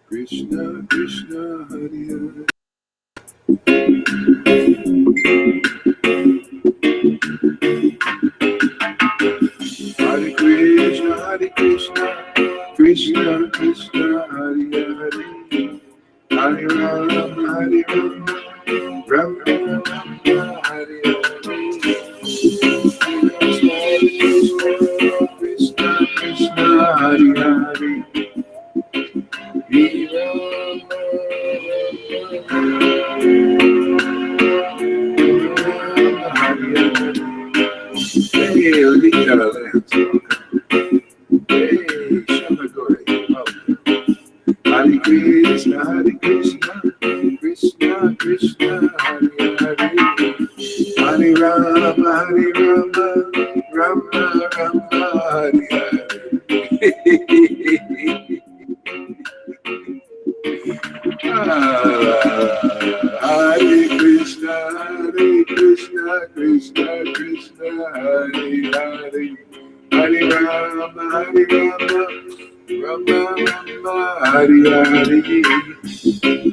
Krishna Krishna Hare Hare. Hare Krishna Krishna Krishna Hare Hare, Hare Rama Hare Rama, Rama Rama Hare Hare, Krishna Krishna Hare Hare, Hare Rama Hare Hare. Hey, Lita Lance. Hey, Shamagore. Hare Krishna, Krishna Krishna, Hare Hare, Hare Rama, Rama Rama, Hare Hare. Hare Krishna, Krishna Krishna, Hare Hare, Hare Rama, Rama Rama, Hare Hare,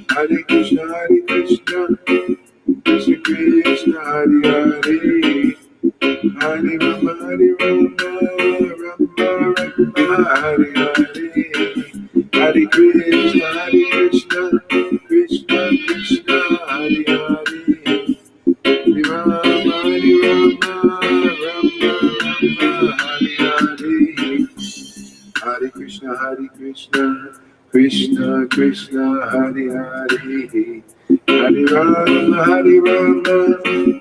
Hare Krishna, Krishna Krishna, Hare Hare, Hare Rama, Rama Rama, Hare Hare, Hare Krishna, Krishna Krishna, Hare Hare, Hare Rama, Rama Hare Hare. Hare Krishna, Krishna Krishna, Hare Hare, Hare Rama,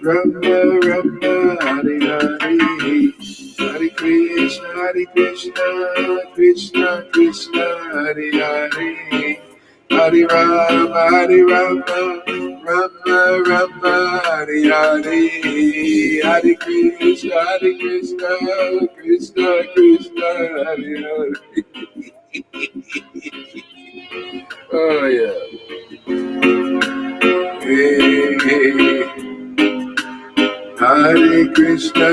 Rama Rama, Hare Hare, Hare Krishna, Krishna Krishna, Hare Hare, Hare Rama, Rama Rama, Hare Hare, Hare Krishna, Krishna Krishna, Hare Hare. Oh yeah. Hey, hey. Hare Krishna,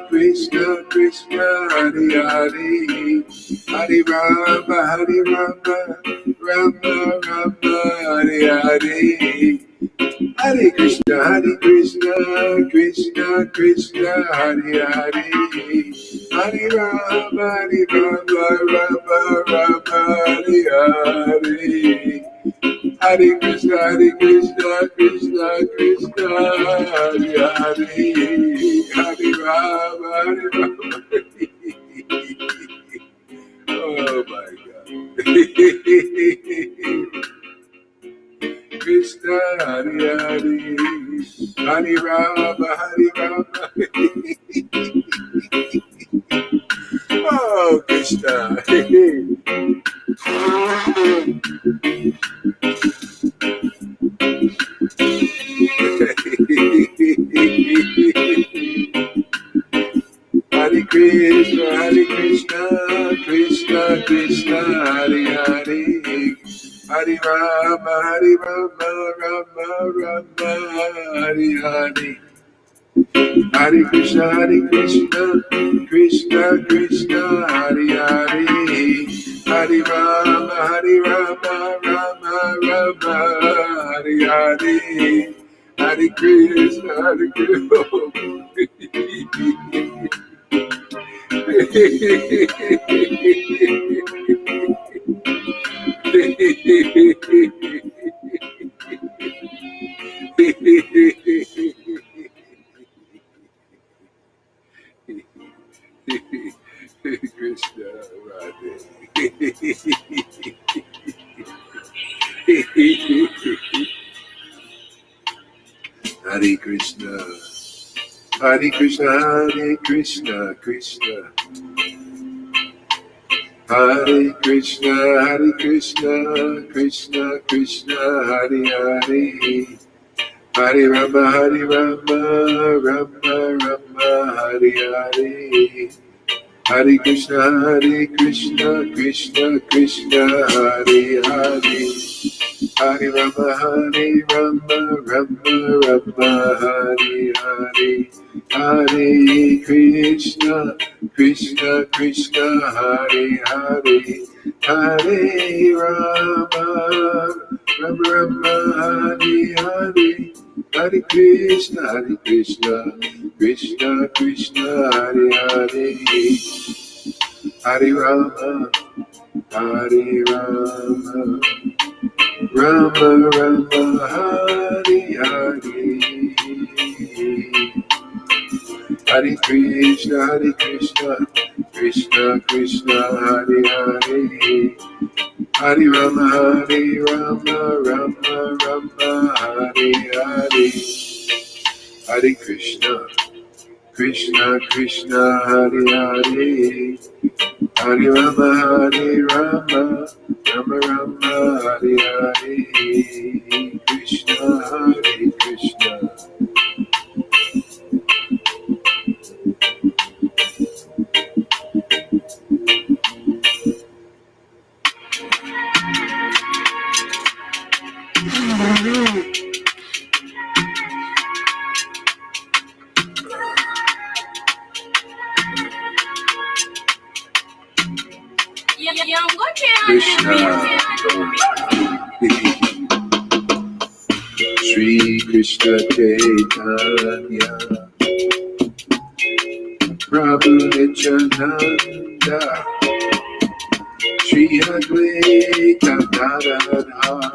Krishna Krishna, Hare Hare, Hare Rama, Rama Rama, Hare Hare, Hare Krishna, Krishna Krishna, Hare Hare, Hare Rama, Rama Rama, Hare Hare, Hare Krishna, Krishna Krishna, Hare Hare, Hare Rama, Oh my God. Krishna, Hare Hare, Hare Rama, Oh Krishna. Hare Krishna, Krishna Krishna, Hare Hare, Hare Rama, Rama Hare Hare, Hare Krishna, Krishna Krishna, Hare Hare, Hare Rama, Rama Hare Hare, Hare Krishna, Krishna Radhe. Hare Krishna, Hare Krishna, Krishna Hare Krishna, Krishna Krishna, Hare Hare, Hare Rama, Rama Hare Hare, Hare Krishna, Krishna Krishna, Hare Hare, Hare Rama, Hare Rama, Rama Rama, Hare Hare. Hare Krishna, Krishna Krishna, Hare Hare. Hare Rama, Rama Rama, Hare Hare. Hare Krishna, Krishna Krishna, Hare Hare. Hare Rama, Hare Rama, Rama Rama, Hare Hare. Hare Krishna, Krishna Krishna, Hare Hare. Hare Rama, Rama Rama, Hare Hare. Hare Krishna, Krishna Krishna, Hare Hare. Hare Rama, Rama Rama, Hare Hare. Krishna, Hare Krishna. Krishna, Shri Krishna Chaitanya, Prabhu Nityananda, Shri Advaita Gadadhar,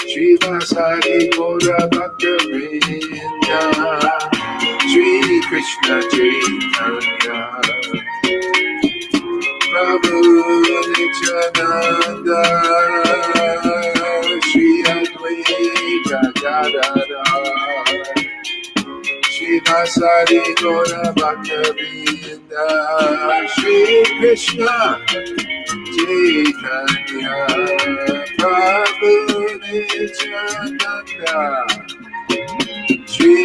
Shri Vasari Gaura Bhakta-vrinda, Shri Krishna Chaitanya, Prabhu Nityananda, Shri Advaita Gadadhar, Shri Vasari Gaura Bhakta-vrinda, Shri Krishna Chaitanya, Prabhu Nityananda, Shri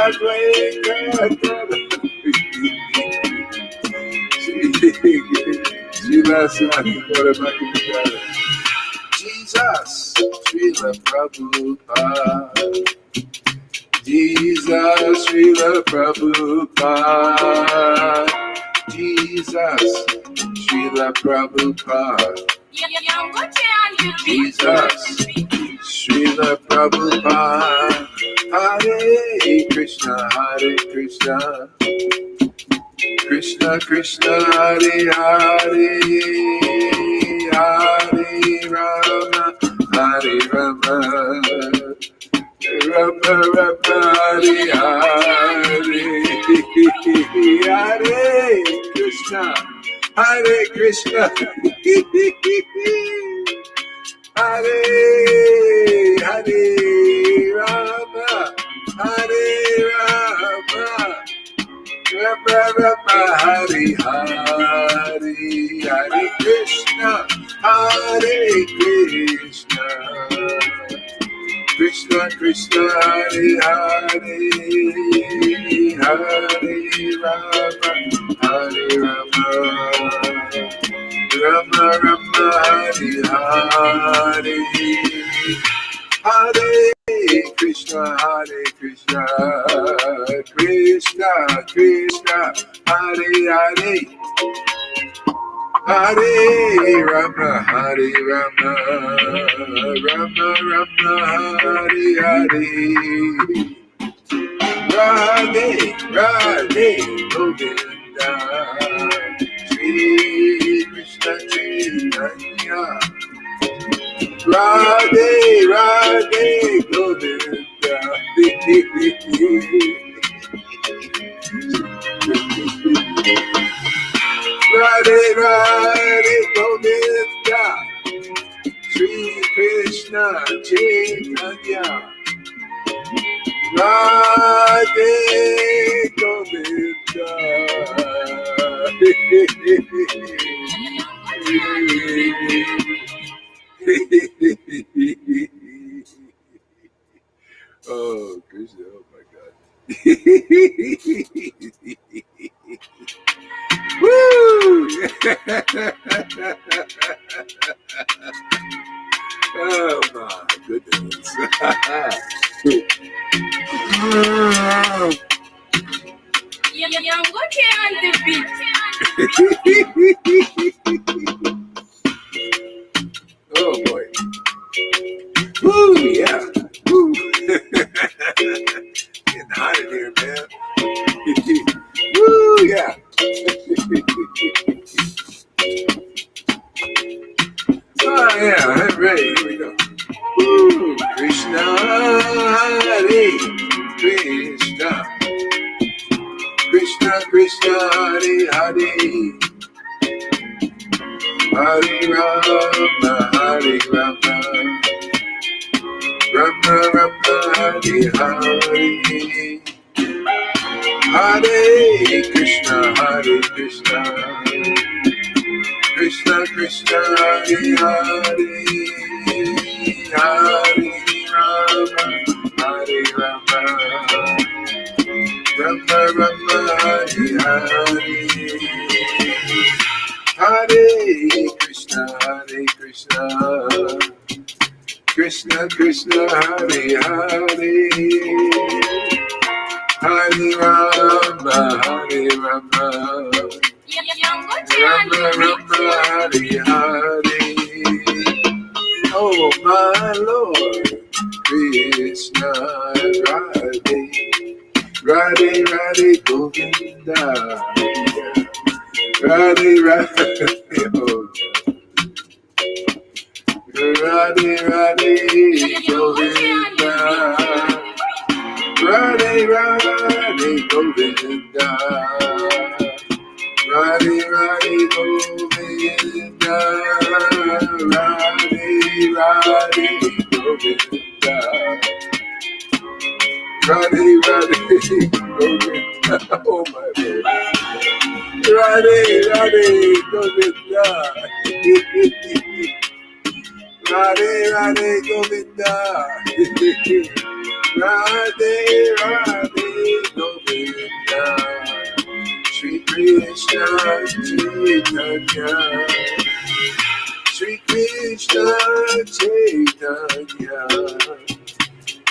Advaita Gadadhar, Jesus, Srila Prabhupada. Jesus, Srila Prabhupada. Jesus, Srila Prabhupada. Jesus, Srila Prabhupada. Hare Krishna, Hare Krishna. Krishna Krishna, Hare Hare. Hare Rama, Hare Rama. Rama Rama, Hare Hare. Hare Krishna, Hare Krishna. Hare Hare Rama, Hare Rama. Rama Rama, Hare Hare. Hare Krishna, Hare Krishna. Krishna Krishna, Hare Hare. Hare Rama, Hare Rama. Rama Rama, Hare Hare. Hare Krishna, Hare Krishna. Krishna Krishna, Hare Hare. Hare Rama, Hare Rama. Rama Rama, Hare Hare. Radhe Radhe Govinda, Shri Krishna Chaitanya. Radhe Radhe Govinda. Radhe Radhe Govinda, Shri Krishna Chaitanya. Radhe Govinda. Oh, Krishna, oh my God. Woo! Oh boy. Woo, yeah. Woo. Getting hot in here, man. Woo, yeah. Oh yeah, I'm ready. Here we go. Woo. Krishna, Hare Krishna. Krishna, Krishna, Hare Hare. Hare Rama, Hare Rama. Rama, Rama, Hare Hare. Hare Krishna, Hare Krishna. Krishna, Krishna, Hare Hare. Hare Rama, Hare Rama. Rama, Rama, Hare Hare. Hare Krishna, Hare Krishna. Krishna, Krishna, Hare Hare. Hare Rama, Hare Rama. Rama, Rama, Hare Hare. Oh, my Lord, Krishna, Radhe, Radhe, Radhe, Govinda. Radhe, Radhe, oh, Radhe, Radhe, Govinda. Radhe, Radhe, Govinda. Radhe, Radhe, Govinda. Radhe, Radhe, Govinda. Radhe, Radhe, Govinda. Oh my Lord. Radhe, Radhe, Govinda. Radhe, Radhe, Govinda. Radhe, Radhe, Govinda. Shri Krishna Chaitanya. Shri Krishna Chaitanya.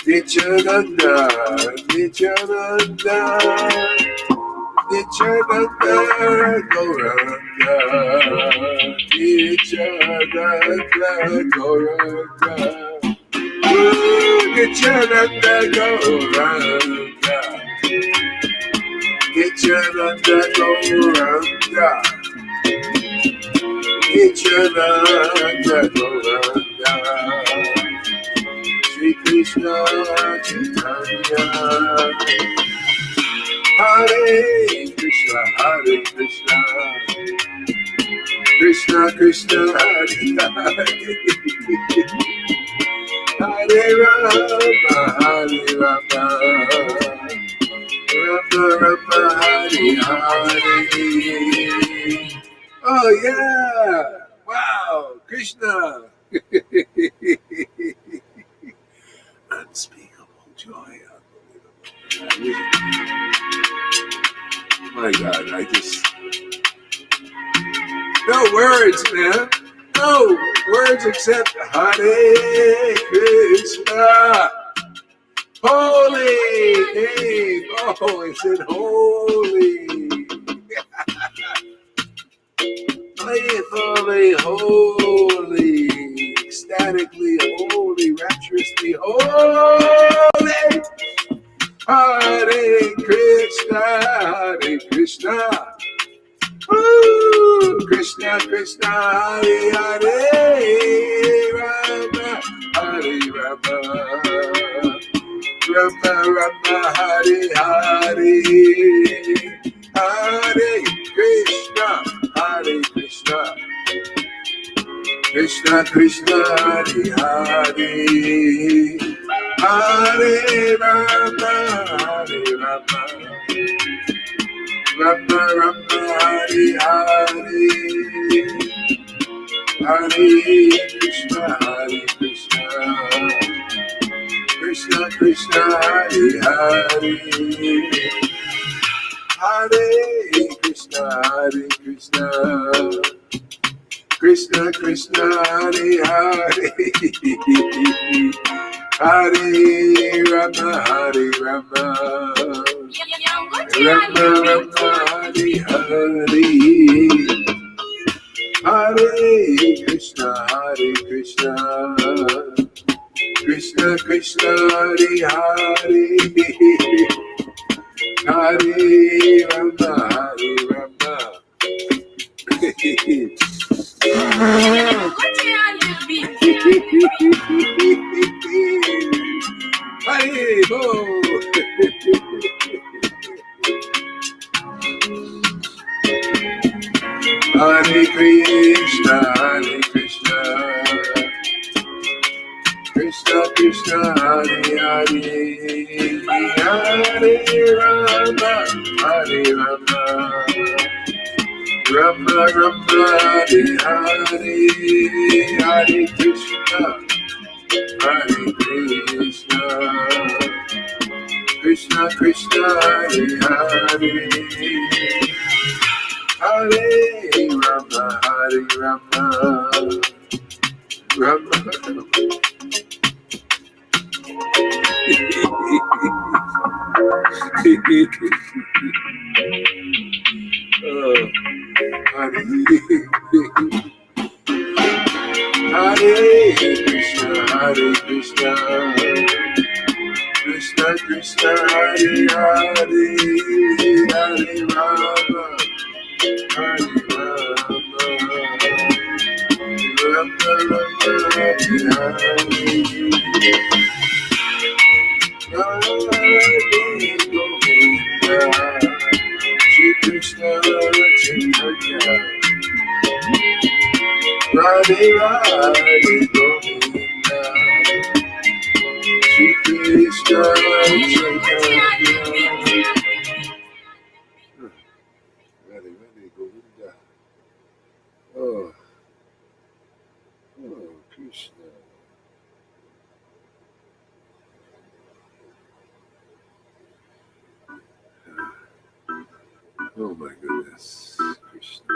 Nityananda, Nityananda. Nityananda Gauranga. Nityananda Gauranga. Nityananda Gauranga. Nityananda Gauranga. Nityananda Gauranga. Shri Krishna Chaitanya. Hare Krishna, Hare Krishna. Krishna, Krishna, Hare Hare. Hare Rama, Hare Rama. Rama, Rama, Hare Hare. Oh yeah! Wow! Krishna! Unspeakable joy. Unbelievable. My God, I just... No words, man. No words except Hare Krishna. Holy name. Oh, it's in holy. Playfully holy. Ecstatically holy. Rapturously holy. Hare Krishna. Hare Krishna. Ooh, Krishna, Krishna, Hare Hare. Rama, Hare Rama. Rama, Rama, Hare Hare. Hare Krishna, Hare Krishna. Krishna, Krishna, Hare Hare. Hare Rama, Hare Rama. Rama, Rama, Hare Hare. Hare Krishna, Hare Krishna. Krishna, Krishna, Hare Hare. Hare Krishna, Hare Krishna. Krishna, Krishna, Hare Hare. Hare Rama, Hare Rama. Rama, Rama, Hare Hare. Krishna, Krishna Krishna, Hare Hare, Hare Rama, Hare Rama. Hare Bo. Hare Krishna, Krishna Krishna, Hare Hare, Hare Rama, Hare Rama, Rama Rama, Hare Hare, Hare Krishna, Krishna Krishna, Hare Hare, Hare Rama, Hare Rama, Rama. Oh, Hare Krishna, Krishna Krishna, Hare Hare, Hare Rama, Hare Rama, Rama Rama, Hare Govinda, Shri Krishna Chaitanya, Radhe Radhe Govinda, Shri Krishna Chaitanya, Radhe Radhe Govinda. Oh, Krishna. Oh my goodness, Krishna.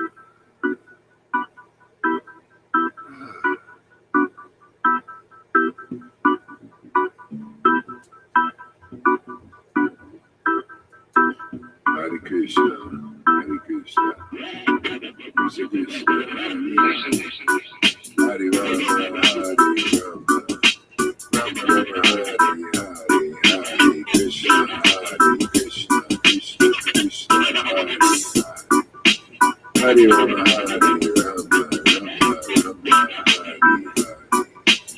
Hare Krishna, Hare Krishna, Krishna Krishna, Hare Rama, Hare Rama, Rama Rama, Hare Krishna, Krishna Krishna, Hare Rama, Hare Rama, Rama Rama,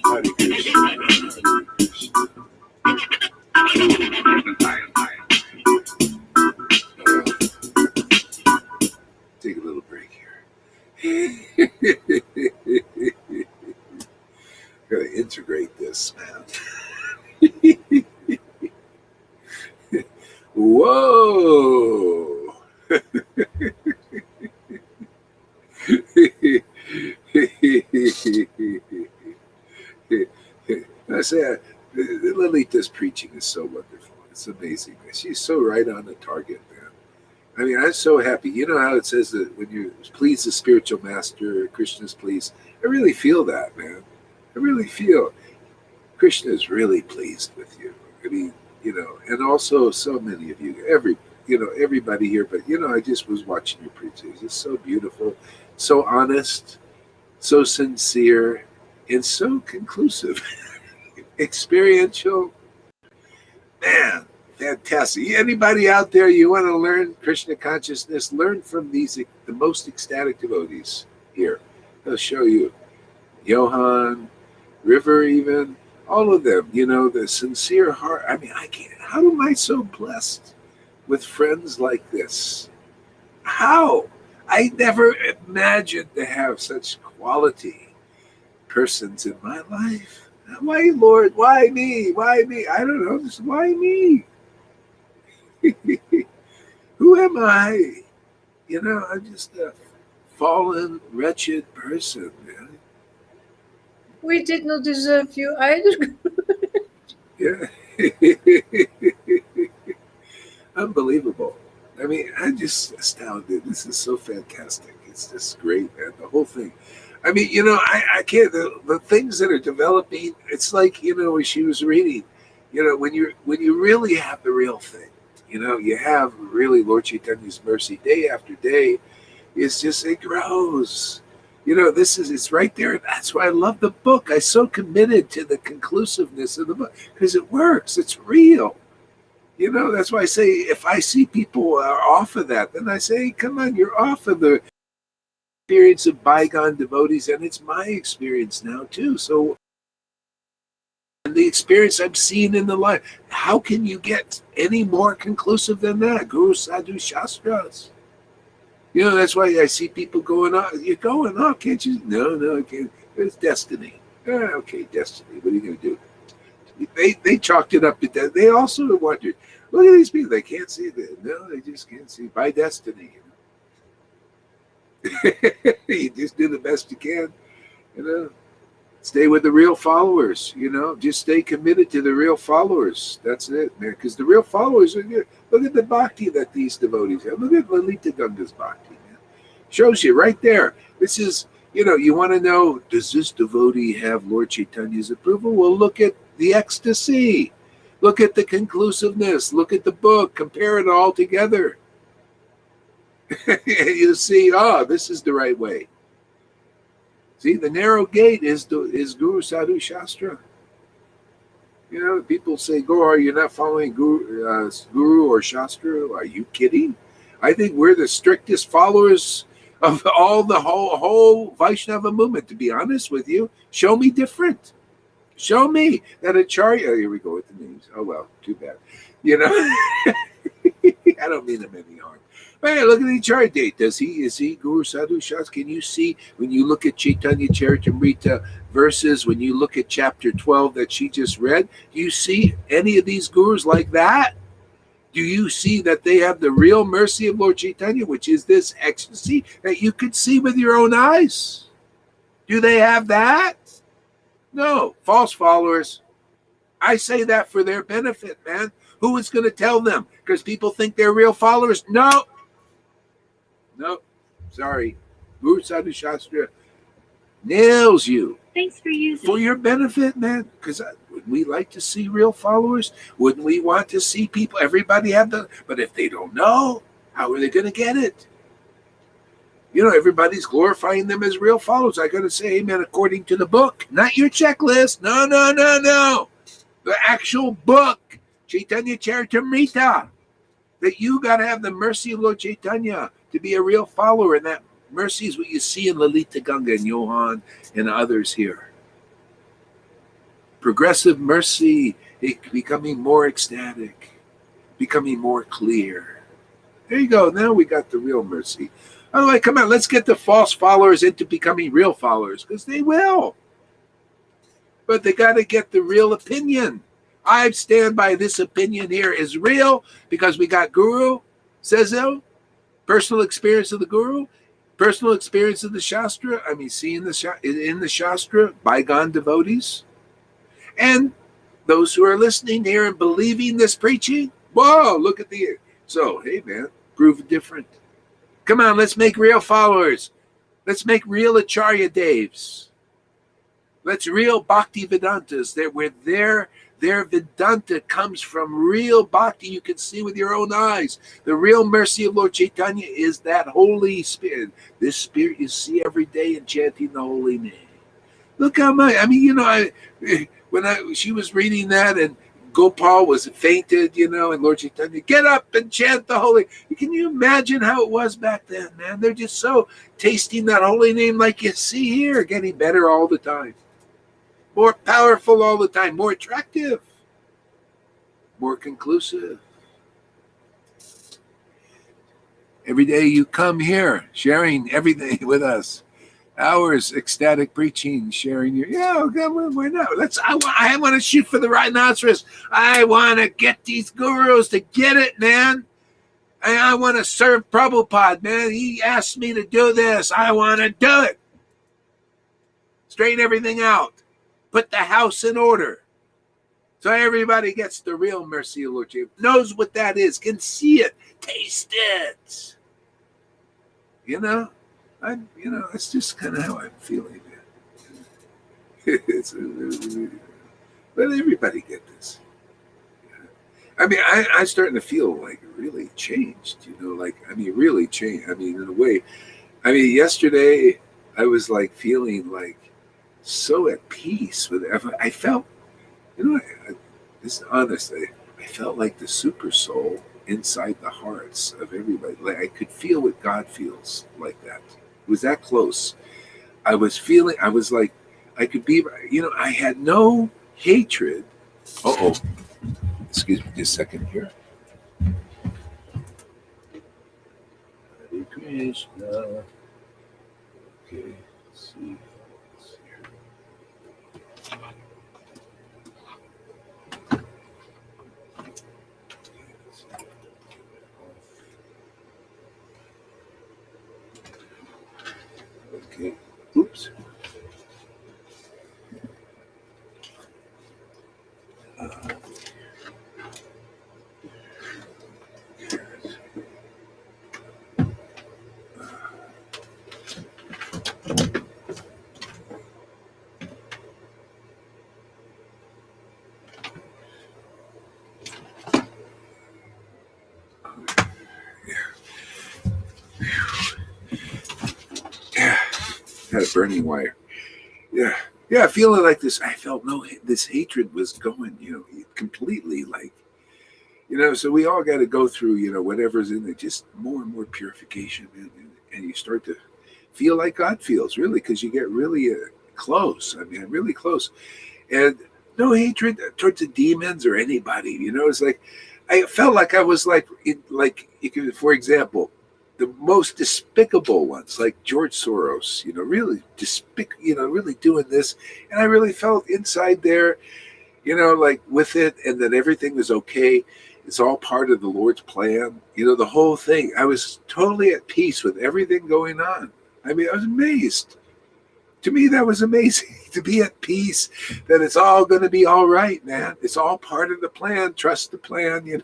Hare Krishna, Take a little break here. Gotta integrate this, man. Whoa! I say, Lalita's preaching is so wonderful. It's amazing. She's so right on the target, man. I mean, I'm so happy. You know how it says that when you please the spiritual master, Krishna's pleased. I really feel that, man. I really feel Krishna is really pleased with you. I mean, and also so many of you, everybody here. But I just was watching your preachings. It's so beautiful, so honest, so sincere, and so conclusive, experiential. Man, fantastic. Anybody out there, you want to learn Krishna consciousness, learn from the most ecstatic devotees here. They'll show you. Johan, River even, all of them, the sincere heart. I mean, how am I so blessed with friends like this? How? I never imagined to have such quality persons in my life. Why, Lord? Why me? Why me? I don't know. Just why me? Who am I? I'm just a fallen, wretched person, man. We did not deserve you either. Yeah. Unbelievable. I mean, I'm just astounded. This is so fantastic. It's just great, man. The whole thing. I mean, I can't. The things that are developing. It's like when she was reading. When you really have the real thing. You have really Lord Chaitanya's mercy day after day. It's just it grows. It's right there. That's why I love the book. I'm so committed to the conclusiveness of the book because it works. It's real. That's why I say if I see people are off of that, then I say, hey, come on, you're off of the experience of bygone devotees, and it's my experience now too. So, and the experience I'm seeing in the life, how can you get any more conclusive than that? Guru Sadhu Shastras. That's why I see people going off. You're going off, can't you? No, I can't. It's destiny. Okay, destiny. What are you going to do? They chalked it up to that. They also wondered, look at these people. They can't see that. No, they just can't see. By destiny. You just do the best you can. Stay with the real followers. Just stay committed to the real followers. That's it, man. Because the real followers are good. Look at the bhakti that these devotees have. Look at Lalita Ganga's bhakti, man. Shows you right there. This is, you want to know, does this devotee have Lord Chaitanya's approval? Well, look at the ecstasy. Look at the conclusiveness. Look at the book. Compare it all together. You see, this is the right way. See, the narrow gate is Guru Sadhu Shastra. People say, "Go, you're not following Guru or Shastra." Are you kidding? I think we're the strictest followers of all the whole Vaishnava movement. To be honest with you, show me different. Show me that Acharya. Here we go with the names. Oh well, too bad. I don't mean them any harm. But hey, look at the Acharya date. Is he Guru Sadhu Shastra? Can you see when you look at Chaitanya Charitamrita verses, when you look at chapter 12 that she just read, do you see any of these gurus like that? Do you see that they have the real mercy of Lord Chaitanya, which is this ecstasy that you could see with your own eyes? Do they have that? No, false followers. I say that for their benefit, man. Who is going to tell them? Because people think they're real followers? No, sorry. Guru Sadhu Shastra nails you. Thanks for using. For your benefit, man. Because wouldn't we like to see real followers? Wouldn't we want to see people? Everybody have the. But if they don't know, how are they going to get it? Everybody's glorifying them as real followers. I got to say, amen, according to the book, not your checklist. No. The actual book, Chaitanya Charitamrita, that you got to have the mercy of Lord Chaitanya to be a real follower. And that mercy is what you see in Lalita Ganga and Johan and others here. Progressive mercy, becoming more ecstatic, becoming more clear. There you go. Now we got the real mercy. By the way, come on, let's get the false followers into becoming real followers, because they will. But they got to get the real opinion. I stand by this opinion here is real because we got Guru, says so. Personal experience of the Guru, personal experience of the Shastra. I mean, seeing in the Shastra, bygone devotees. And those who are listening here and believing this preaching, whoa, look at the. So, hey, man, prove different. Come on, let's make real followers. Let's make real Acharya Devs. Let's real Bhakti Vedantas. Where their Vedanta comes from real Bhakti you can see with your own eyes. The real mercy of Lord Chaitanya is that Holy Spirit. This Spirit you see every day in chanting the holy name. Look how much, she was reading that and Gopal was fainted, and Lord Chaitanya, get up and chant the holy. Can you imagine how it was back then, man? They're just so tasting that holy name like you see here, getting better all the time. More powerful all the time, more attractive, more conclusive. Every day you come here, sharing everything with us. Hours ecstatic preaching, sharing your why not? I want to shoot for the rhinoceros. I want to get these gurus to get it, man. I want to serve Prabhupada, man. He asked me to do this. I want to do it. Straighten everything out. Put the house in order. So everybody gets the real mercy of Lord Jesus. Knows what that is. Can see it. Taste it. It's just kind of how I'm feeling. But everybody get this. I'm starting to feel like really changed, really changed. In a way. Yesterday, I was like feeling like so at peace with everything. I felt, this is honest, I felt like the super soul inside the hearts of everybody. Like I could feel what God feels like that. It was that close. I was like, I could be, I had no hatred. Uh-oh. Excuse me just a second here. Hare Krishna. Okay, let's see. Okay, oops. Yeah, had a burning wire. Yeah, feeling like this. I felt this hatred was going, completely like, so we all got to go through, whatever's in there, just more and more purification, man. And you start to feel like God feels, really, because you get really close. I mean, really close. And no hatred towards the demons or anybody, it's like, I felt like I was like, for example, the most despicable ones, like George Soros, really really doing this. And I really felt inside there, like with it, and that everything was okay. It's all part of the Lord's plan. The whole thing. I was totally at peace with everything going on. I mean, I was amazed. To me, that was amazing to be at peace, that it's all going to be all right, man. It's all part of the plan. Trust the plan,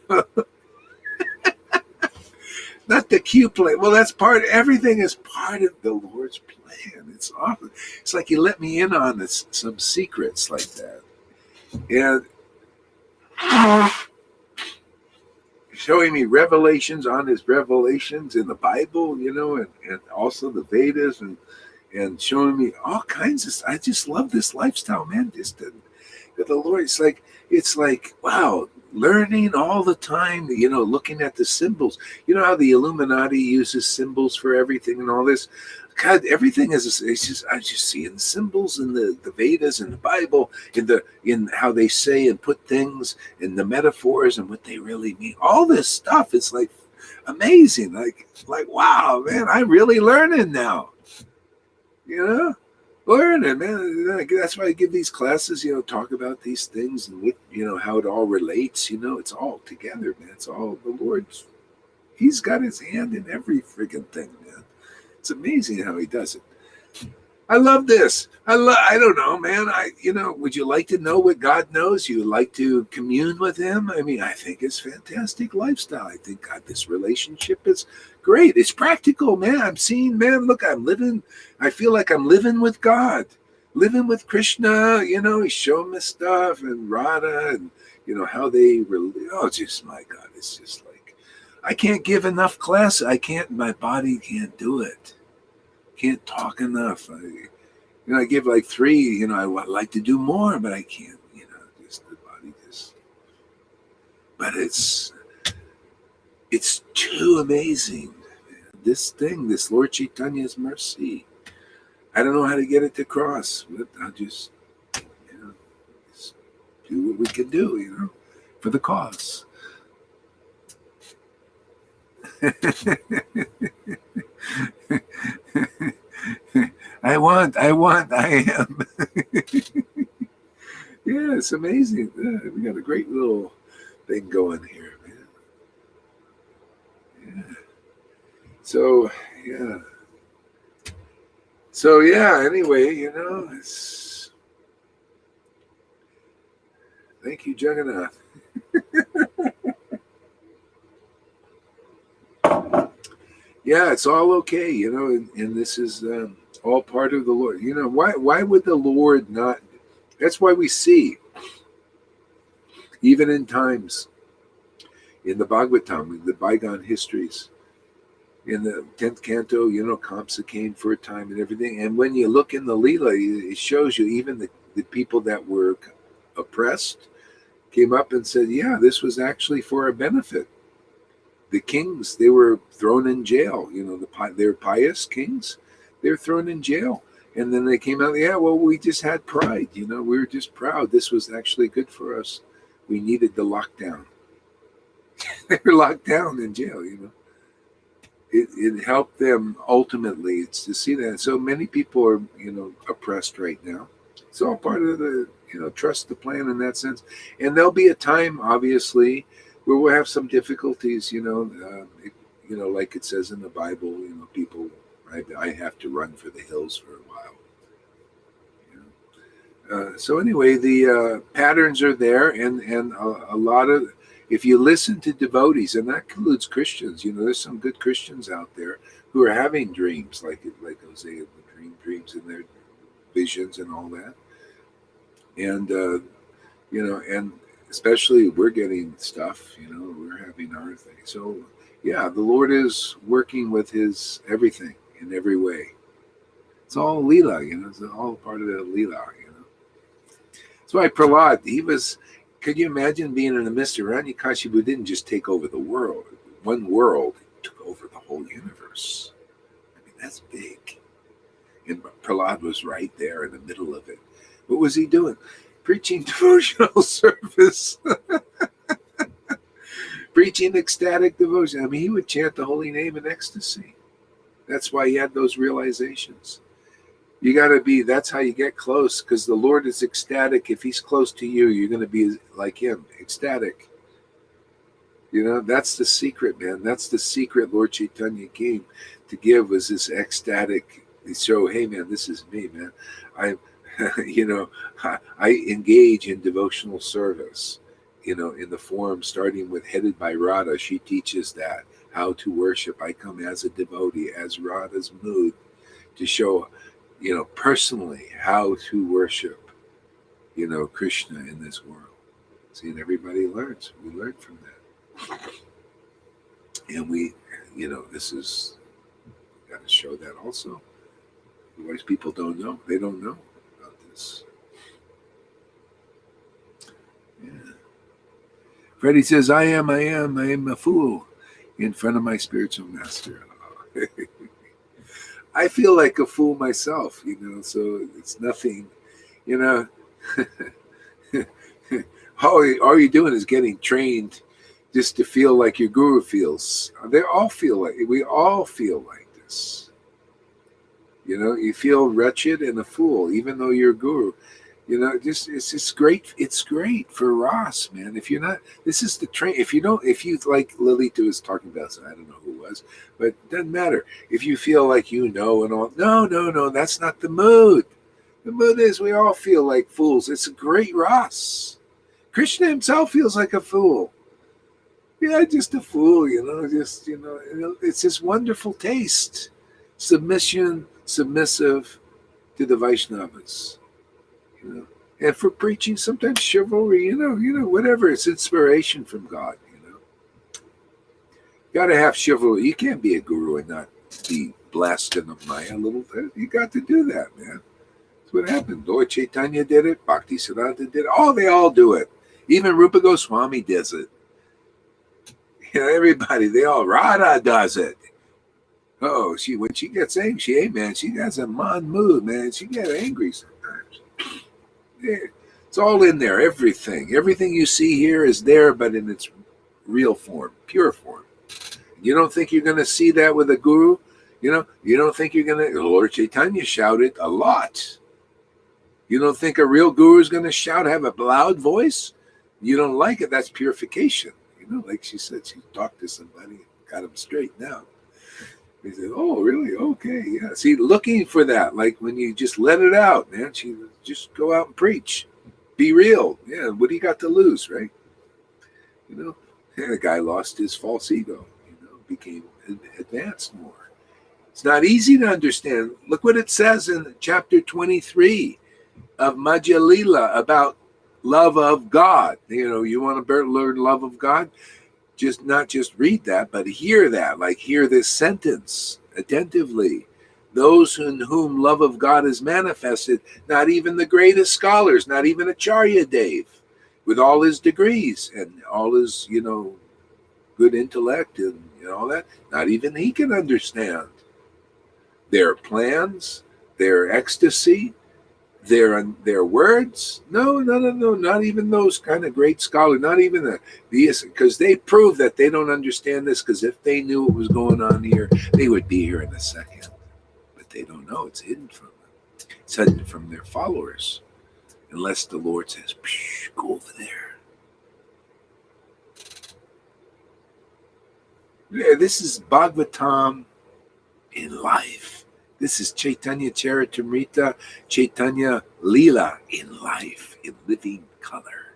Not the Q plan. Well, that's everything is part of the Lord's plan. It's awesome. It's like He let me in on some secrets like that. And showing me revelations on His revelations in the Bible, and also the Vedas, and showing me all kinds of. I just love this lifestyle, man. Just the Lord. It's like wow, learning all the time. Looking at the symbols. You know how the Illuminati uses symbols for everything and all this. God, everything is. It's just I'm just seeing symbols in the Vedas and the Bible, in how they say and put things, in the metaphors and what they really mean. All this stuff is like amazing. Like wow, man, I'm really learning now. Learning, man. That's why I give these classes. Talk about these things and what, how it all relates. It's all together, man. It's all the Lord's. He's got His hand in every friggin' thing, man. It's amazing how He does it. I love this. I don't know, man. Would you like to know what God knows? You would like to commune with Him? I mean, I think it's fantastic lifestyle. I think God, this relationship is great. It's practical, man. I'm seeing, man, look, I'm living. I feel like I'm living with God, living with Krishna. He's showing me stuff and Radha and, how they really, just my God. It's just like, I can't give enough class. My body can't do it. Can't talk enough. I give like 3, I would like to do more, but I can't, just the body just, but it's too amazing. This Lord Chaitanya's mercy. I don't know how to get it to cross, but I'll just, just do what we can do, for the cause. I am. Yeah, it's amazing. Yeah, we got a great little thing going here, man. Yeah. So, anyway, it's thank you, Jagannath. Yeah, it's all okay, and this is all part of the Lord. Why would the Lord not? That's why we see, even in times, in the Bhagavatam, in the bygone histories, in the 10th canto, Kamsa came for a time and everything. And when you look in the Leela, it shows you even the people that were oppressed came up and said, yeah, this was actually for our benefit. The kings, they were thrown in jail. They were pious kings. They were thrown in jail. And then they came out, yeah, well, we just had pride. We were just proud. This was actually good for us. We needed the lockdown. They were locked down in jail, It helped them ultimately to see that. So many people are, oppressed right now. It's all part of the, trust the plan in that sense. And there'll be a time, obviously, where we'll have some difficulties, like it says in the Bible, people, I have to run for the hills for a while. So anyway, the patterns are there, and a lot of, if you listen to devotees, and that includes Christians, there's some good Christians out there who are having dreams, like Hosea would dreams in their visions and all that, and and especially we're getting stuff, we're having our thing. So yeah, the Lord is working with His everything in every way. It's all Leela, it's all part of the Leela, That's why Prahlad, could you imagine being in the midst of Hiranyakashipu didn't just take over the world, one world, he took over the whole universe. I mean, that's big. And Prahlad was right there in the middle of it. What was he doing? Preaching devotional service. Preaching ecstatic devotion. I mean, he would chant the holy name in ecstasy. That's why he had those realizations. You got to be, that's how you get close, because the Lord is ecstatic. If He's close to you, you're going to be like Him, ecstatic. That's the secret, man. That's the secret Lord Chaitanya came to give, was this ecstatic, to show, hey, man, this is me, man. I engage in devotional service, in the form starting with headed by Radha. She teaches that, how to worship. I come as a devotee, as Radha's mood, to show, personally how to worship, Krishna in this world. See, and everybody learns. We learn from that. And we, this is, got to show that also. Otherwise, people don't know. They don't know about this. Yeah. Freddie says, I am a fool in front of my spiritual master. I feel like a fool myself, so it's nothing, all you're doing is getting trained just to feel like your guru feels. We all feel like this. You feel wretched and a fool, even though you're a guru. It's just great. It's great for Ras, man. If you're not, this is the train. If you like Lilita was talking about, so I don't know who it was, but it doesn't matter. If you feel like and all, no, that's not the mood. The mood is we all feel like fools. It's a great Ras. Krishna himself feels like a fool. Yeah, just a fool, it's this wonderful taste. Submissive to the Vaishnavas. And for preaching, sometimes chivalry, whatever. It's inspiration from God, Got to have chivalry. You can't be a guru and not be blessed in the Maya a little bit. You got to do that, man. That's what happened. Lord Chaitanya did it. Bhakti Siddhanta did it. They all do it. Even Rupa Goswami does it. Everybody, Radha does it. Oh, when she gets angry, man, she has a man mood, man. She gets angry sometimes. Yeah, it's all in there. Everything you see here is there, but in its real form, pure form. You don't think you're going to see that with a guru? You don't think you're going to. Lord Chaitanya shouted a lot. You don't think a real guru is going to shout, have a loud voice? You don't like it. That's purification. Like she said, she talked to somebody, got him straight now. He said, oh, really? Okay, yeah. See, looking for that, like when you just let it out, man. She just go out and preach. Be real. Yeah, what do you got to lose, right? The guy lost his false ego, became advanced more. It's not easy to understand. Look what it says in chapter 23 of Madhya Lila about love of God. You want to learn love of God? just not just read that, but hear that, like hear this sentence attentively. Those in whom love of God is manifested, not even the greatest scholars, not even Acharya Dev, with all his degrees and all his, good intellect and all that, not even he can understand their plans, their ecstasy, their words. No, not even those kind of great scholars, not even these, because they prove that they don't understand this, because if they knew what was going on here, they would be here in a second. But they don't know. It's hidden from them. It's hidden from their followers. Unless the Lord says, go over there. Yeah, this is Bhagavatam in life. This is Chaitanya Charitamrita, Chaitanya Leela in life, in living color.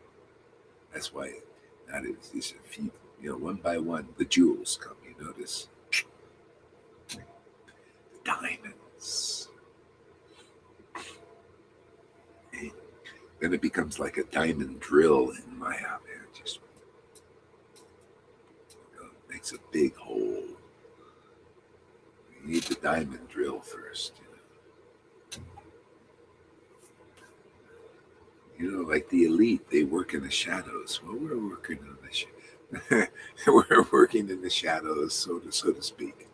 That's why that is just a few, one by one, the jewels come, you notice. The diamonds. And then it becomes like a diamond drill in Maya, man. Just makes a big hole. You need the diamond drill first, like the elite, they work in the shadows. Well, we're working in the we're working in the shadows, so to speak.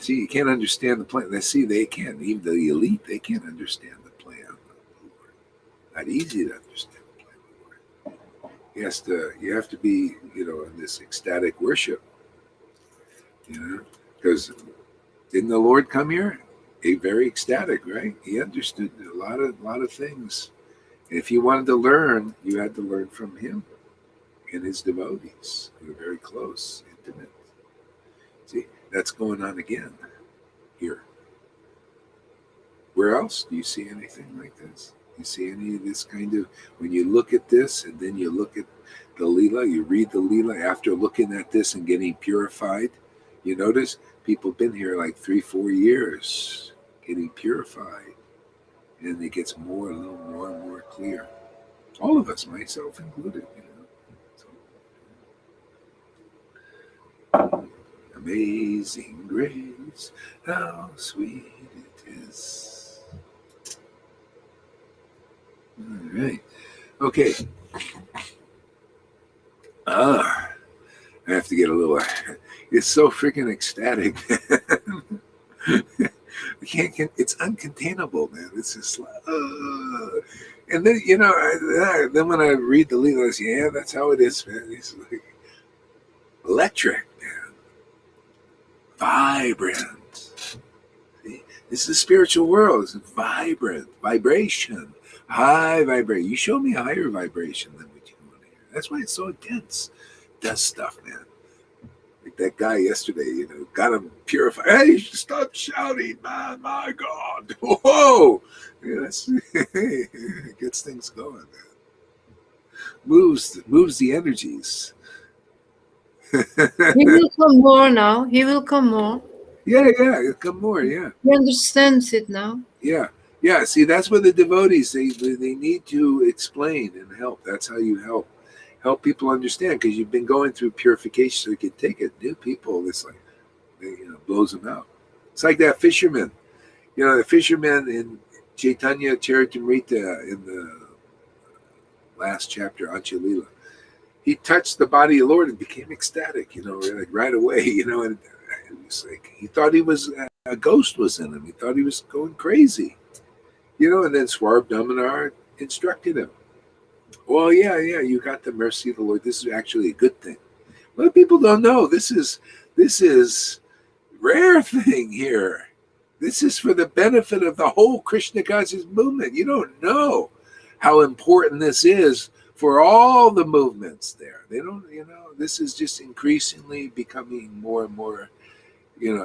You can't understand the plan. See, they can't. Even the elite, they can't understand the plan of the Lord. Not easy to understand the plan of the Lord. You have to be, in this ecstatic worship. Because didn't the Lord come here? Very ecstatic, right? He understood a lot of things. And if you wanted to learn, you had to learn from him and his devotees. They were very close, intimate. See, that's going on again here. Where else do you see anything like this? You see any of this kind of, when you look at this and then you look at the Leela, you read the Leela after looking at this and getting purified, you notice people have been here like 3-4 years getting purified, and it gets a little more and more clear. All of us, myself included, So, amazing grace, how sweet it is. All right. Okay. I have to get a little. It's so freaking ecstatic. It's uncontainable, man. It's just like, and then then when I read the Leela, I say, yeah, that's how it is, man. It's like electric, man, vibrant. See? This is the spiritual world. It's vibrant, vibration, high vibration. You show me a higher vibration than what you want to hear. That's why it's so intense. It does stuff, man. Like that guy yesterday, got him purified. Hey, stop shouting, man! My God! Whoa! It gets things going, man. Moves the energies. He will come more now. He will come more. Yeah, he'll come more. Yeah. He understands it now. Yeah. See, that's where the devotees they need to explain and help. That's how you help people understand, because you've been going through purification, so you can take it. New people, it's like, blows them out. It's like that fisherman. The fisherman in Chaitanya Charitamrita in the last chapter, Anchalila. He touched the body of the Lord and became ecstatic, like right away, and it was like he thought he was a ghost was in him. He thought he was going crazy, and then Swarb Damanar instructed him. Well, yeah, you got the mercy of the Lord. This is actually a good thing. Well, people don't know. This is rare thing here. This is for the benefit of the whole Krishna conscious movement. You don't know how important this is for all the movements there. They don't, this is just increasingly becoming more and more,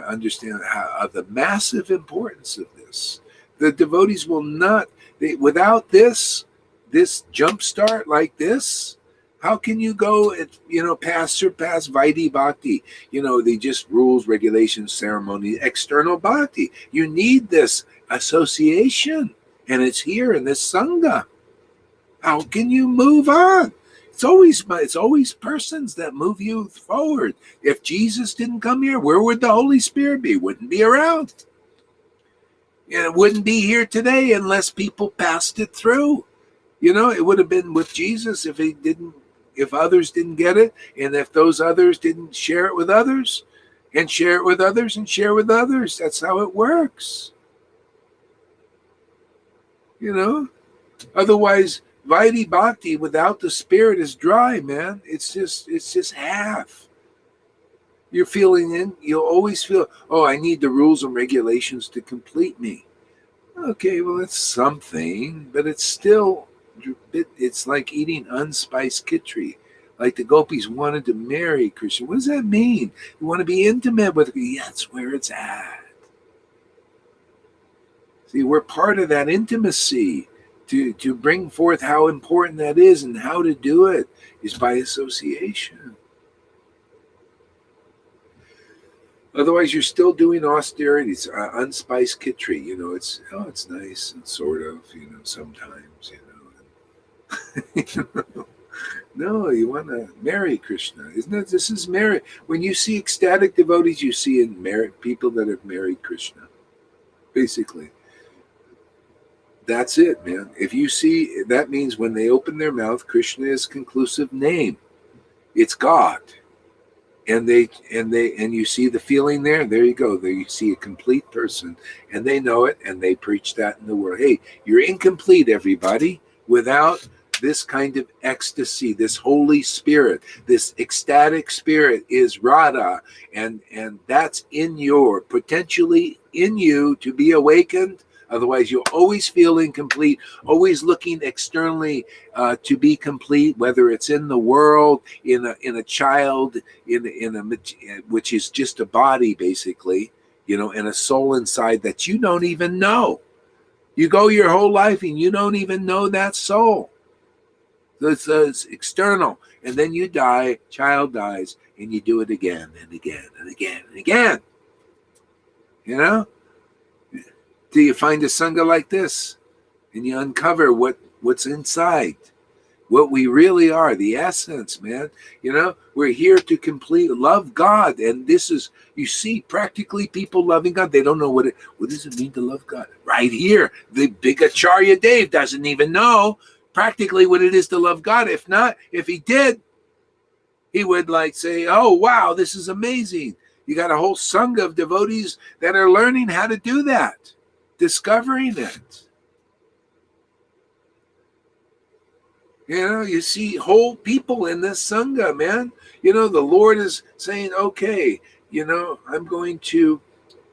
understand how the massive importance of this. The devotees will not, without this jump start like this, how can you go surpass Vaidhi Bhakti? They just rules, regulations, ceremony, external bhakti. You need this association, and it's here in this Sangha. How can you move on? It's always persons that move you forward. If Jesus didn't come here, where would the Holy Spirit be? Wouldn't be around. And it wouldn't be here today unless people passed it through. It would have been with Jesus if others didn't get it, and if those others didn't share it with others, and share it with others, and share with others. That's how it works. Otherwise, Vaidhi Bhakti without the spirit is dry, man. It's just half. You'll always feel, oh, I need the rules and regulations to complete me. Okay, well, it's something, but it's like eating unspiced khichdi. Like the gopis wanted to marry Krishna. What does that mean? You want to be intimate with him. Yeah, that's where it's at. See, we're part of that intimacy. To bring forth how important that is and how to do it is by association. Otherwise, you're still doing austerities, unspiced khichdi. It's nice and sort of, sometimes, No, you want to marry Krishna. Isn't it? This is marriage. When you see ecstatic devotees, you see people that have married Krishna. Basically. That's it, man. If you see, that means when they open their mouth, Krishna is conclusive name. It's God. And you see the feeling there. There you go. There you see a complete person, and they know it, and they preach that in the world. Hey, you're incomplete, everybody, without this kind of ecstasy, this Holy Spirit, this ecstatic spirit is Radha, and that's potentially in you to be awakened. Otherwise, you'll always feel incomplete, always looking externally to be complete, whether it's in the world, in a child, which is just a body, basically, and a soul inside that you don't even know. You go your whole life and you don't even know that soul. So it's external. And then you die, child dies, and you do it again and again and again and again. Do you find a Sangha like this? And you uncover what's inside, what we really are, the essence, man. We're here to love God. And this is, you see, practically people loving God. They don't know what does it mean to love God? Right here. The big Acharya Dave doesn't even know practically what it is to love God. If he did, he would say, oh, wow, this is amazing. You got a whole Sangha of devotees that are learning how to do that. Discovering it. You see whole people in this Sangha, man. The Lord is saying, okay, I'm going to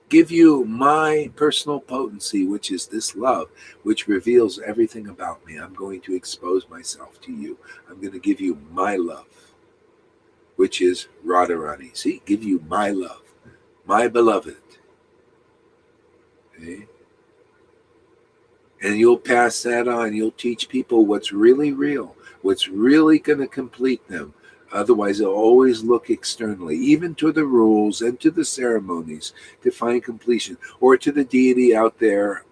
give you my personal potency, which is this love, which reveals everything about me. I'm going to expose myself to you. I'm going to give you my love, which is Radharani. See, give you my love, my beloved. Okay? And you'll pass that on. You'll teach people what's really real, what's really going to complete them. Otherwise, they'll always look externally, even to the rules and to the ceremonies to find completion, or to the deity out there,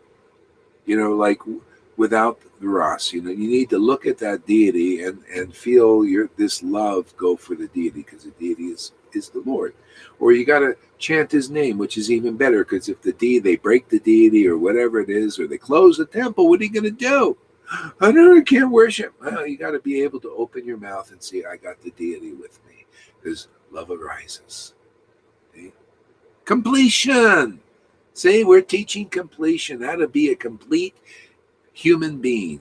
without the Ras. You need to look at that deity and feel this love go for the deity, because the deity is the Lord. Or you got to chant his name, which is even better, because if they break the deity or whatever it is, or they close the temple, what are you going to do? I can't worship. Well, you got to be able to open your mouth and say, I got the deity with me, because love arises. See? Completion. See, we're teaching completion, how to be a complete human being.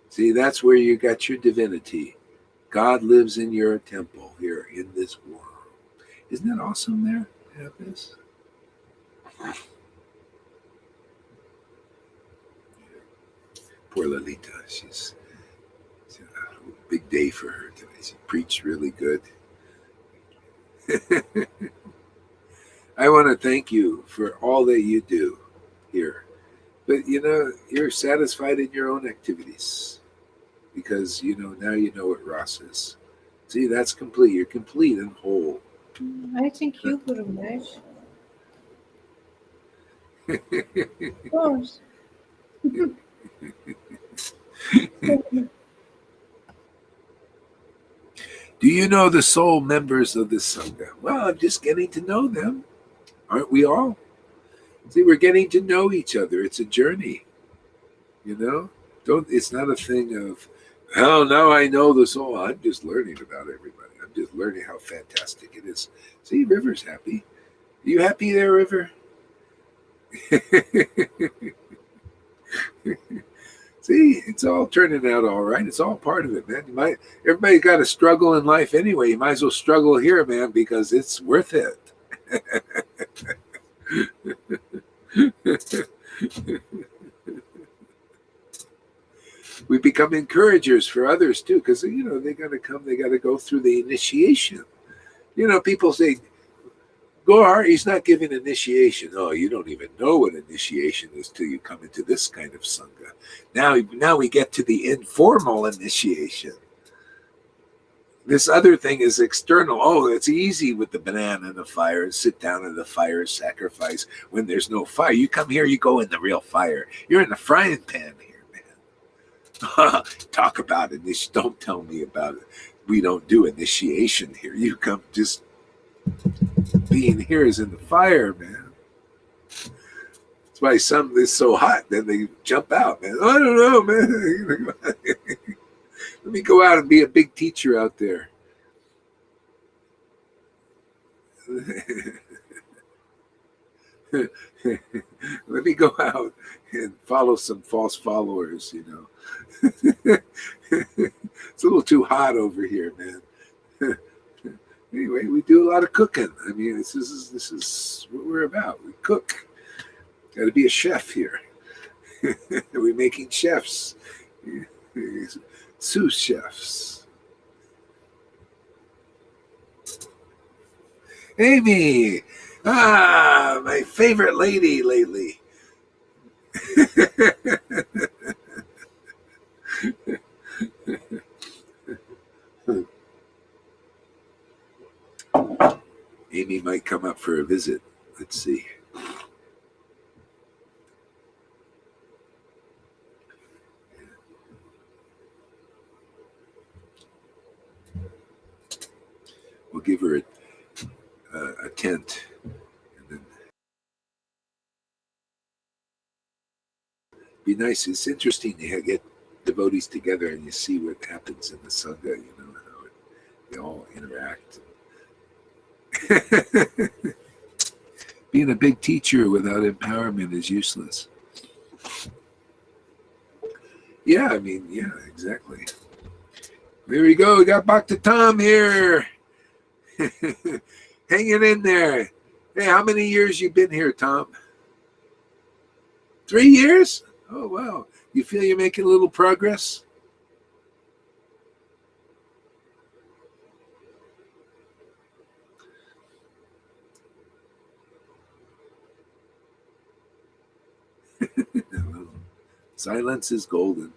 See, that's where you got your divinity. God lives in your temple here in this world. Isn't that awesome there? To have this? Poor Lalita. She's a big day for her today. She preached really good. I want to thank you for all that you do here. But, you're satisfied in your own activities, because, now you know what Ras is. See, that's complete. You're complete and whole. I think you, Guru Maharaj. Of course. Do you know the sole members of this Sangha? Well, I'm just getting to know them. Aren't we all? See, we're getting to know each other. It's a journey, you know? It's not a thing of, oh, now I know the soul. I'm just learning about everybody. I'm just learning how fantastic it is. See, River's happy. Are you happy there, River? See, it's all turning out all right. It's all part of it, man. Everybody got a struggle in life anyway. You might as well struggle here, man, because it's worth it. We become encouragers for others too, because they got to come. They got to go through the initiation. People say, "Go hard." He's not giving initiation. Oh, you don't even know what initiation is till you come into this kind of sangha. Now we get to the informal initiation. This other thing is external. Oh, it's easy with the banana and the fire and sit down in the fire, sacrifice when there's no fire. You come here, you go in the real fire. You're in the frying pan here, man. Talk about it. Don't tell me about it. We don't do initiation here. You come just being here is in the fire, man. That's why some is so hot, then they jump out, man. I don't know, man. Let me go out and be a big teacher out there. Let me go out and follow some false followers, It's a little too hot over here, man. Anyway, we do a lot of cooking. I mean, this is what we're about. We cook. Got to be a chef here. We're making chefs. Sous chefs. Amy, my favorite lady lately. Amy might come up for a visit. Let's see. We'll give her a tent. And then be nice. It's interesting to get devotees together and you see what happens in the Sangha, how they all interact. Being a big teacher without empowerment is useless. Yeah, exactly. There we go. We got Bhakti Tom here. Hanging in there. Hey, how many years you been here, Tom? 3 years? Oh, wow. You feel you're making a little progress? Silence is golden.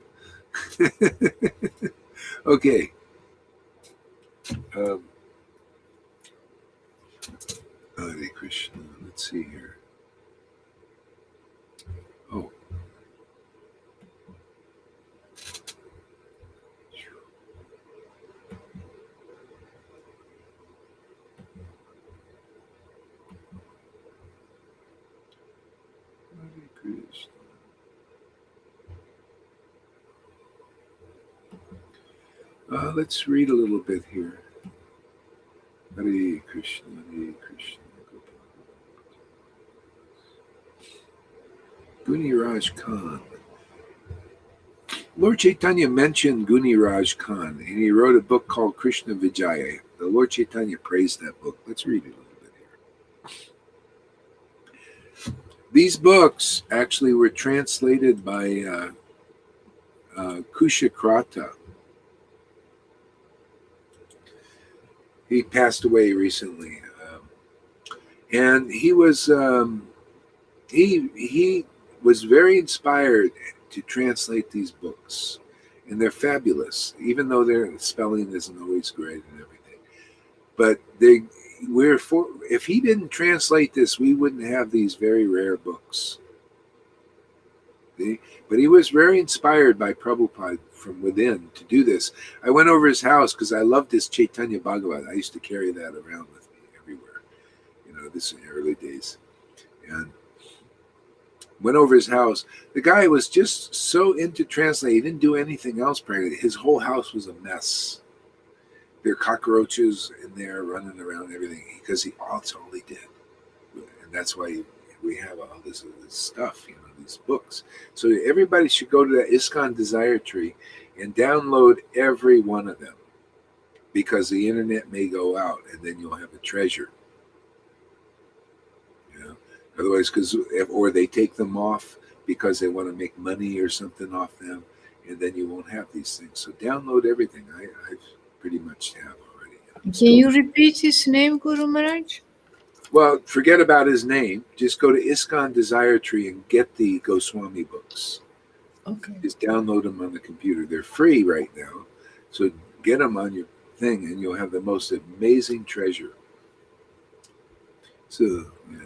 Okay. Hare Krishna. Let's see here. Oh. Hare Krishna. Let's read a little bit here. Hare Krishna, Hare Krishna. Guniraj Khan. Lord Chaitanya mentioned Guniraj Khan, and he wrote a book called Krishna Vijaya. The Lord Chaitanya praised that book. Let's read it a little bit here. These books actually were translated by Kushakrata. He passed away recently, and he was he was very inspired to translate these books, and they're fabulous, even though their spelling isn't always great and everything. But if he didn't translate this, we wouldn't have these very rare books. But he was very inspired by Prabhupada from within to do this. I went over his house because I loved his Chaitanya Bhagavat. I used to carry that around with me everywhere. This in the early days. And went over his house. The guy was just so into translate. He didn't do anything else practically. His whole house was a mess. There are cockroaches in there running around and everything because that's all he did. And that's why we have all this stuff, these books. So everybody should go to that ISKCON Desire Tree and download every one of them because the internet may go out and then you'll have a treasure. Otherwise, or they take them off because they want to make money or something off them, and then you won't have these things. So download everything. I pretty much have already. Can you repeat his name, Guru Maharaj? Well, forget about his name. Just go to ISKCON Desire Tree and get the Goswami books. Okay. Just download them on the computer. They're free right now. So get them on your thing and you'll have the most amazing treasure. So, yeah.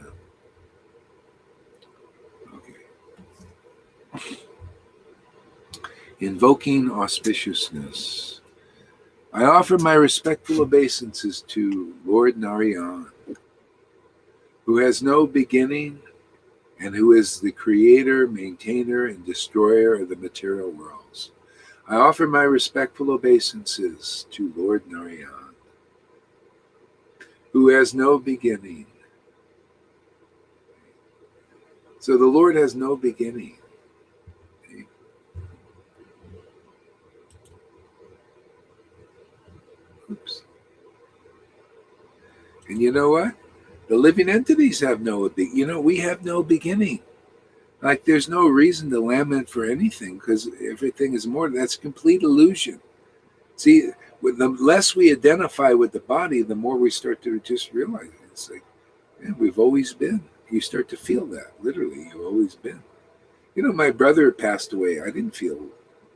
Okay. Invoking auspiciousness. I offer my respectful obeisances to Lord Narayan, who has no beginning and who is the creator, maintainer, and destroyer of the material worlds. I offer my respectful obeisances to Lord Narayan, who has no beginning. So the Lord has no beginning. Oops. And you know what? The living entities have no beginning. We have no beginning. Like there's no reason to lament for anything because everything is more. That's complete illusion. See, the less we identify with the body, the more we start to just realize it. It's like, man, we've always been. You start to feel that. Literally, you've always been. My brother passed away. I didn't feel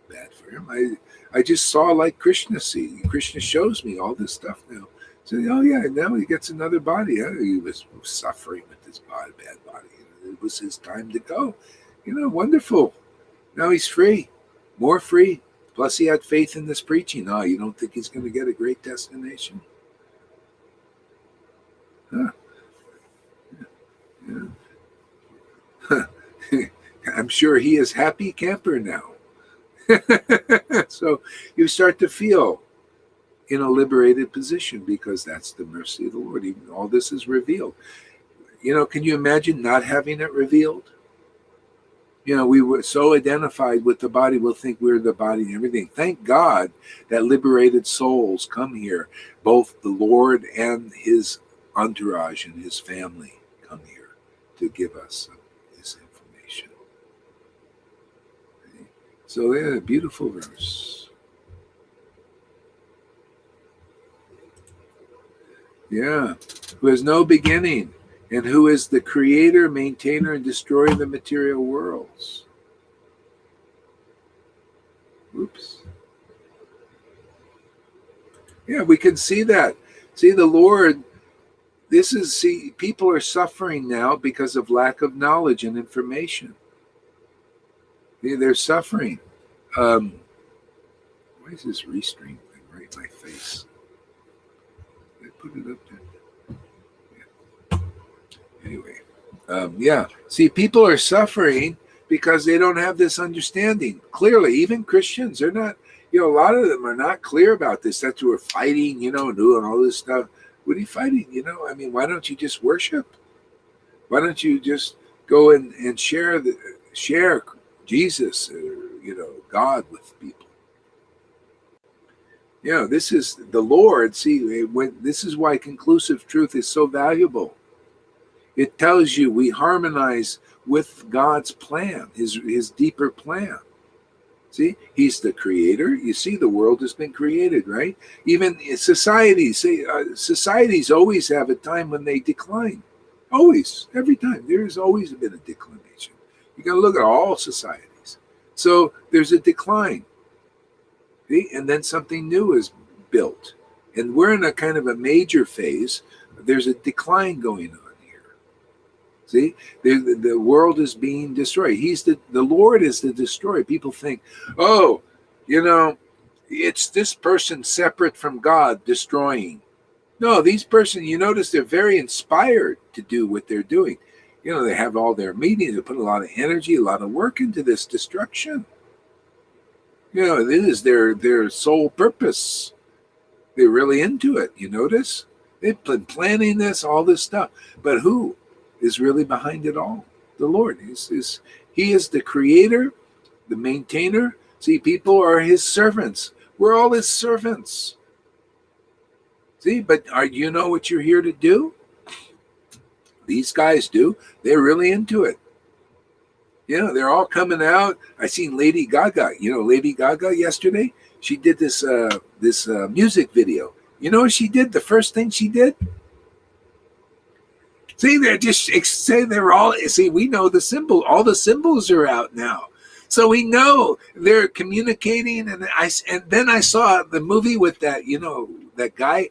bad for him. I just saw like Krishna see. Krishna shows me all this stuff now. So, oh yeah, now he gets another body. He was suffering with this bad body. It was his time to go. Wonderful. Now he's free, more free. Plus he had faith in this preaching. Oh, you don't think he's going to get a great destination? Huh. Yeah. I'm sure he is happy camper now. So you start to feel in a liberated position because that's the mercy of the Lord. Even all this is revealed. Can you imagine not having it revealed? We were so identified with the body, we'll think we're the body and everything. Thank God that liberated souls come here. Both the Lord and his entourage and his family come here to give us this information. So yeah, beautiful verse. Yeah, who has no beginning and who is the creator, maintainer, and destroyer of the material worlds. Oops. Yeah, we can see that. See, the Lord, people are suffering now because of lack of knowledge and information. They're suffering. Why is this restream thing right in my face? I put it up there. Anyway, see, people are suffering because they don't have this understanding. Clearly, even Christians, they're not, a lot of them are not clear about this. That's who are fighting, doing all this stuff. What are you fighting? Why don't you just worship? Why don't you just go and share Jesus, God with people? This is the Lord. See, this is why conclusive truth is so valuable. It tells you we harmonize with God's plan, his deeper plan. See, he's the creator. You see, the world has been created, right? Even societies, societies always have a time when they decline. Always, every time. There's always been a declination. You got to look at all societies. So there's a decline. See? And then something new is built. And we're in a kind of a major phase. There's a decline going on. See, the world is being destroyed. He's the Lord is the destroyer. People think, oh, you know, it's this person separate from God destroying. No, these person, you notice they're very inspired to do what they're doing. You know, they have all their meetings, they put a lot of energy, a lot of work into this destruction. You know, it is their sole purpose. They're really into it. You notice? They've been planning this, all this stuff. But who is really behind it all? The Lord. He is the creator, the maintainer. See, people are his servants. We're all his servants. See, but you know what you're here to do? These guys do. They're really into it. You know, they're all coming out. I seen Lady Gaga. You know, Lady Gaga yesterday. She did this music video. You know what she did? The first thing she did. See, they're just say they're all. See, we know the symbol. All the symbols are out now, so we know they're communicating. And then I saw the movie with that. You know, that guy.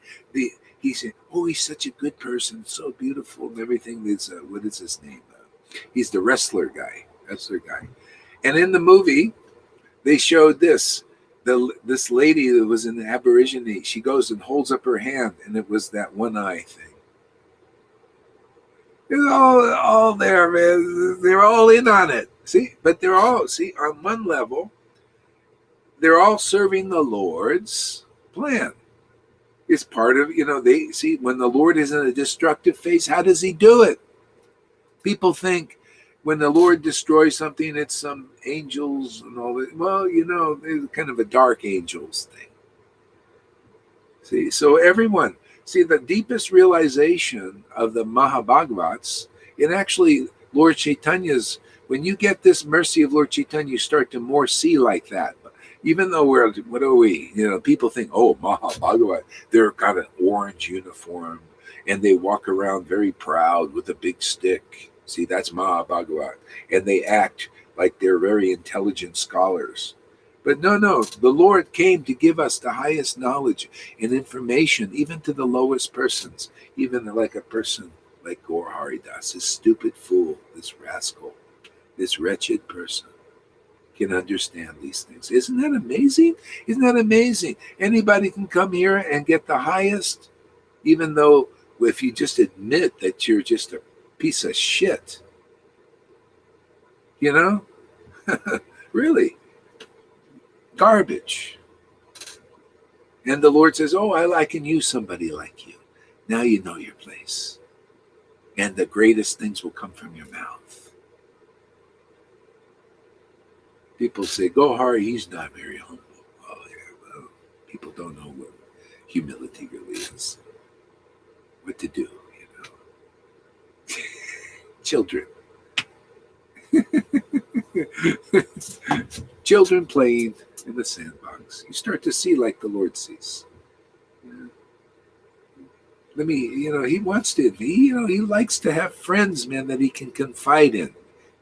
He said, "Oh, he's such a good person, so beautiful, and everything." What is his name? He's the wrestler guy. And in the movie, they showed this. This lady that was an Aborigine, she goes and holds up her hand, and it was that one eye thing. It's all there, man. They're all in on it. See, but they're all on one level. They're all serving the Lord's plan. It's part of they see when the Lord is in a destructive phase. How does He do it? People think when the Lord destroys something, it's some angels and all that. Well, it's kind of a dark angels thing. See, so everyone, the deepest realization of the Mahabhagavats, and actually Lord Chaitanya's, when you get this mercy of Lord Chaitanya, you start to more see like that. Even though what are we? People think, oh, Mahabhagavat, they're got an orange uniform and they walk around very proud with a big stick. See, that's Mahabhagavat. And they act like they're very intelligent scholars. But no, the Lord came to give us the highest knowledge and information, even to the lowest persons, even like a person like Gaur Haridas, this stupid fool, this rascal, this wretched person can understand these things. Isn't that amazing? Isn't that amazing? Anybody can come here and get the highest, even though if you just admit that you're just a piece of shit, really garbage. And the Lord says, oh, I can use somebody like you. Now you know your place. And the greatest things will come from your mouth. People say, Gohari, he's not very humble. Oh, yeah, well, people don't know what humility really is. What to do, Children. Children playing in the sandbox. You start to see like the Lord sees. He wants to, he likes to have friends, man, that he can confide in.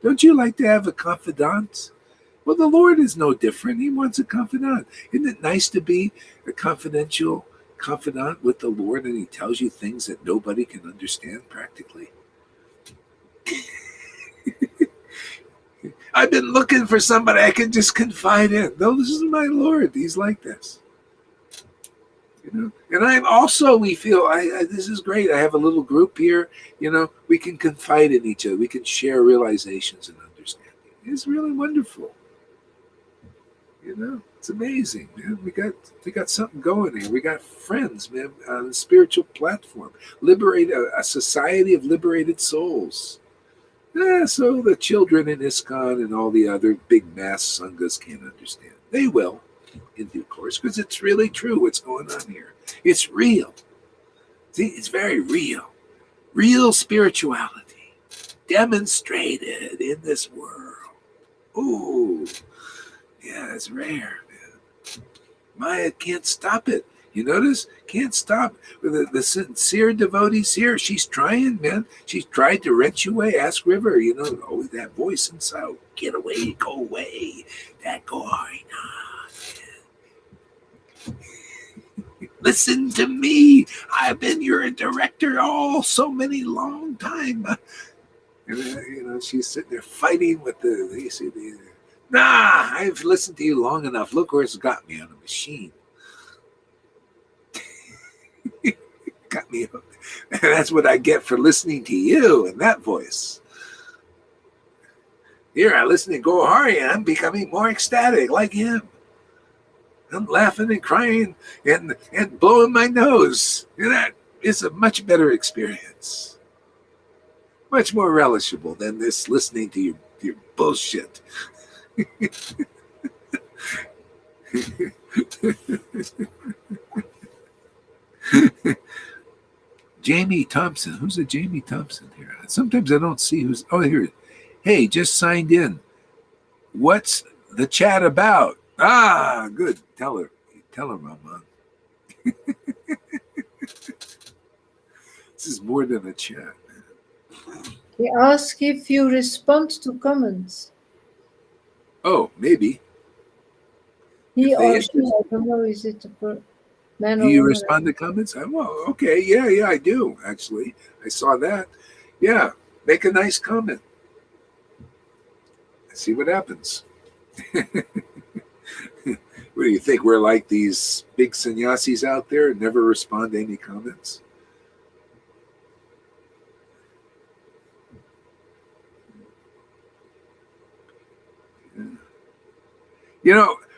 Don't you like to have a confidant? Well, the Lord is no different. He wants a confidant. Isn't it nice to be a confidential confidant with the Lord, and he tells you things that nobody can understand practically? I've been looking for somebody I can just confide in. No, this is my Lord. He's like this. And we feel, this is great. I have a little group here. We can confide in each other. We can share realizations and understanding. It's really wonderful. It's amazing, man. We got something going here. We got friends, man, on a spiritual platform. Liberate a society of liberated souls. So the children in ISKCON and all the other big mass sanghas can't understand. They will, in due course, because it's really true what's going on here. It's real. See, it's very real. Real spirituality demonstrated in this world. Ooh, yeah, it's rare, man. Maya can't stop it. You notice? Can't stop. The sincere devotees here, she's trying, man. She's tried to wrench you away. Ask River, always that voice inside. Get away, go away. That going on. Listen to me. I've been your director so many long time. And she's sitting there fighting with the nah, I've listened to you long enough. Look where it's got me on a machine. Got me hooked. And that's what I get for listening to you and that voice. Here I listen to Gohari and I'm becoming more ecstatic like him. I'm laughing and crying and blowing my nose. And that is a much better experience. Much more relishable than this listening to your bullshit. Jamie Thompson. Who's a Jamie Thompson here? Sometimes I don't see who's. Oh, here. Hey, just signed in. What's the chat about? Ah, good. Tell her, Mama. This is more than a chat. He asks if you respond to comments. Oh, maybe. He or she, I don't know, is it a man or woman? Do you respond to comments? Well, okay, yeah, I do, actually. I saw that. Yeah, make a nice comment. See what happens. What do you think? We're like these big sannyasis out there and never respond to any comments?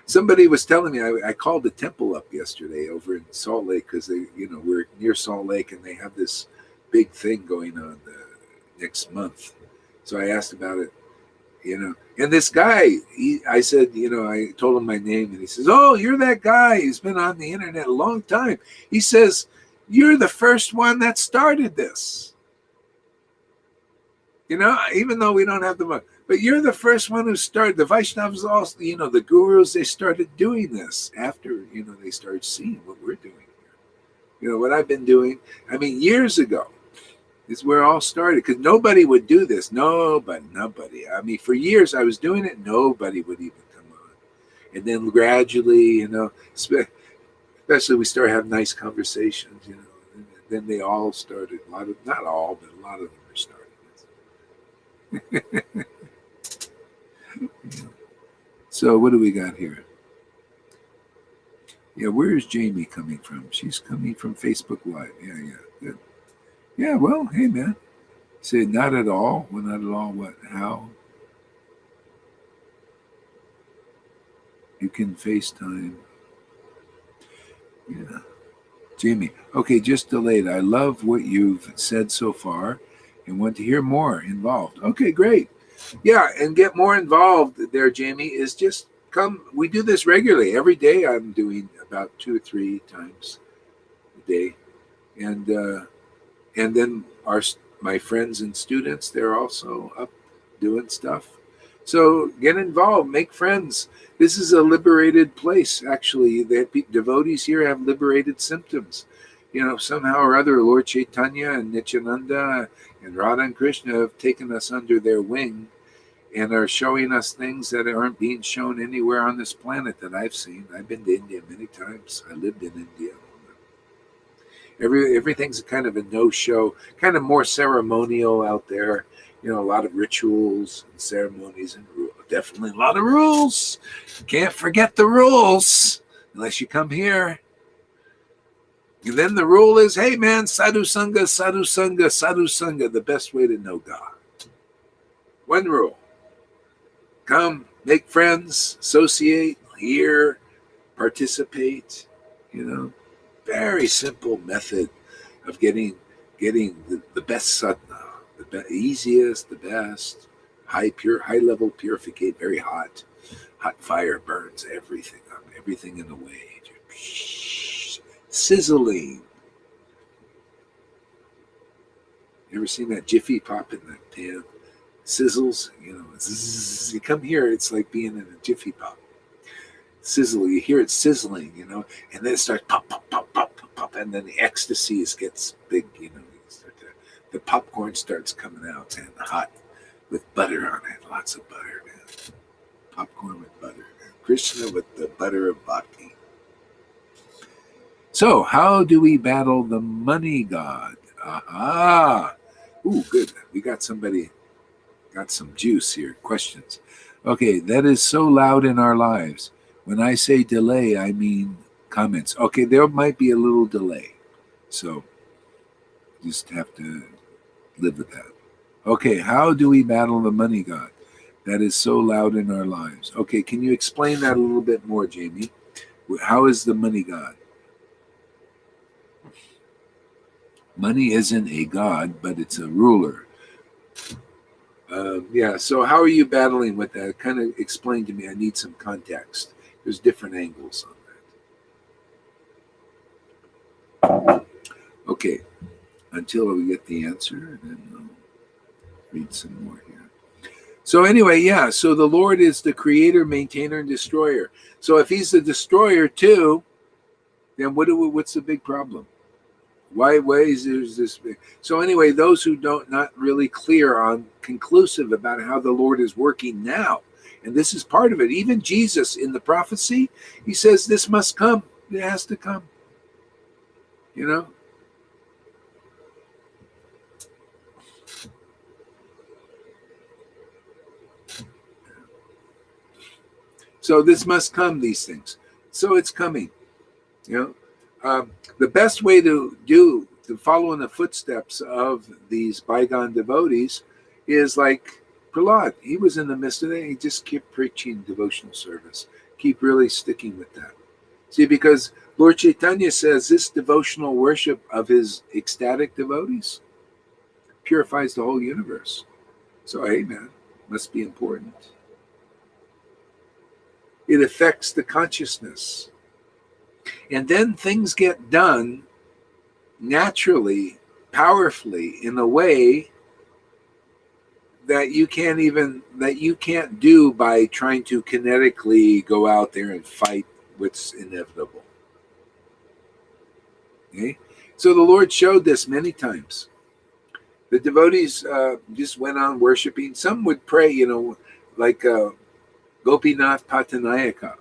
Somebody was telling me, I called the temple up yesterday over in Salt Lake because we're near Salt Lake and they have this big thing going on next month. So I asked about it, and this guy, I said, I told him my name and he says, oh, you're that guy. He's been on the internet a long time. He says, you're the first one that started this. Even though we don't have the money. But you're the first one who started. The Vaishnavas also, the gurus, they started doing this after, they started seeing what we're doing here. What I've been doing, years ago is where it all started because nobody would do this. Nobody. For years I was doing it. Nobody would even come on. And then gradually, especially we started having nice conversations, and then they all started, not all, but a lot of them are starting. So what do we got here? Yeah, where is Jamie coming from? She's coming from Facebook Live. Yeah, good. Yeah, well, hey man. Say not at all. Well, not at all. What? How? You can FaceTime. Yeah. Jamie. Okay, just delayed. I love what you've said so far and want to hear more involved. Okay, great. Yeah, and get more involved there, Jamie, is just come. We do this regularly. Every day I'm doing about 2 or 3 times a day. And then my friends and students, they're also up doing stuff. So get involved, make friends. This is a liberated place, actually. The devotees here have liberated symptoms. Somehow or other, Lord Chaitanya and Nityananda and Radha and Krishna have taken us under their wing and are showing us things that aren't being shown anywhere on this planet that I've seen. I've been to India many times. I lived in India. Everything's kind of a no-show, kind of more ceremonial out there. A lot of rituals and ceremonies and definitely a lot of rules. Can't forget the rules unless you come here. And then the rule is, hey man, sadhu sangha, sadhu sangha, sadhu sangha, the best way to know God. One rule. Come, make friends, associate, hear, participate. Very simple method of getting the best sadhana, the easiest, the best, high level purification, very hot fire burns everything up, everything in the way. Sizzling. You ever seen that Jiffy Pop in the pan? Sizzles, zzz, you come here, it's like being in a Jiffy Pop. Sizzle, you hear it sizzling, and then it starts pop, pop, pop, pop, pop, pop, and then the ecstasy gets big, the popcorn starts coming out and hot with butter on it, lots of butter, man. Popcorn with butter, man. Krishna with the butter of bhakti. So, how do we battle the money god? Aha! Ooh, good. We got somebody got some juice here. Questions. Okay, that is so loud in our lives. When I say delay, I mean comments. Okay, there might be a little delay. So just have to live with that. Okay, how do we battle the money god that is so loud in our lives? Okay, can you explain that a little bit more, Jamie? How is the money god? Money isn't a god, but it's a ruler. Yeah, so how are you battling with that? Kind of explain to me. I need some context. There's different angles on that. Okay, until we get the answer, and then I'll read some more here. So anyway, yeah, so the Lord is the creator, maintainer, and destroyer. So if he's the destroyer too, then what's the big problem? Why is there's this big? So anyway, those who not really clear on conclusive about how the Lord is working now, and this is part of it. Even Jesus in the prophecy, he says this must come. It has to come. You know? So this must come, these things. So it's coming. You know? The best way to follow in the footsteps of these bygone devotees is like Prahlad. He was in the midst of it. He just kept preaching devotional service. Keep really sticking with that. See, because Lord Chaitanya says this devotional worship of his ecstatic devotees purifies the whole universe. So, hey, man, must be important. It affects the consciousness. And then things get done naturally, powerfully, in a way that you can't do by trying to kinetically go out there and fight what's inevitable. Okay? So the Lord showed this many times. The devotees just went on worshiping. Some would pray, like Gopinath Patanayaka.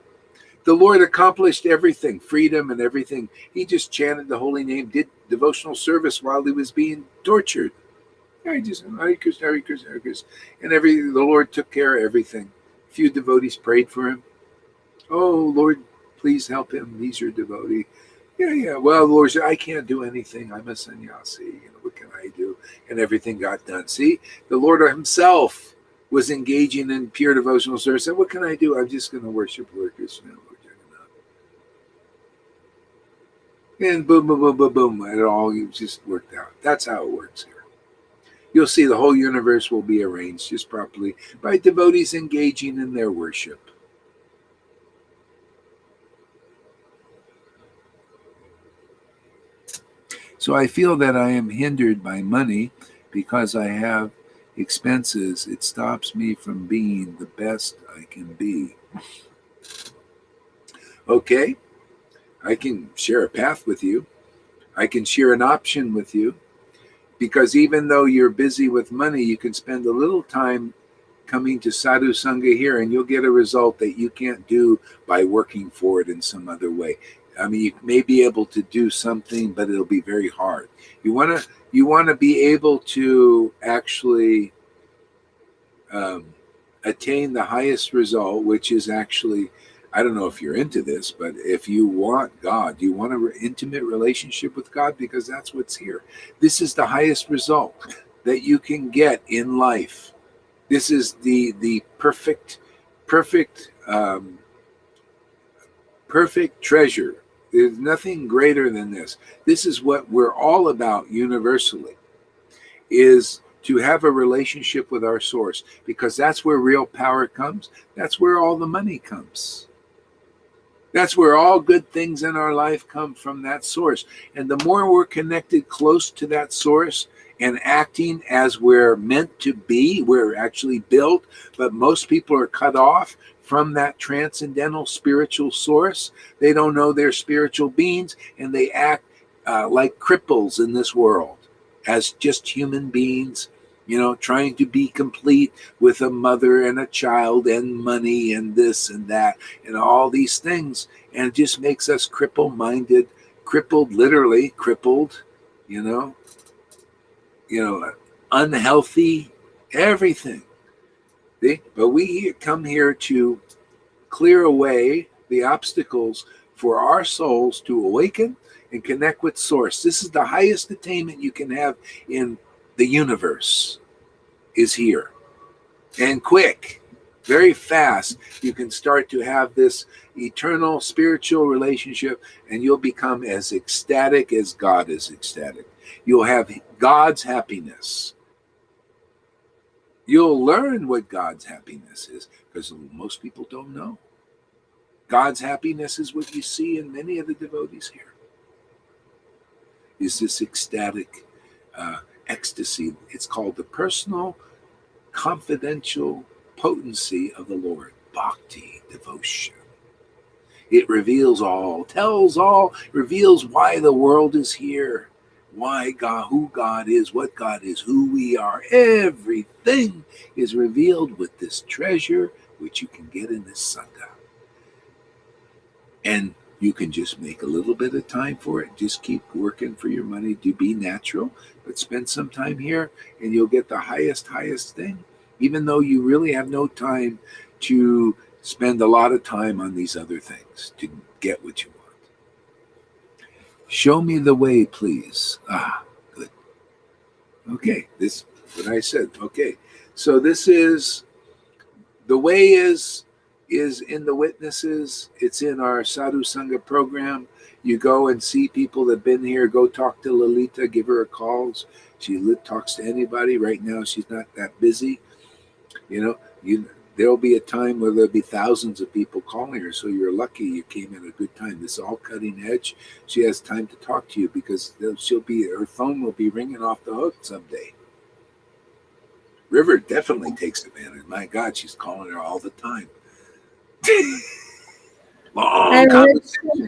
The Lord accomplished everything, freedom and everything. He just chanted the holy name, did devotional service while he was being tortured. Hare Krishna, Hare Krishna, Hare Krishna, Hare Krishna. And the Lord took care of everything. A few devotees prayed for him. Oh, Lord, please help him. He's your devotee. Yeah. Well, the Lord said, I can't do anything. I'm a sannyasi. What can I do? And everything got done. See, the Lord himself was engaging in pure devotional service. Said, what can I do? I'm just going to worship Lord Krishna, Lord Jagannath. And boom, boom, boom, boom, boom. And it all just worked out. That's how it works here. You'll see the whole universe will be arranged just properly by devotees engaging in their worship. So I feel that I am hindered by money because I have expenses. It stops me from being the best I can be. Okay, I can share a path with you. I can share an option with you. Because even though you're busy with money, you can spend a little time coming to sadhu sangha here, and you'll get a result that you can't do by working for it in some other way. I mean, you may be able to do something, but it'll be very hard. You want to be able to actually attain the highest result, which is actually, I don't know if you're into this, but if you want God, you want an intimate relationship with God, because that's what's here. This is the highest result that you can get in life. This is the perfect treasure. There's nothing greater than this. This is what we're all about universally, is to have a relationship with our source, because that's where real power comes. That's where all the money comes. That's where all good things in our life come from, that source. And the more we're connected close to that source and acting as we're meant to be, we're actually built, but most people are cut off from that transcendental spiritual source. They don't know they're spiritual beings, and they act like cripples in this world as just human beings, trying to be complete with a mother and a child and money and this and that and all these things. And it just makes us crippled-minded, crippled, literally crippled, unhealthy, everything. See? But we come here to clear away the obstacles for our souls to awaken and connect with Source. This is the highest attainment you can have in the universe, is here. And quick, very fast, you can start to have this eternal spiritual relationship, and you'll become as ecstatic as God is ecstatic. You'll have God's happiness. You'll learn what God's happiness is, because most people don't know. God's happiness is what you see in many of the devotees here. Is this ecstatic ecstasy. It's called the personal, confidential potency of the Lord. Bhakti, devotion. It reveals all, tells all, reveals why the world is here, why God, who God is, what God is, who we are. Everything is revealed with this treasure, which you can get in this Sangha. And you can just make a little bit of time for it. Just keep working for your money. Do be natural, but spend some time here and you'll get the highest thing, even though you really have no time to spend a lot of time on these other things to get what you want. Show me the way, please. Good. Okay, this what I said. Okay, so this is the way is in the witnesses. It's in our Sadhu Sangha program. You go and see people that have been here. Go talk to Lalita. Give her a call. She talks to anybody. Right now, she's not that busy. There'll be a time where there'll be thousands of people calling her. So you're lucky you came at a good time. This is all cutting edge. She has time to talk to you because her phone will be ringing off the hook someday. River definitely takes advantage. My God, she's calling her all the time. I will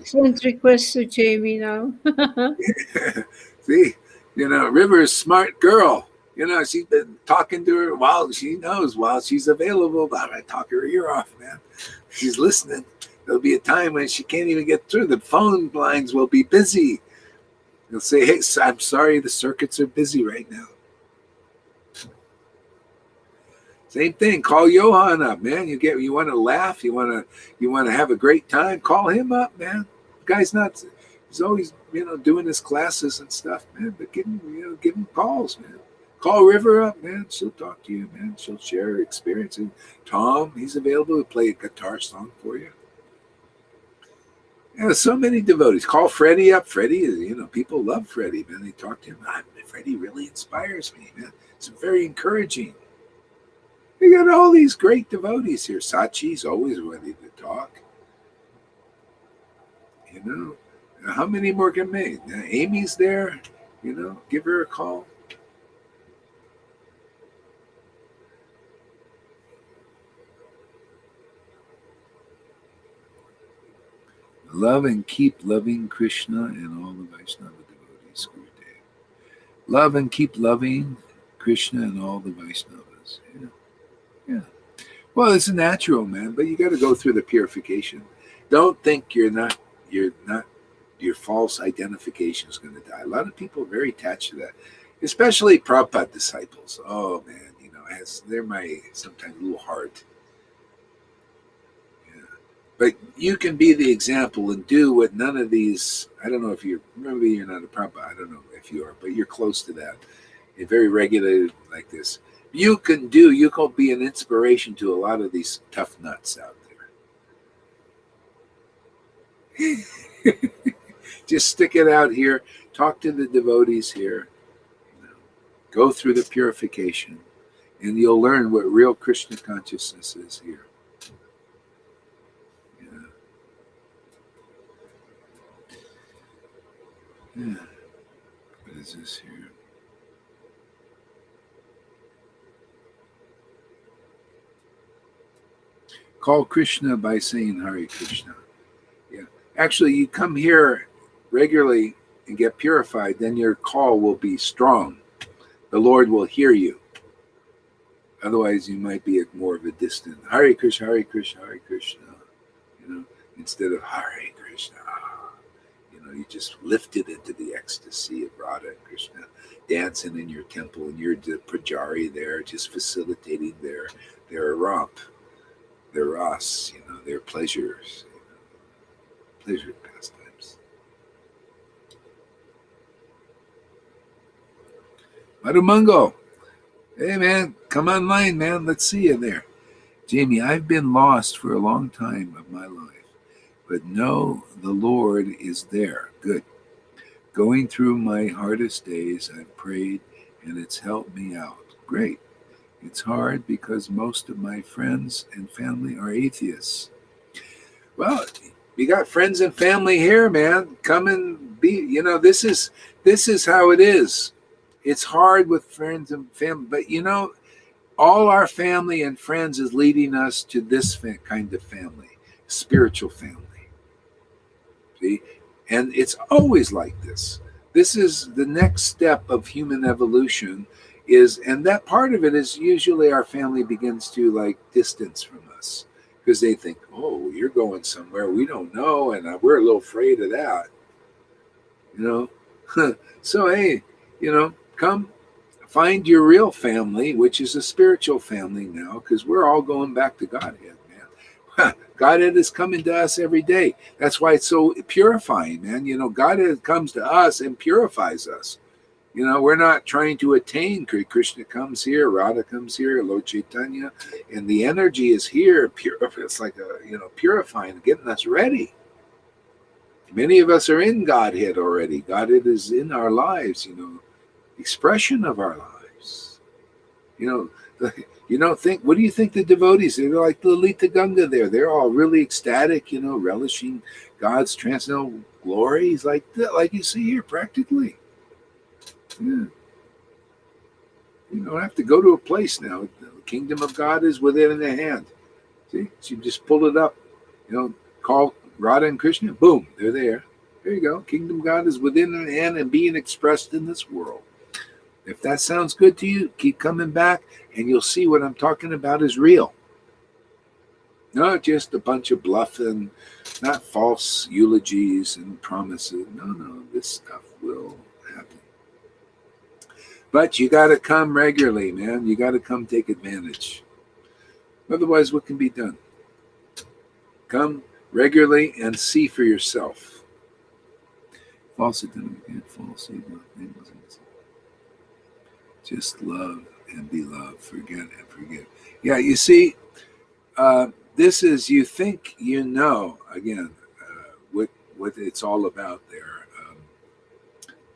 send requests to Jamie now. See, River's a smart girl. She's been talking to her while she's available. But I talk her ear off, man. She's listening. There'll be a time when she can't even get through. The phone lines will be busy. They'll say, "Hey, I'm sorry, the circuits are busy right now." Same thing. Call Johan up, man. You want to laugh, you want to have a great time. Call him up, man. The guy's he's always doing his classes and stuff, man. But give him calls, man. Call River up, man. She'll talk to you, man. She'll share her experience. And Tom, he's available to play a guitar song for you. Yeah, so many devotees. Call Freddie up. Freddie, people love Freddie, man. They talk to him. Freddie really inspires me, man. It's very encouraging. We got all these great devotees here. Sachi's always ready to talk. How many more can make? Amy's there. Give her a call. Love and keep loving Krishna and all the Vaishnava devotees. Love and keep loving Krishna and all the Vaishnavas. Yeah. Well, it's natural, man, but you got to go through the purification. Don't think your false identification is going to die. A lot of people are very attached to that, especially Prabhupada disciples. Oh, man, they're sometimes a little hard. Yeah. But you can be the example and do what none of these, I don't know if maybe you're not a Prabhupada, I don't know if you are, but you're close to that. You're very regulated like this. You can be an inspiration to a lot of these tough nuts out there. Just stick it out here. Talk to the devotees here. Go through the purification. And you'll learn what real Krishna consciousness is here. Yeah. What is this here? Call Krishna by saying Hare Krishna. Yeah. Actually, you come here regularly and get purified, then your call will be strong. The Lord will hear you. Otherwise, you might be at more of a distant Hare Krishna, Hare Krishna, Hare Krishna, instead of Hare Krishna. You just lifted into the ecstasy of Radha and Krishna dancing in your temple, and you're the Pujari there, just facilitating their romp, their ras, their pleasures, pleasure pastimes. Madhumango, hey man, come online, man. Let's see you there. Jamie, I've been lost for a long time of my life, but know the Lord is there. Good. Going through my hardest days, I've prayed and it's helped me out. Great. It's hard because most of my friends and family are atheists. Well, you got friends and family here, man. Come and be, this is how it is. It's hard with friends and family, but all our family and friends is leading us to this kind of family, spiritual family. See? And it's always like this. This is the next step of human evolution and that part of it is usually our family begins to distance from us because they think, oh, you're going somewhere we don't know. And we're a little afraid of that, So, hey, come find your real family, which is a spiritual family now, because we're all going back to Godhead, man. Godhead is coming to us every day. That's why it's so purifying, man. Godhead comes to us and purifies us. We're not trying to attain. Krishna comes here, Radha comes here, Lord Chaitanya, and the energy is here. It's like purifying, getting us ready. Many of us are in Godhead already. Godhead is in our lives, expression of our lives. You don't think, what do you think the devotees, they're like Lalita Ganga there. They're all really ecstatic, relishing God's transcendental glories like you see here practically. Yeah. You don't have to go to a place now. The kingdom of God is within the hand. See? So you just pull it up, call Radha and Krishna, boom, they're there. There you go. Kingdom of God is within the hand and being expressed in this world. If that sounds good to you, keep coming back and you'll see what I'm talking about is real. Not just a bunch of bluffing, not false eulogies and promises. No, this stuff will happen. But you got to come regularly, man. You got to come take advantage. Otherwise, what can be done? Come regularly and see for yourself. False identity, false ego. Just love and be loved. Forget and forgive. Yeah, you see, this is, you think again, what it's all about there.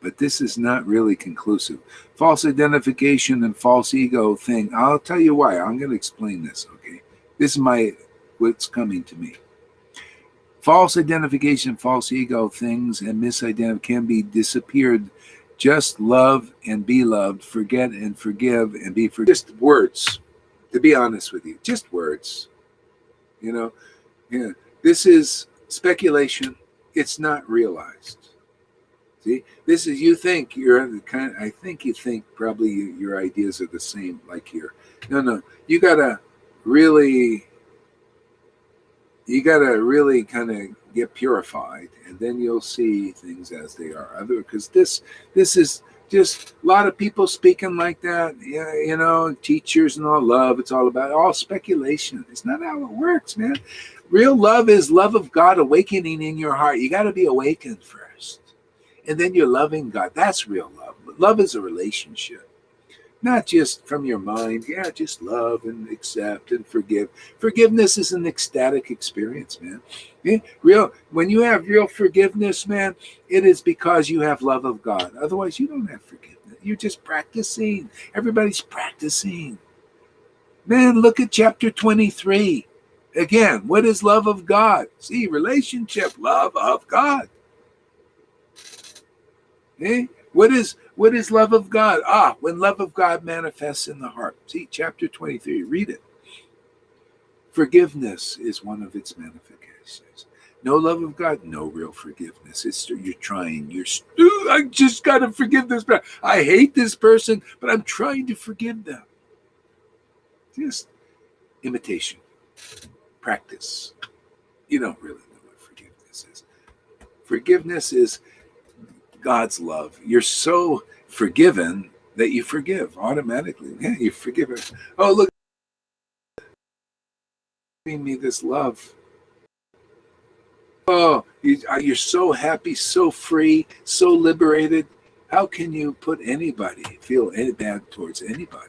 But this is not really conclusive. False identification and false ego thing. I'll tell you why. I'm going to explain this, okay? This is what's coming to me. False identification, false ego things, and misidentification can be disappeared. Just love and be loved. Forget and forgive and be forgiven. Just words, to be honest with you. Just words. Yeah. This is speculation. It's not realized. See, this is, you think you're the kind. I think you think probably your ideas are the same, like here. No. You gotta really kind of get purified, and then you'll see things as they are. Because this is just a lot of people speaking like that. Yeah, teachers and all love. It's all speculation. It's not how it works, man. Real love is love of God awakening in your heart. You got to be awakened first. And then you're loving God. That's real love. Love is a relationship. Not just from your mind. Yeah, just love and accept and forgive. Forgiveness is an ecstatic experience, man. Yeah, when you have real forgiveness, man, it is because you have love of God. Otherwise, you don't have forgiveness. You're just practicing. Everybody's practicing. Man, look at chapter 23. Again, what is love of God? See, relationship, love of God. Okay? What is love of God? When love of God manifests in the heart. See, chapter 23, read it. Forgiveness is one of its manifestations. No love of God, no real forgiveness. You're trying. I just got to forgive this person. I hate this person, but I'm trying to forgive them. Just imitation. Practice. You don't really know what forgiveness is. Forgiveness is God's love. You're so forgiven that you forgive automatically. Yeah, you forgive it. Oh, look, giving me this love. Oh, you're so happy, so free, so liberated. How can you put anybody, feel any bad towards anybody?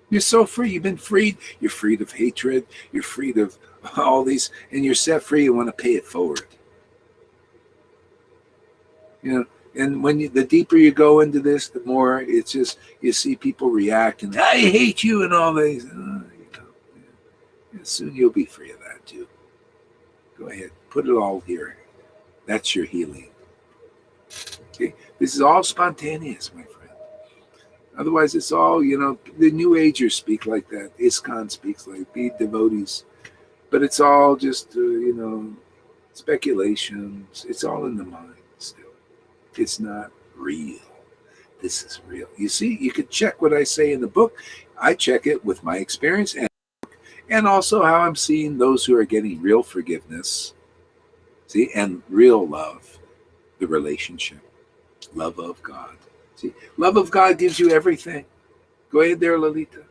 You're so free. You've been freed. You're freed of hatred. You're freed of all these, and you're set free. You want to pay it forward. You know, and when the deeper you go into this, the more it's just you see people react and I hate you and all these. Soon you'll be free of that too. Go ahead, put it all here. That's your healing. Okay, this is all spontaneous, my friend. Otherwise, it's all the New Agers speak like that. ISKCON speaks like be devotees, but it's all just speculations. It's all in the mind still. It's not real. This is real. You see, you could check what I say in the book. I check it with my experience and also how I'm seeing those who are getting real forgiveness. See, and real love, the relationship, love of God. See, love of God gives you everything. Go ahead there, Lalita.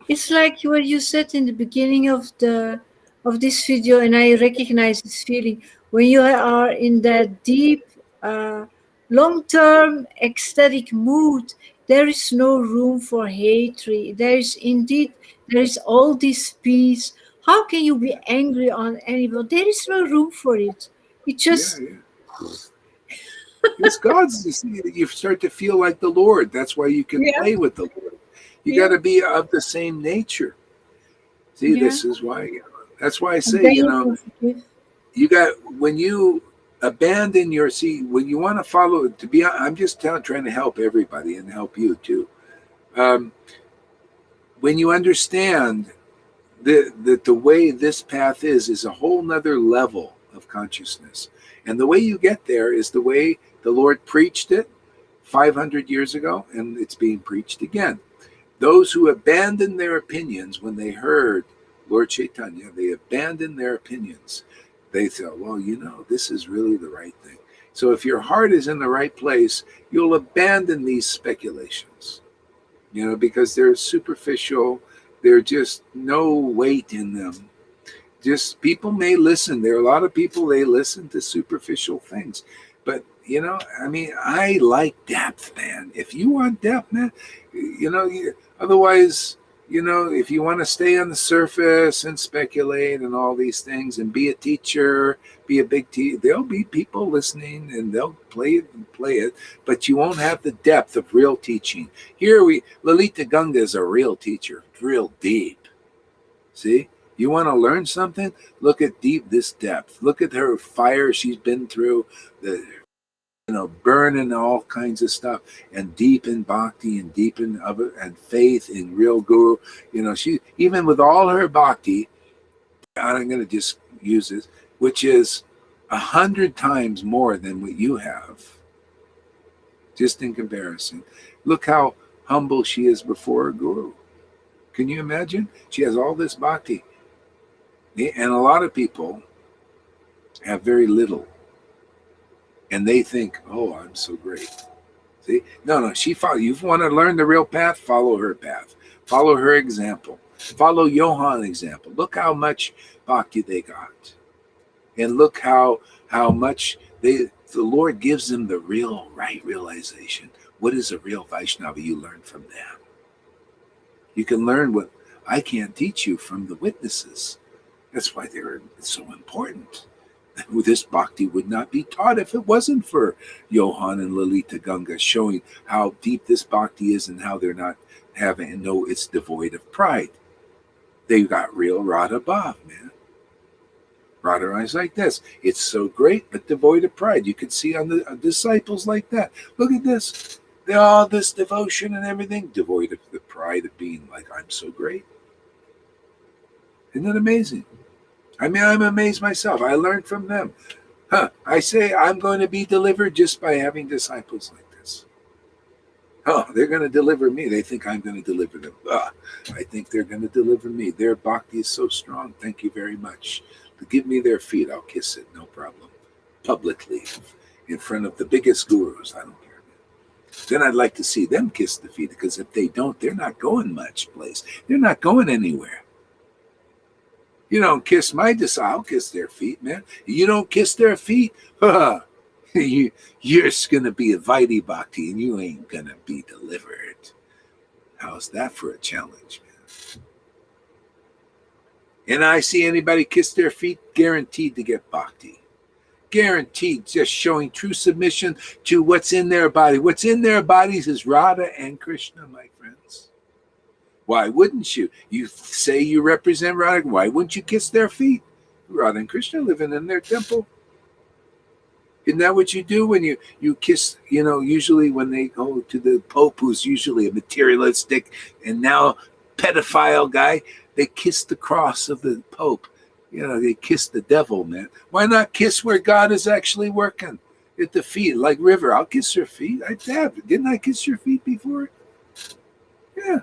It's like what you said in the beginning of this video, and I recognize this feeling when you are in that deep, long-term ecstatic mood. There is no room for hatred. There is all this peace. How can you be angry on anybody? There is no room for it. It Yeah, just yeah. It's God's. You start to feel like the Lord. That's why you can yeah play with the Lord. You yeah got to be of the same nature. See, yeah. this is why. That's why I And say, then you can forgive. you got when you abandon your when you want to follow. To be, I'm just trying to help everybody and help you too. Um, when you understand that the way this path is a whole nother level of consciousness, and the way you get there is the way the Lord preached it 500 years ago, and it's being preached again. Those who abandoned their opinions when they heard Lord Chaitanya, they abandoned their opinions. They thought, well, this is really the right thing. So if your heart is in the right place, you'll abandon these speculations, because they're superficial. There's just no weight in them. Just people may listen. There are a lot of people, they listen to superficial things. But, I like depth, man. If you want depth, man, otherwise, if you want to stay on the surface and speculate and all these things and be a teacher, be a big teacher, there'll be people listening and they'll play it, but you won't have the depth of real teaching. Here Lalita Ganga is a real teacher, real deep. See? You want to learn something? Look at this depth. Look at her fire she's been through, the burning all kinds of stuff, and deep in bhakti and deep in other and faith in real guru. She even with all her bhakti, I'm going to just use this, which is 100 times more than what you have. Just in comparison, look how humble she is before her guru. Can you imagine? She has all this bhakti. And a lot of people have very little. And they think, oh, I'm so great. See? No, you want to learn the real path? Follow her path. Follow her example. Follow Johan's example. Look how much bhakti they got. And look how much the Lord gives them the right realization. What is a real Vaishnava? You learn from them. You can learn what I can't teach you from the witnesses. That's why they're so important. This bhakti would not be taught if it wasn't for Johan and Lalita Ganga showing how deep this bhakti is and how they're not it's devoid of pride. They've got real Radha Bhav, man. Radha is like this. It's so great, but devoid of pride. You can see on the disciples like that. Look at this. They're all this devotion and everything, devoid of the pride of being like, I'm so great. Isn't that amazing? I'm amazed myself. I learned from them. I say I'm going to be delivered just by having disciples like this. Oh, they're going to deliver me. They think I'm going to deliver them. I think they're going to deliver me. Their bhakti is so strong. Thank you very much. Give me their feet. I'll kiss it. No problem. publicly in front of the biggest gurus. I don't care. Then I'd like to see them kiss the feet, because if they don't, they're not going much place. They're not going anywhere. You don't kiss my disciples, I'll kiss their feet, man. You don't kiss their feet, you're going to be a Vaidhi Bhakti and you ain't going to be delivered. How's that for a challenge, man? And I see anybody kiss their feet, guaranteed to get Bhakti. Guaranteed, just showing true submission to what's in their body. What's in their bodies is Radha and Krishna, my friends. Why wouldn't you? You say you represent Radha. Why wouldn't you kiss their feet? Radha and Krishna living in their temple. Isn't that what you do when you kiss, usually when they go to the Pope, who's usually a materialistic and now pedophile guy, they kiss the cross of the Pope. They kiss the devil, man. Why not kiss where God is actually working? At the feet, like River. I'll kiss her feet. Didn't I kiss your feet before? Yeah.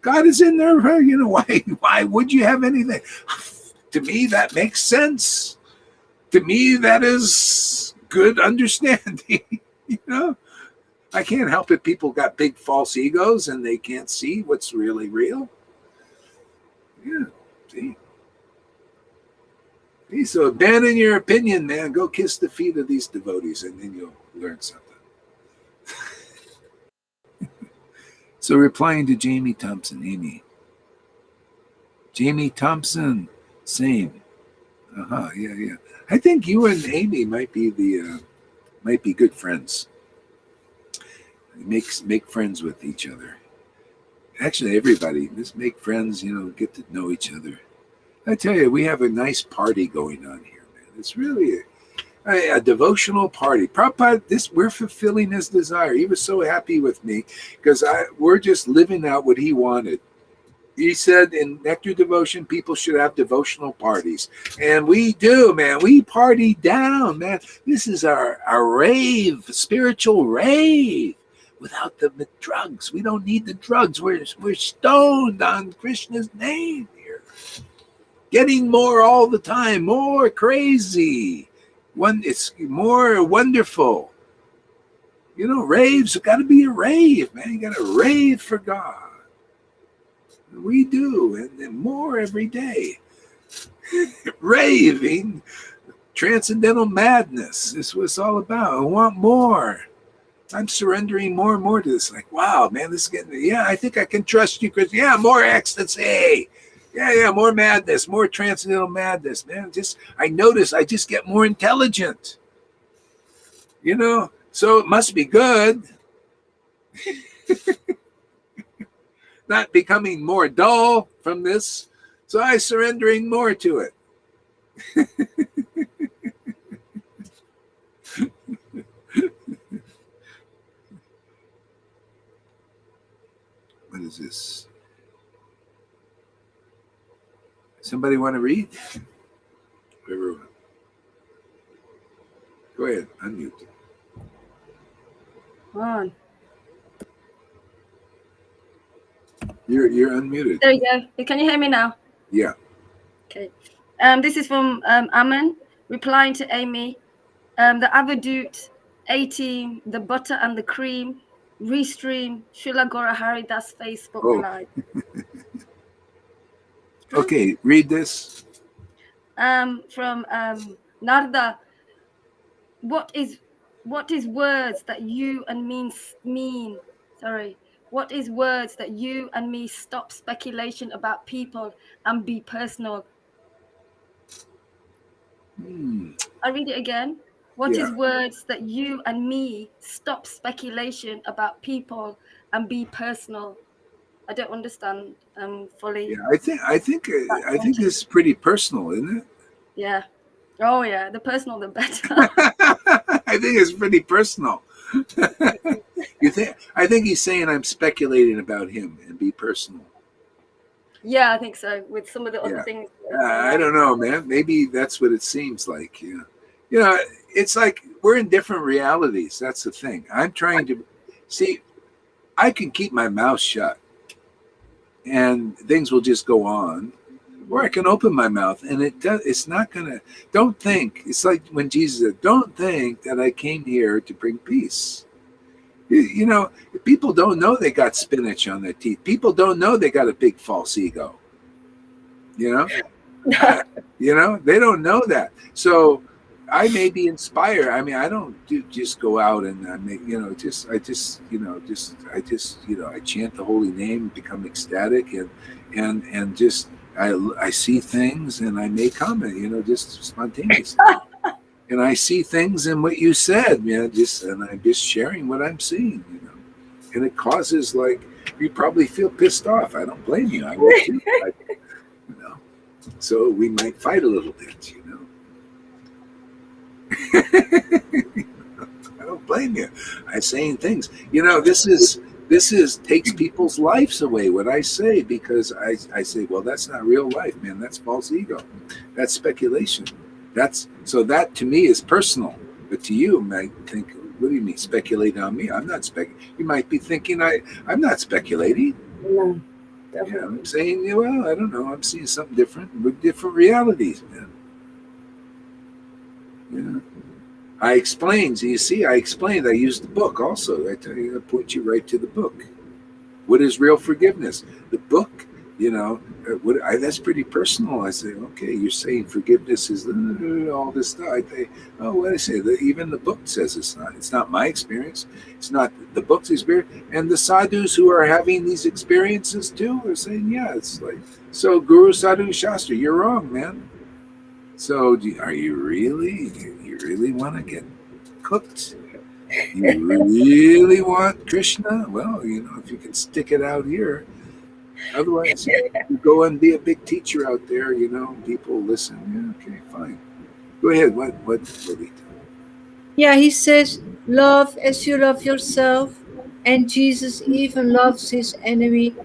God is in there. Why would you have anything? To me, that makes sense. To me, that is good understanding. I can't help it. People got big false egos and they can't see what's really real. Yeah. See? So abandon your opinion, man. Go kiss the feet of these devotees and then you'll learn something. So replying to Jamie Thompson, Amy. Jamie Thompson, same. Yeah. I think you and Amy might be good friends. Make friends with each other. Actually, everybody, just make friends, get to know each other. I tell you, we have a nice party going on here, man. It's really a devotional party. Prabhupada, we're fulfilling his desire. He was so happy with me because we're just living out what he wanted. He said in Nectar Devotion, people should have devotional parties. And we do, man. We party down, man. This is our rave, spiritual rave. Without the drugs. We don't need the drugs. We're stoned on Krishna's name here. Getting more all the time, more crazy. It's more wonderful. Raves got to be a rave, man. You got to rave for God. We do, and then more every day. Raving, transcendental madness is what it's all about. I want more. I'm surrendering more and more to this. Like, wow, man, this is getting, I think I can trust you, Chris. Yeah, more ecstasy. Yeah, more madness, more transcendental madness, man. I notice I just get more intelligent. So it must be good. Not becoming more dull from this. So I'm surrendering more to it. What is this? Somebody want to read? Go ahead, unmute. On. You're unmuted. There you go. Can you hear me now? Yeah. Okay. This is from Aman replying to Amy. The Avadut, A-Team, the Butter and the Cream, Restream, Srila Gora Haridas Facebook Live. Okay, read this. From Narda. What is words that you and mean? Sorry. What is words that you and me stop speculation about people and be personal? I read it again. What is words that you and me stop speculation about people and be personal? I don't understand fully. Yeah, I think this is pretty personal, isn't it? Yeah. Oh yeah, the personal the better. I think it's pretty personal. I think he's saying I'm speculating about him and be personal. Yeah, I think so. With some of the other things. I don't know, man. Maybe that's what it seems like. Yeah. It's like we're in different realities. That's the thing. I'm trying to see. I can keep my mouth shut, and things will just go on. Or I can open my mouth, and it's not going to, don't think. It's like when Jesus said, don't think that I came here to bring peace. You know, people don't know they got spinach on their teeth. People don't know they got a big false ego. You know? You know, they don't know that. So I may be inspired. I mean, I don't just go out and I make, you know, I chant the holy name, become ecstatic, and just I see things and I make comment, you know, just spontaneously. And I see things in what you said, man. And I'm just sharing what I'm seeing, you know. And it causes, like, you probably feel pissed off. I don't blame you. I would too. You know. So we might fight a little bit, you know. I don't blame you. I'm saying things. You know, this takes people's lives away, what I say, because I say, well, that's not real life, man. That's false ego. That's speculation. So that to me is personal. But to you might think, what do you mean speculate on me? I'm not you might be thinking I'm not speculating. No. Yeah, I'm saying, well, I don't know. I'm seeing something different with different realities, man. Yeah. I explained. So you see, I explained. I used the book also. I tell you, I point you right to the book. What is real forgiveness? The book, you know, that's pretty personal. I say, okay, you're saying forgiveness is all this stuff. I say, oh, what I say? Even the book says it's not. It's not my experience. It's not the book's experience. And the sadhus who are having these experiences too are saying, yeah, it's like, so Guru Sadhu Shastra, you're wrong, man. So are you really want to get cooked? You really want Krishna? Well, you know, if you can stick it out here. Otherwise, you go and be a big teacher out there, you know, people listen. Yeah, okay, fine. Go ahead. What Lolita? Yeah, he says, love as you love yourself, and Jesus even loves his enemy.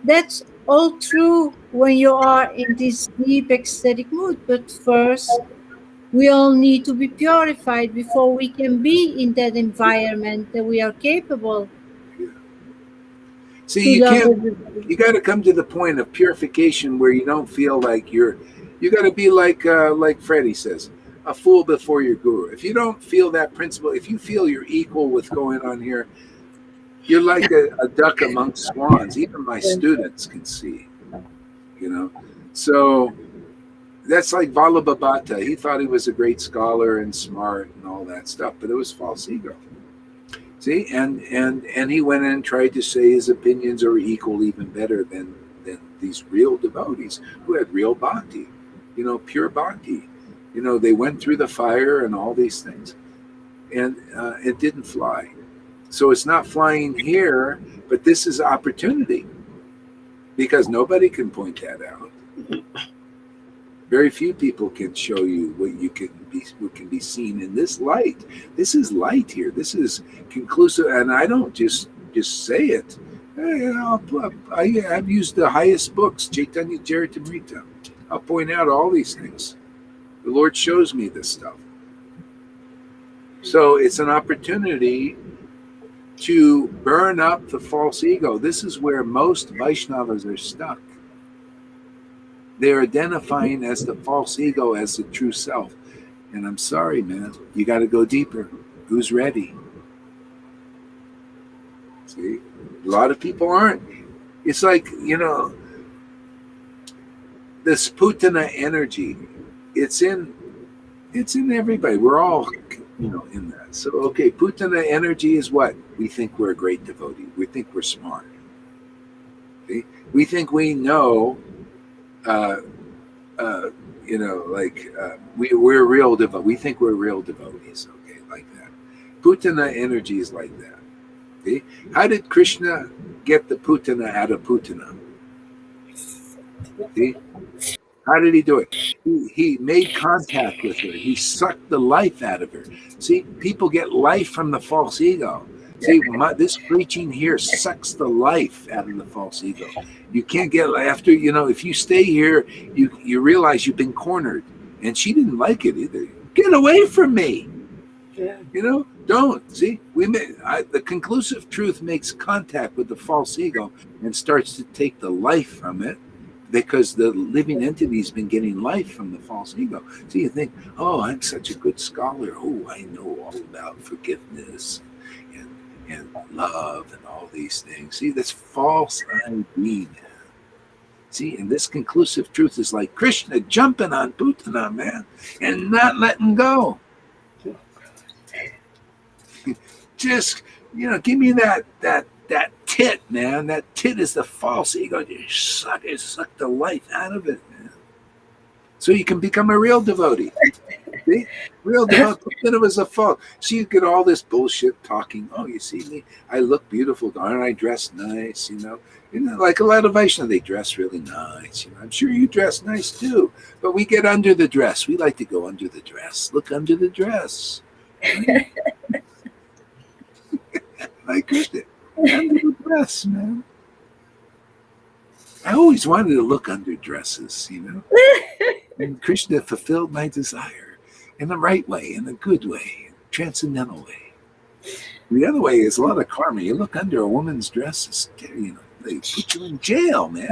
That's all true when you are in this deep ecstatic mood. But first, we all need to be purified before we can be in that environment that we are capable See, to you love can't. everybody. You got to come to the point of purification where you don't feel like you got to be like Freddie says, a fool before your guru. If you don't feel that principle, if you feel you're equal with going on here, you're like a duck amongst swans. Even my students can see, you know. So that's like Vallabhabhata. He thought he was a great scholar and smart and all that stuff, but it was false ego. See, and he went in and tried to say his opinions are equal, even better than these real devotees who had real bhakti, you know, pure bhakti. You know, they went through the fire and all these things, and it didn't fly. So it's not flying here, but this is opportunity because nobody can point that out. Very few people can show you what can be seen in this light. This is light here. This is conclusive, and I don't just say it. I've used the highest books, Chaitanya Charitamrita. I'll point out all these things. The Lord shows me this stuff. So it's an opportunity to burn up the false ego. This is where most Vaishnavas are stuck. They're identifying as the false ego as the true self. And I'm sorry, man, you got to go deeper. Who's ready? See, a lot of people aren't. It's like, you know, this Putana energy, it's in everybody. We're all, you know, in that. So, okay, Putana energy is what? We think we're a great devotee. We think we're smart. See? We think we know, you know, like we're real devotees. We think we're real devotees, okay, like that. Putana energy is like that. Okay? How did Krishna get the Putana out of Putana? See? How did he do it? He made contact with her. He sucked the life out of her. See, people get life from the false ego. See, this preaching here sucks the life out of the false ego. You can't get after, you know, if you stay here, you realize you've been cornered. And she didn't like it either. Get away from me. Yeah. You know, don't. See, the conclusive truth makes contact with the false ego and starts to take the life from it. because the living entity's been getting life from the false ego. So you think, oh, I'm such a good scholar. Oh, I know all about forgiveness and love and all these things. See, that's false ID. See, and this conclusive truth is like Krishna jumping on Putana, man, and not letting go. Just, give me that tit, man. That tit is the false ego. You suck the life out of it, man. So you can become a real devotee. See? Real devotee. Then it was a fault. So you get all this bullshit talking. Oh, you see me? I look beautiful. Aren't I dressed nice? Like a lot of Vaishnava, they dress really nice. I'm sure you dress nice too. But we get under the dress. We like to go under the dress. Look under the dress. Like Krishna. Under the dress, man. I always wanted to look under dresses, And Krishna fulfilled my desire in the right way, in a good way, transcendental way. The other way is a lot of karma. You look under a woman's dress, they put you in jail, man.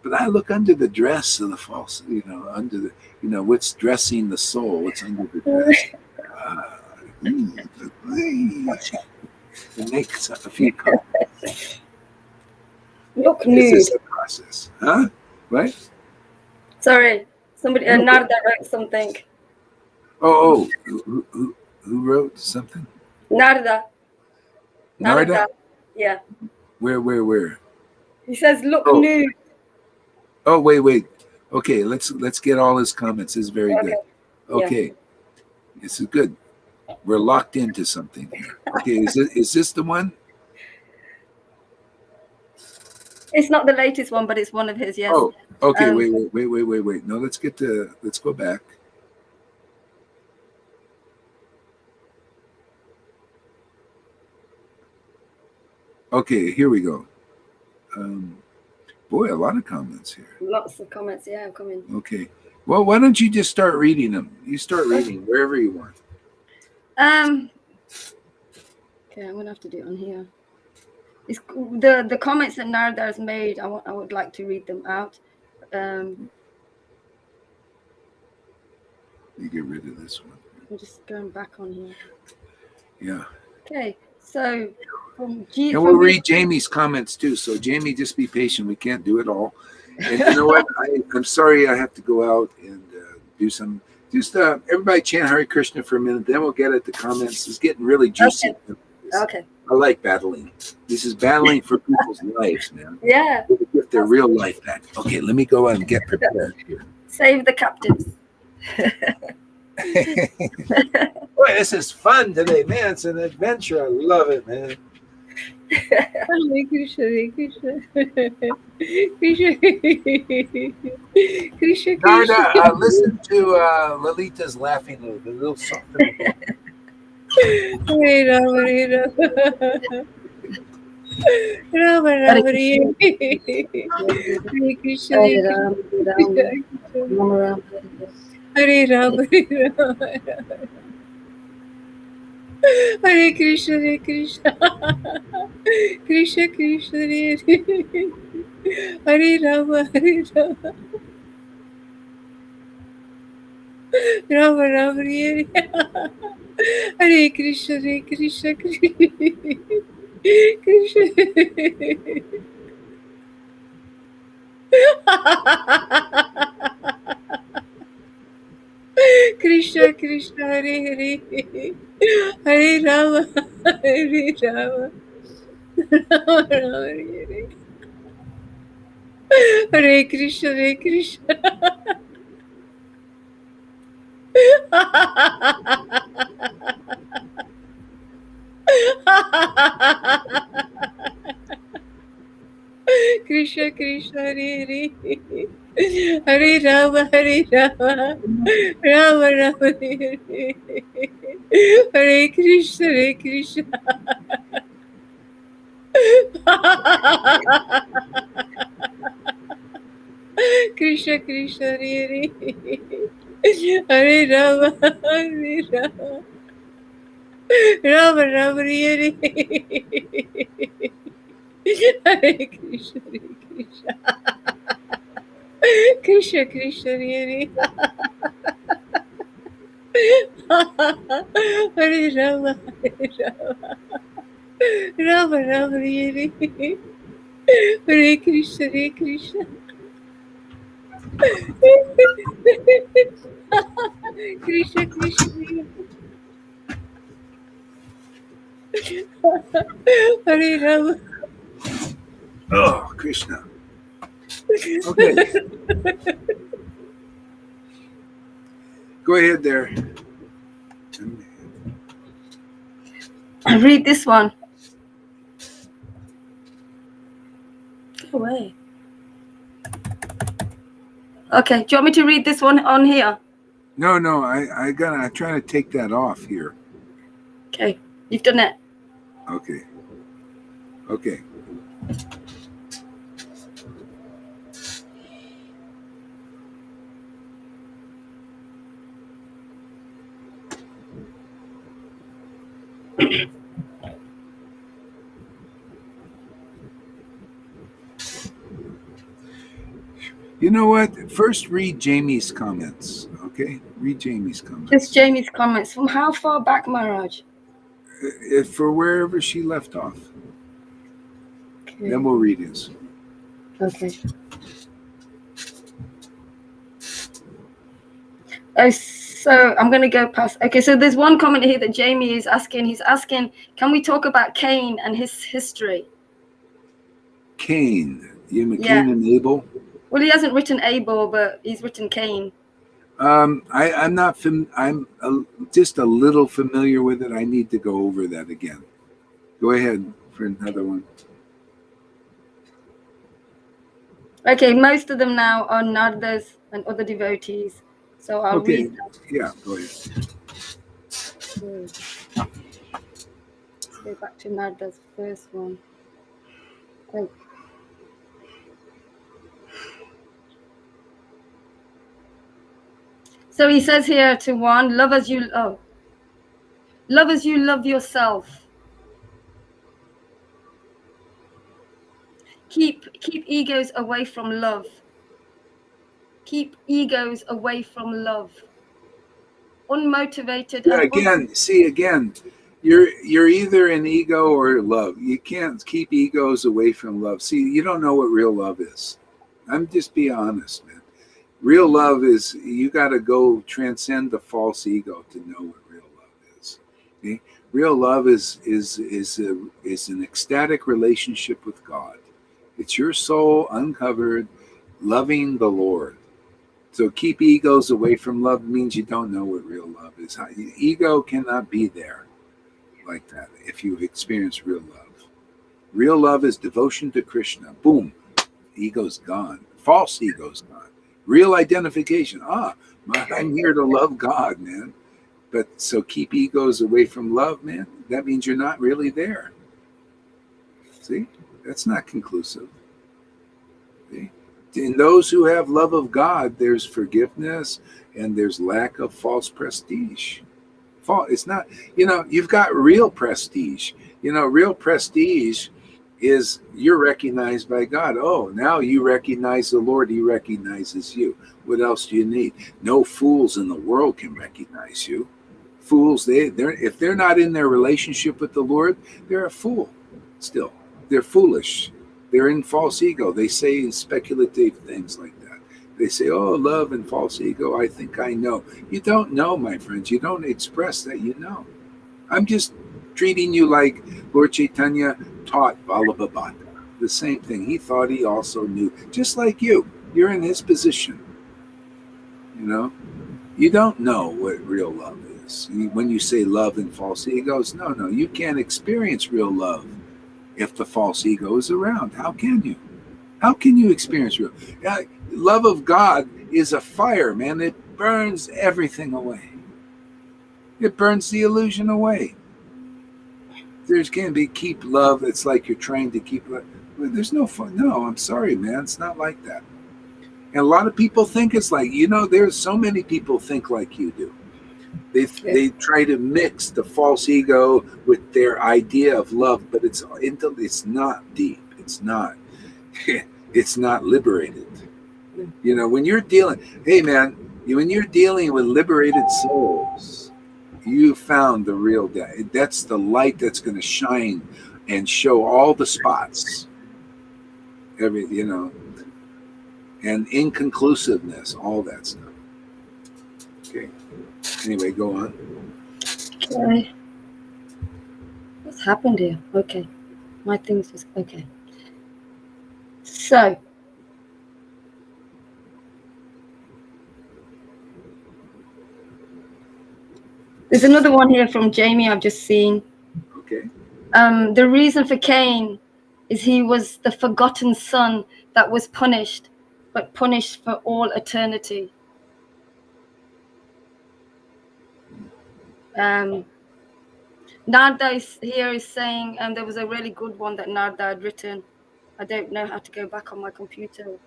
But I look under the dress of the false, under the, what's dressing the soul, what's under the dress. It makes a few comments. Look nude. This is a process, huh? Right? Sorry, somebody Narda wrote something. Oh, who wrote something? Narda. Narda? Yeah. Where? He says, "Look nude." Oh, wait. Okay, let's get all his comments. This is very good. Okay, yeah. This is good. We're locked into something here. Okay, is this the one? It's not the latest one, but it's one of his. Yes. Oh, okay. Wait. No, let's go back. Okay, here we go. Boy, a lot of comments here. Lots of comments. Yeah, I'm coming. Okay. Well, why don't you just start reading them? You start reading wherever you want. Okay, I'm gonna have to do it on here. It's the comments that Narada has made. I would like to read them out. You get rid of this one. I'm just going back on here. Yeah. Okay, so from and we'll read Jamie's comments too. So Jamie, just be patient. We can't do it all. And you know what? I'm sorry. I have to go out and do some. Just everybody chant Hare Krishna for a minute. Then we'll get at the comments. It's getting really juicy. Okay. I like battling. This is battling for people's lives, man. Yeah. Get their real life back. Okay, let me go out and get prepared here. Save the captives. Boy, this is fun today, man. It's an adventure. I love it, man. Hare Krishna, Hare Krishna. Krishna, Krishna. Narda, listen to Lalita's laughing a little softer. Hare Rama, Hare Rama. Rama, Rama, Hare Krishna, Hare Rama, Hare Rama. Hare Krishna, Hare Krishna. Krishna, Krishna, Hare Rama, Hare Rama. Rama, Rama, Hare Hare Krishna, Hare Krishna, Krishna. Krishna, Krishna, Hare Hare. Hare Rama, Hare Rama. Rama, Rama, Hare. Hare Krishna, Hare Krishna. Krishna, Krishna, Hare Hare. Hare Rama, Hare Rama. Rama, Rama, Hare Hare Krishna, Hare Krishna. Krishna, Krishna, Hare Hare. Hare Rama, Hare Rama. Rama, Rama, Hare Hare. Hare Hare Krishna, Hare Krishna. Krishna, Krishna, Hare Hare Rama, Hare Rama. Rama, Rama, Hare Hare Krishna, Hare Krishna. Krishna, Krishna, Hare Rama. Oh, Krishna. Okay. Go ahead there. I read this one. Go away. Okay, do you want me to read this one on here? No, I'm trying to take that off here. Okay, you've done it. Okay. Okay. You know what? First read Jamie's comments, okay? Read Jamie's comments. Just Jamie's comments. From how far back, Maharaj? For wherever she left off. Okay. Then we'll read his. Okay. Oh, so I'm going to go past. Okay, so there's one comment here that Jamie is asking. He's asking, can we talk about Cain and his history? Cain. You mean Yeah. Cain and Abel? Well, he hasn't written Abel, but he's written Cain. I'm not. I'm just a little familiar with it. I need to go over that again. Go ahead for another one. Okay, most of them now are Nardas and other devotees. So I'll read them. Yeah, go ahead. Let's go back to Narda's first one. Oh. So he says here to one, love as you love yourself. Keep egos away from love. Keep egos away from love. Unmotivated. Yeah, you're either an ego or love. You can't keep egos away from love. See, you don't know what real love is. I'm just being honest, man. Real love is, you got to go transcend the false ego to know what real love is. Okay? Real love is an ecstatic relationship with God. It's your soul uncovered, loving the Lord. So keep egos away from love means you don't know what real love is. Ego cannot be there like that if you experience real love. Real love is devotion to Krishna. Boom, ego's gone. False ego's gone. Real identification. I'm here to love God, man. But so keep egos away from love, man. That means you're not really there. See? That's not conclusive. See? In those who have love of God, there's forgiveness and there's lack of false prestige. It's not, you've got real prestige. Real prestige is you're recognized by God. Oh, now you recognize the Lord. He recognizes you. What else do you need? No fools in the world can recognize you. Fools, if they're not in their relationship with the Lord, they're a fool still. They're foolish. They're in false ego. They say speculative things like that. They say, oh, love and false ego, I think I know. You don't know, my friends. You don't express that you know. I'm just treating you like Lord Chaitanya taught Vallabhabhata. The same thing. He thought he also knew. Just like you. You're in his position. You don't know what real love is. When you say love and false egos, no, you can't experience real love if the false ego is around. How can you? How can you experience real love of God? Is a fire, man. It burns everything away. It burns the illusion away. There's going to be keep love. It's like you're trying to keep love. There's no fun. No, I'm sorry, man. It's not like that. And a lot of people think it's like, there's so many people think like you do. They try to mix the false ego with their idea of love, but it's not deep. it's not. It's not liberated. You know, when you're dealing, hey man, when you're dealing with liberated souls, you found the real day. That's the light that's going to shine and show all the spots. You know, and inconclusiveness, all that stuff. Okay. Anyway, go on. Okay. What's happened here? Okay. My thing's just okay. So there's another one here from Jamie I've just seen. Okay. The reason for Cain is he was the forgotten son that was punished, but punished for all eternity. Narda here is saying, there was a really good one that Narda had written. I don't know how to go back on my computer.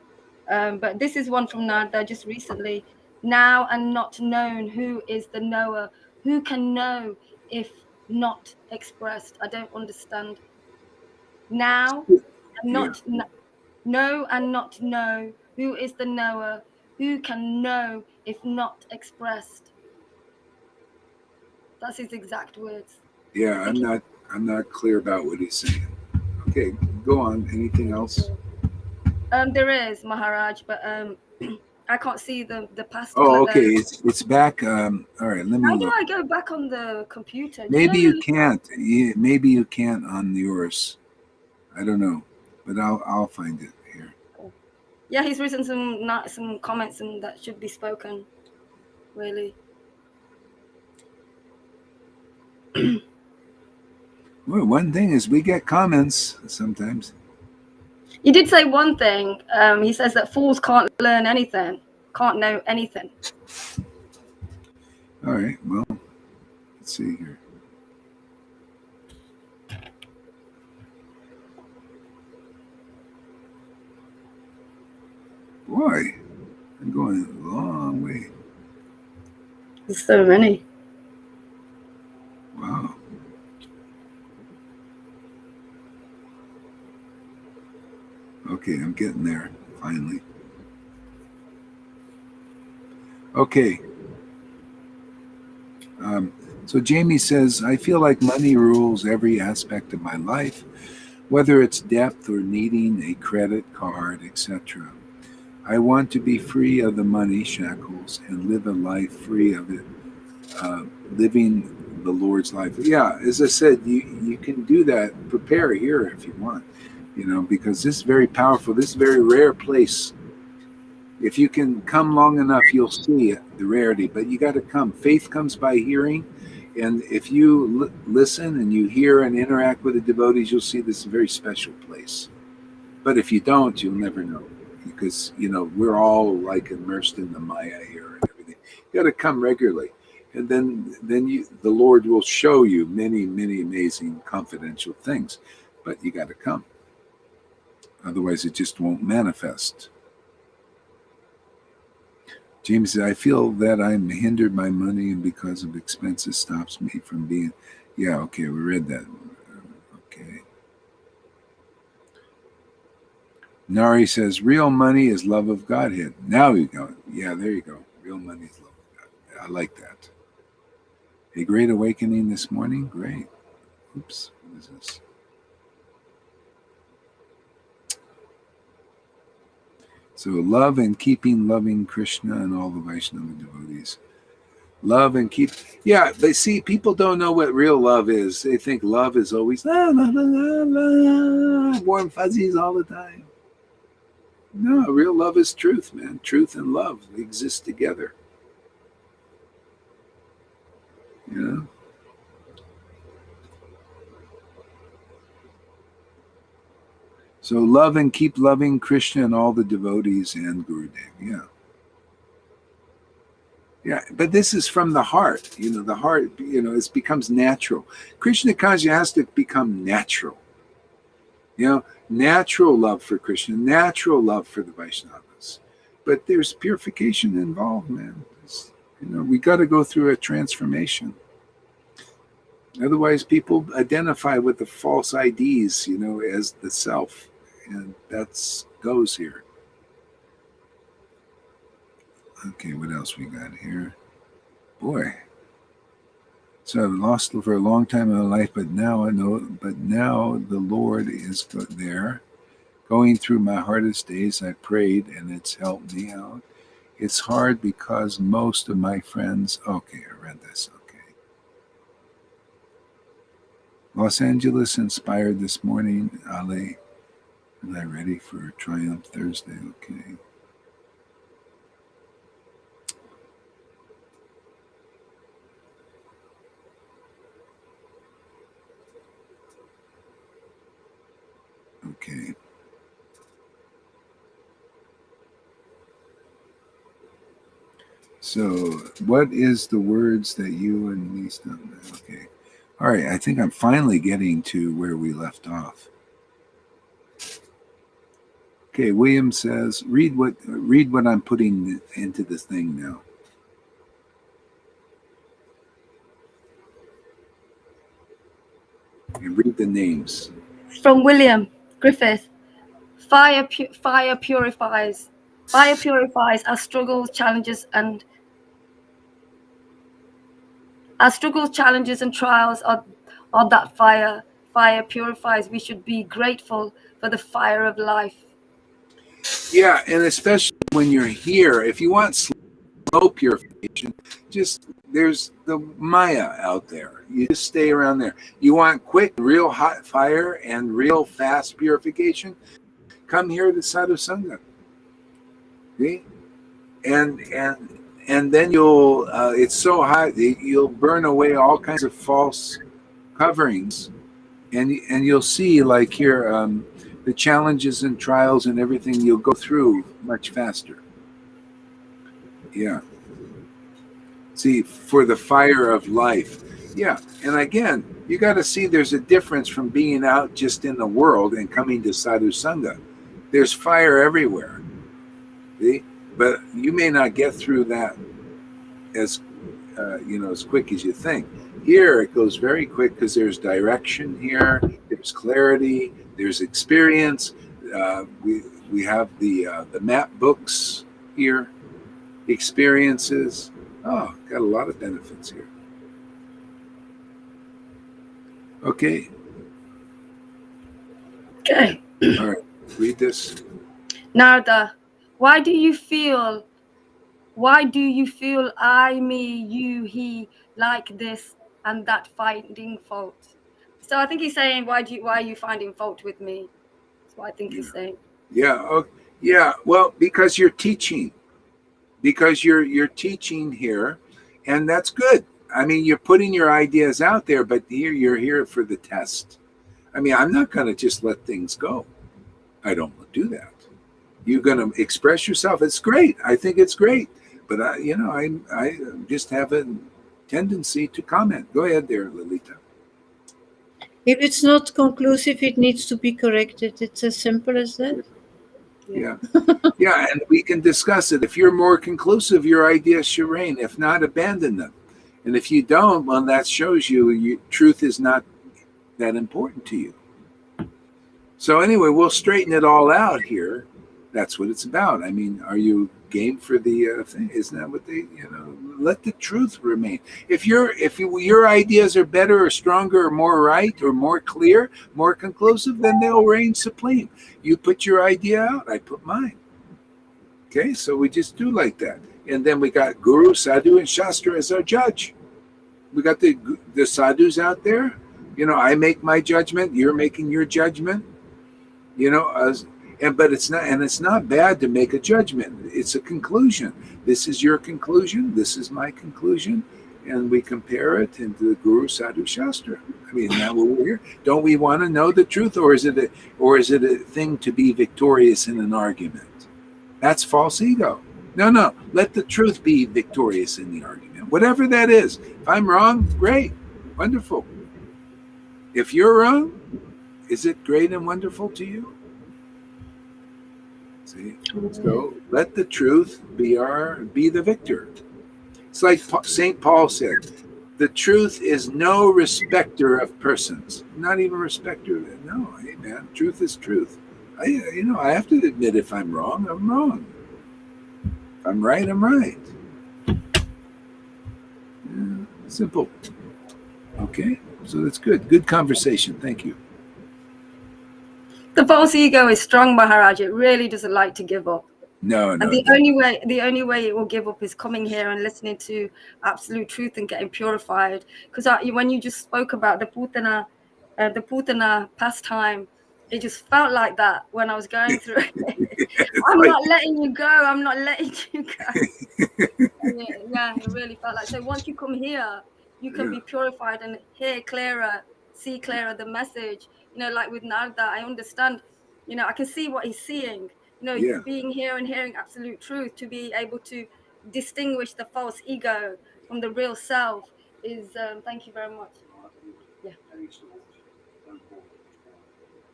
But this is one from Narda just recently. Now and not known, who is the knower? Who can know if not expressed? I don't understand. Now and not know and not know, who is the knower? Who can know if not expressed? That's his exact words. Yeah, I'm not clear about what he's saying. Okay, go on. Anything else? There is Maharaj, but I can't see the past. Oh, okay. It's back. All right, let me How look. do I go back on the computer? Maybe you can't. Yeah, maybe you can't on yours. I don't know, but I'll find it here. Yeah, he's written some comments and that should be spoken. Really. Well, one thing is we get comments sometimes. He did say one thing. He says that fools can't learn anything, can't know anything. All right. Well, let's see here. Boy, I'm going a long way. There's so many. Wow. Okay, I'm getting there finally. Okay. So Jamie says, I feel like money rules every aspect of my life, whether it's depth or needing a credit card, etc. I want to be free of the money shackles and live a life free of it, living the Lord's life. Yeah, as I said, you can do that. Prepare here if you want, because this is very powerful. This is a very rare place. If you can come long enough, you'll see the rarity, but you got to come. Faith comes by hearing. And if you listen and you hear and interact with the devotees, you'll see this is a very special place. But if you don't, you'll never know, because we're all like immersed in the Maya here and everything. You got to come regularly, and then the Lord will show you many, many amazing confidential things. But you got to come, otherwise it just won't manifest. James said, I feel that I'm hindered by money, and because of expenses stops me from being. Yeah, okay, we read that. Okay. Nari says, real money is love of Godhead. Now you go. Yeah, there you go. Real money is love of Godhead. I like that. A great awakening this morning? Great. Oops, what is this? So love and keeping loving Krishna and all the Vaishnava devotees. Love and keep. Yeah, they see, people don't know what real love is. They think love is always la, la, la, la, la, warm fuzzies all the time. No, real love is truth, man. Truth and love exist together. So love and keep loving Krishna and all the devotees and Gurudev. Yeah. Yeah, but this is from the heart. The heart, it becomes natural. Krishna consciousness has to become natural. Natural love for Krishna, natural love for the Vaishnavas. But there's purification involved, man. We got to go through a transformation. Otherwise, people identify with the false IDs, as the self. and that's goes here. Okay, what else we got here? Boy. So I've lost for a long time in my life, but now I know, but now the Lord is there. Going through my hardest days, I prayed and it's helped me out. It's hard because most of my friends, okay, I read this, okay. Los Angeles inspired this morning, Ale. Am I ready for Triumph Thursday? Okay. Okay. So, what is the words that you and me stuff? Okay. All right. I think I'm finally getting to where we left off. Okay. William says, read what I'm putting into this thing now. And read the names. From William Griffith. Fire purifies. Fire purifies our struggles, challenges, and trials are that fire. Fire purifies. We should be grateful for the fire of life. Yeah, and especially when you're here, if you want slow purification, just there's the Maya out there. You just stay around there. You want quick, real hot fire and real fast purification? Come here to Sadhu Sangha. See? And then you'll it's so hot you'll burn away all kinds of false coverings, and you'll see, like here, the challenges and trials and everything you'll go through much faster. Yeah. See, for the fire of life. Yeah. And again, you got to see there's a difference from being out just in the world and coming to Sadhu Sangha. There's fire everywhere. See? But you may not get through that as as quick as you think. Here it goes very quick because there's direction here, there's clarity, there's experience. We have the map books here, experiences. Oh, got a lot of benefits here. Okay. Okay. All right. Read this. Narada, why do you feel I, me, you, he, like this and that, finding fault? So I think he's saying, why are you finding fault with me? That's what I think he's saying. Yeah. Oh, yeah. Well, because you're teaching. Because you're teaching here, and that's good. I mean, you're putting your ideas out there, but here you're here for the test. I mean, I'm not going to just let things go. I don't do that. You're going to express yourself. It's great. I think it's great. But I just have a tendency to comment. Go ahead there, Lolita. If it's not conclusive, it needs to be corrected. It's as simple as that. Yeah. Yeah, and we can discuss it. If you're more conclusive, your ideas should reign. If not, abandon them. And if you don't, well, that shows you truth is not that important to you. So anyway, we'll straighten it all out here. That's what it's about. I mean, are you game for the thing? Isn't that what they, let the truth remain. If your ideas are better or stronger or more right or more clear, more conclusive, then they'll reign supreme. You put your idea out, I put mine. Okay, so we just do like that. And then we got Guru, Sadhu, and Shastra as our judge. We got the sadhus out there. I make my judgment, you're making your judgment. But it's not bad to make a judgment. It's a conclusion. This is your conclusion. This is my conclusion, and we compare it into the Guru, Sadhu, Shastra. I mean, now we're here. Don't we want to know the truth, or is it a thing to be victorious in an argument? That's false ego. No. Let the truth be victorious in the argument, whatever that is. If I'm wrong, great, wonderful. If you're wrong, is it great and wonderful to you? See? So let the truth be the victor. It's like St. Paul said, the truth is no respecter of persons. Not even respecter of it. No, hey man, truth is truth. I have to admit if I'm wrong, I'm wrong. If I'm right, I'm right. Yeah, simple. Okay, so that's good. Good conversation. Thank you. The false ego is strong, Maharaj. It really doesn't like to give up. No. And the only way it will give up is coming here and listening to absolute truth and getting purified. Because when you just spoke about the Putana pastime, it just felt like that when I was going through it. I'm not letting you go. I'm not letting you go. Yeah, it really felt like. So once you come here, you can be purified and hear clearer, see clearer the message. Like with Narda, I understand. I can see what he's seeing. Being here and hearing absolute truth, to be able to distinguish the false ego from the real self is. Thank you very much. Yeah.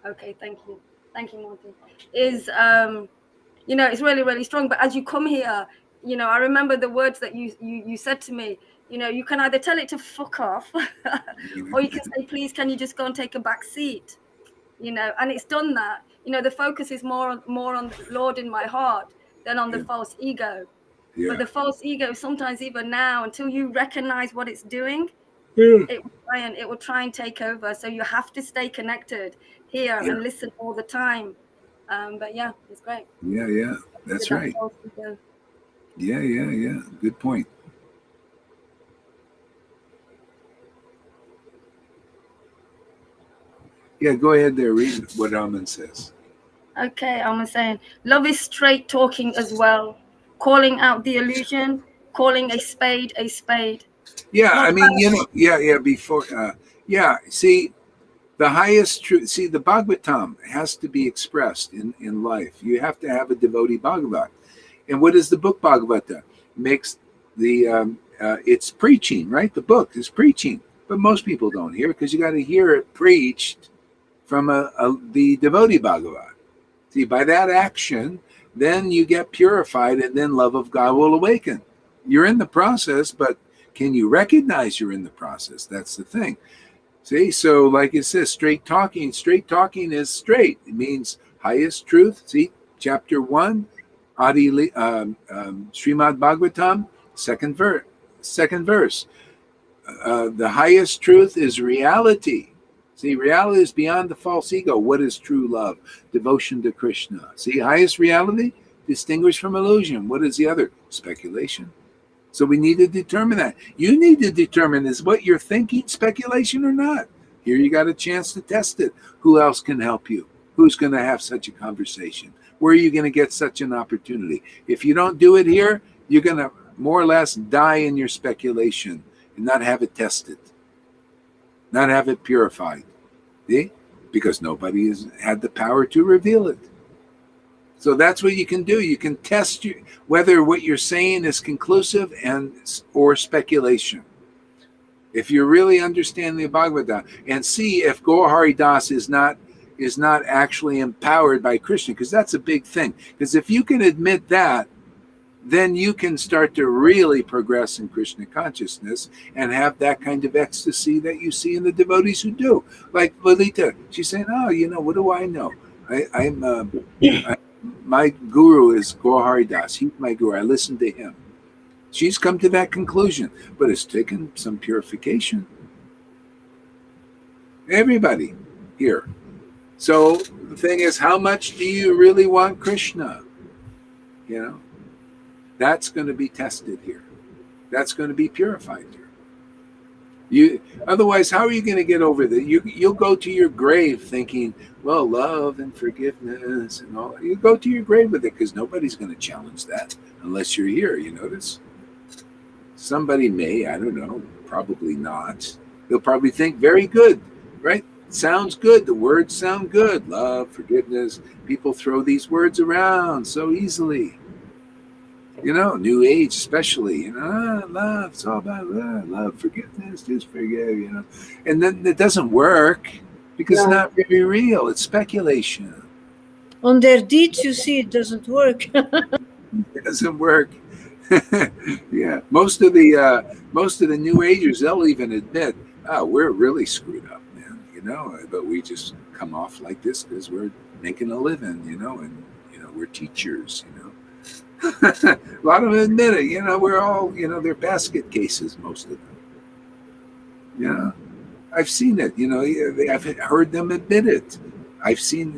Okay, thank you, Martin. Is it's really, really strong. But as you come here, I remember the words that you said to me. You can either tell it to fuck off, or you can say, please, can you just go and take a back seat? And it's done that. The focus is more on the Lord in my heart than on the false ego. Yeah. But the false ego, sometimes even now, until you recognize what it's doing, it will try and take over. So you have to stay connected here and listen all the time. But yeah, it's great. Yeah, that's right. Yeah. Good point. Yeah, go ahead there. Read what Aman says. Okay, Aman saying, love is straight talking as well, calling out the illusion, calling a spade a spade. Yeah, I mean, before, see, the highest truth, see, the Bhagavatam has to be expressed in life. You have to have a devotee Bhagavat. And what is the book Bhagavata? Makes it's preaching, right? The book is preaching. But most people don't hear it because you got to hear it preached from the devotee Bhagavat. See, by that action, then you get purified and then love of God will awaken. You're in the process, but can you recognize you're in the process? That's the thing. See, so like it says, straight talking is straight. It means highest truth. See, chapter 1, Srimad Bhagavatam, second verse. The highest truth is reality. See, reality is beyond the false ego. What is true love? Devotion to Krishna. See, highest reality, distinguished from illusion. What is the other? Speculation. So we need to determine that. You need to determine, is what you're thinking speculation or not? Here you got a chance to test it. Who else can help you? Who's going to have such a conversation? Where are you going to get such an opportunity? If you don't do it here, you're going to more or less die in your speculation and not have it tested, not have it purified. See? Because nobody has had the power to reveal it. So that's what you can do. You can test whether what you're saying is conclusive or speculation. If you really understand the Bhagavatam and see if Gaur Das is not actually empowered by Krishna, because that's a big thing. Because if you can admit that, then you can start to really progress in Krishna consciousness and have that kind of ecstasy that you see in the devotees who do. Like Lalita, she's saying, "Oh, what do I know? My guru is Gaur Das. He's my guru. I listen to him." She's come to that conclusion, but it's taken some purification. Everybody here. So the thing is, how much do you really want Krishna? That's going to be tested here. That's going to be purified here. Otherwise, how are you going to get over that? You'll go to your grave thinking, well, love and forgiveness and all. You go to your grave with it because nobody's going to challenge that unless you're here. You notice? Somebody may, I don't know, probably not. They'll probably think, very good, right? Sounds good. The words sound good. Love, forgiveness. People throw these words around so easily. New age especially, love, it's all about love, forgiveness, just forgive, And then it doesn't work because it's not very real. It's speculation. On their deeds, you see, it doesn't work. It doesn't work. Yeah. Most of the New Agers, they'll even admit, we're really screwed up, man, but we just come off like this because we're making a living, and we're teachers, A lot of them admit it, we're all, they're basket cases, most of them. I've seen it, I've heard them admit it. I've seen,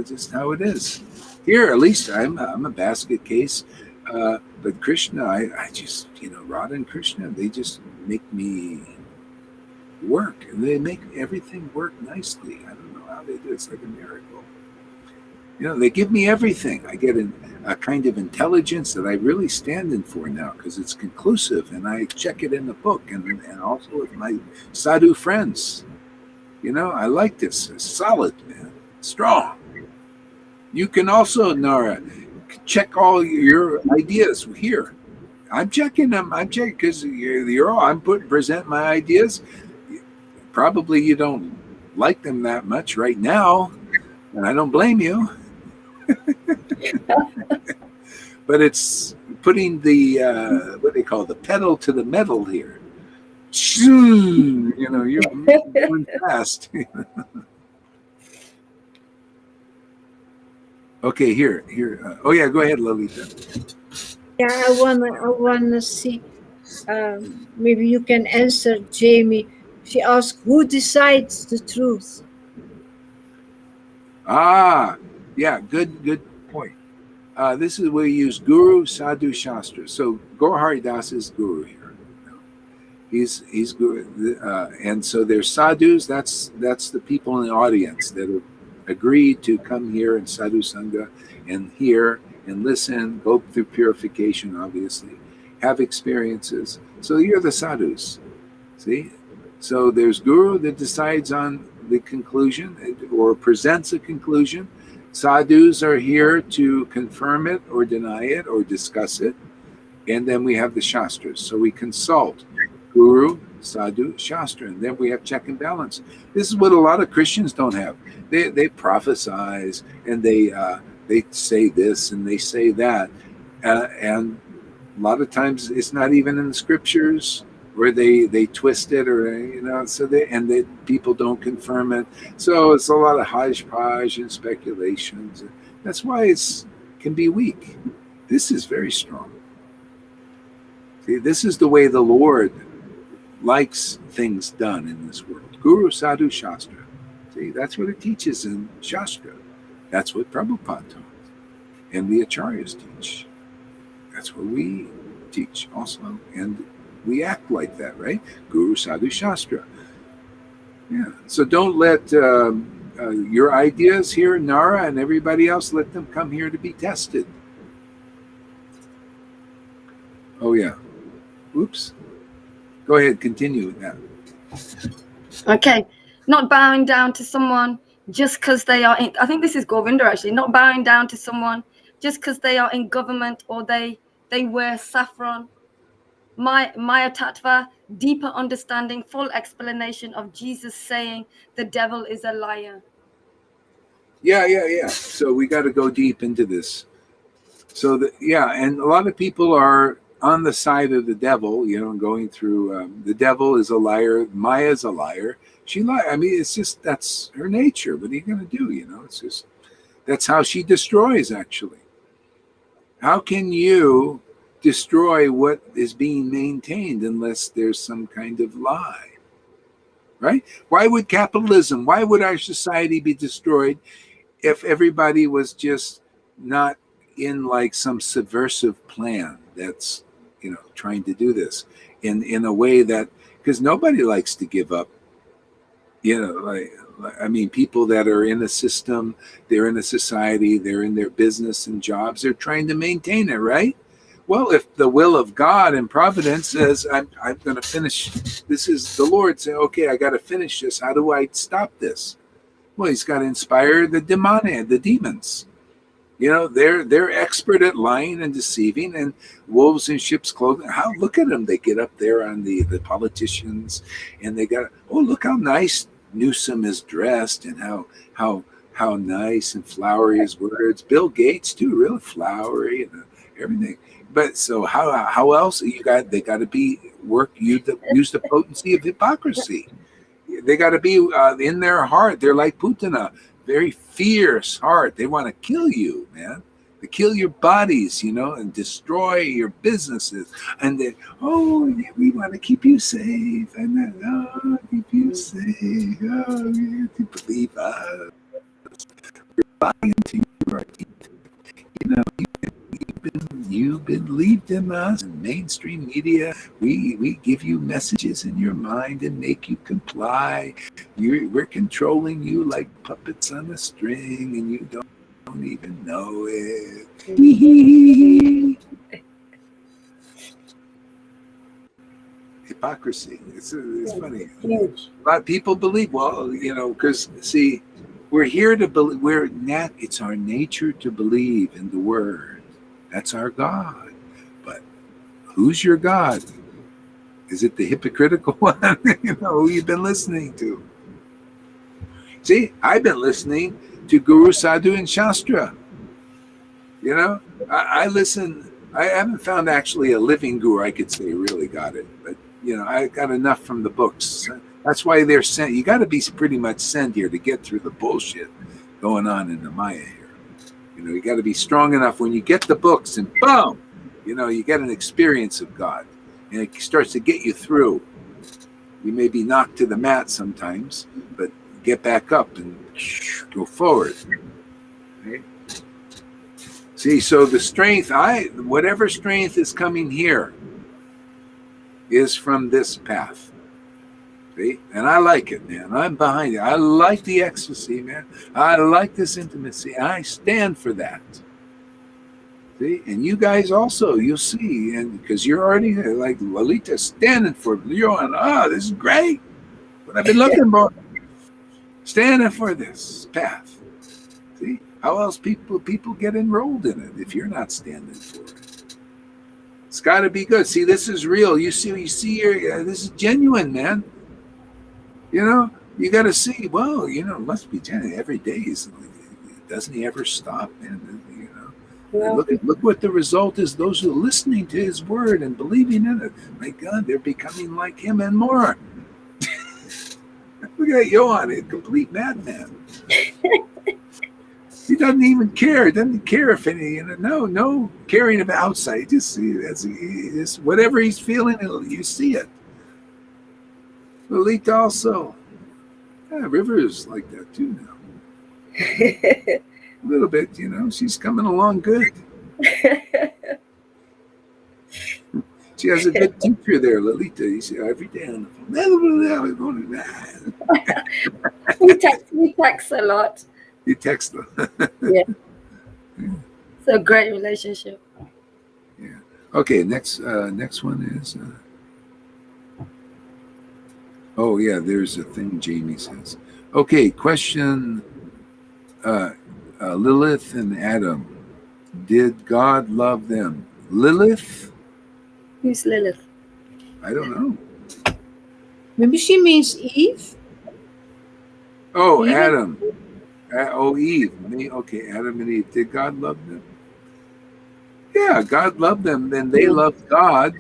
just how it is. Here, at least I'm a basket case. But Krishna, I just, Radha and Krishna, they just make me work. And they make everything work nicely. I don't know how they do it. It's like a miracle. They give me everything. I get a kind of intelligence that I really stand in for now because it's conclusive, and I check it in the book and also with my sadhu friends. I like this. It's solid, man. Strong. You can also, Nara, check all your ideas here. I'm checking them. I'm checking because you're all. Present my ideas. Probably you don't like them that much right now, and I don't blame you. But it's putting the what they call the pedal to the metal here. You're going fast. Okay, here. Oh yeah, go ahead, Lalita. Yeah, I wanna see. Maybe you can answer, Jamie. She asked, "Who decides the truth?" Yeah, good point. This is where you use Guru, Sadhu, Shastra. So Gaur Hari Das is Guru here. He's Guru, and so there's sadhus. That's the people in the audience that have agreed to come here in Sadhu Sangha and hear and listen, go through purification, obviously, have experiences. So you're the sadhus. See? So there's Guru that decides on the conclusion or presents a conclusion. Sadhus are here to confirm it or deny it or discuss it. And then we have the Shastras. So we consult Guru, Sadhu, Shastra. And then we have check and balance. This is what a lot of Christians don't have. They prophesize and they say this and they say that. And a lot of times it's not even in the scriptures, where they twist it, or so people don't confirm it. So it's a lot of hodgepodge and speculations. That's why it can be weak. This is very strong. See, this is the way the Lord likes things done in this world. Guru, Sadhu, Shastra. See, that's what it teaches in Shastra. That's what Prabhupada taught, and the Acharyas teach. That's what we teach also, and we act like that, right? Guru, Sadhu, Shastra. Yeah. So don't let your ideas here, Nara, and everybody else, let them come here to be tested. Oh, yeah. Oops. Go ahead. Continue with that. Okay. Not bowing down to someone just because they are in, I think this is Govinda actually, not bowing down to someone just because they are in government or they wear saffron. Maya Tattva, deeper understanding, full explanation of Jesus saying the devil is a liar. Yeah. So we got to go deep into this. So and a lot of people are on the side of the devil, going through the devil is a liar, Maya's a liar. She lied. I mean, it's just, that's her nature. What are you going to do? It's just, that's how she destroys, actually. How can you destroy what is being maintained unless there's some kind of lie? Right? Why would capitalism, why would our society be destroyed if everybody was just not in like some subversive plan that's, trying to do this in a way that, because nobody likes to give up, people that are in a system, they're in a society, they're in their business and jobs, they're trying to maintain it, right? Well, if the will of God and providence says, I'm going to finish, this is the Lord saying, okay, I got to finish this. How do I stop this? Well, he's got to inspire the demons. They're expert at lying and deceiving, and wolves in sheep's clothing. Look at them. They get up there on the politicians, and they got, look how nice Newsom is dressed, and how nice and flowery his words. Bill Gates too, really flowery and everything. But so how else they got to be use the potency of hypocrisy. They got to be in their heart. They're like Putana, very fierce heart. They want to kill you, man. To kill your bodies, and destroy your businesses. And they, we want to keep you safe. And then, keep you safe. Oh, you believe us. We're buying into your teeth. You've believed in us in mainstream media. We give you messages in your mind and make you comply. We're controlling you like puppets on a string, and you don't even know it. Hypocrisy. It's funny. Huge. A lot of people believe, because see, we're here to believe. It's our nature to believe in the word. That's our God. But who's your God? Is it the hypocritical one? Who you've been listening to? See, I've been listening to Guru, Sadhu, and Shastra. I listen. I haven't found actually a living guru I could say really got it. But, I got enough from the books. That's why they're sent. You got to be pretty much sent here to get through the bullshit going on in the Maya here. You got to be strong enough when you get the books and boom, you get an experience of God. And it starts to get you through. You may be knocked to the mat sometimes, but get back up and go forward. Right? See, so the strength, whatever strength is coming here is from this path. See? And I like it, man. I'm behind it. I like the ecstasy, man. I like this intimacy. I stand for that. See? And you guys also, you'll see, and because you're already like Lalita standing for it. You're on, this is great. What I've been looking for. Standing for this path. See? How else people get enrolled in it if you're not standing for it? It's got to be good. See, this is real. You see, this is genuine, man. You got to see. Well, it must be genuine. Every day doesn't he ever stop, man? Yeah. Look what the result is. Those who are listening to his word and believing in it, my God, they're becoming like him and more. Look at Johan, a complete madman. He doesn't even care. Doesn't care if any, no caring of outside. Just see that's whatever he's feeling, you see it. Lolita also. Yeah, River is like that too now. A little bit, she's coming along good. She has a good teacher there, Lolita. You see every day on the phone. We text a lot. You text them. Yeah. It's a great relationship. Yeah. Okay. Next one is. There's a thing Jamie says. Okay. Question. Lilith and Adam. Did God love them? Lilith? Who's Lilith? I don't know. Maybe she means Eve. Oh, Eve? Adam. Eve. Okay, Adam and Eve. Did God love them? Yeah, God loved them. Then they loved God.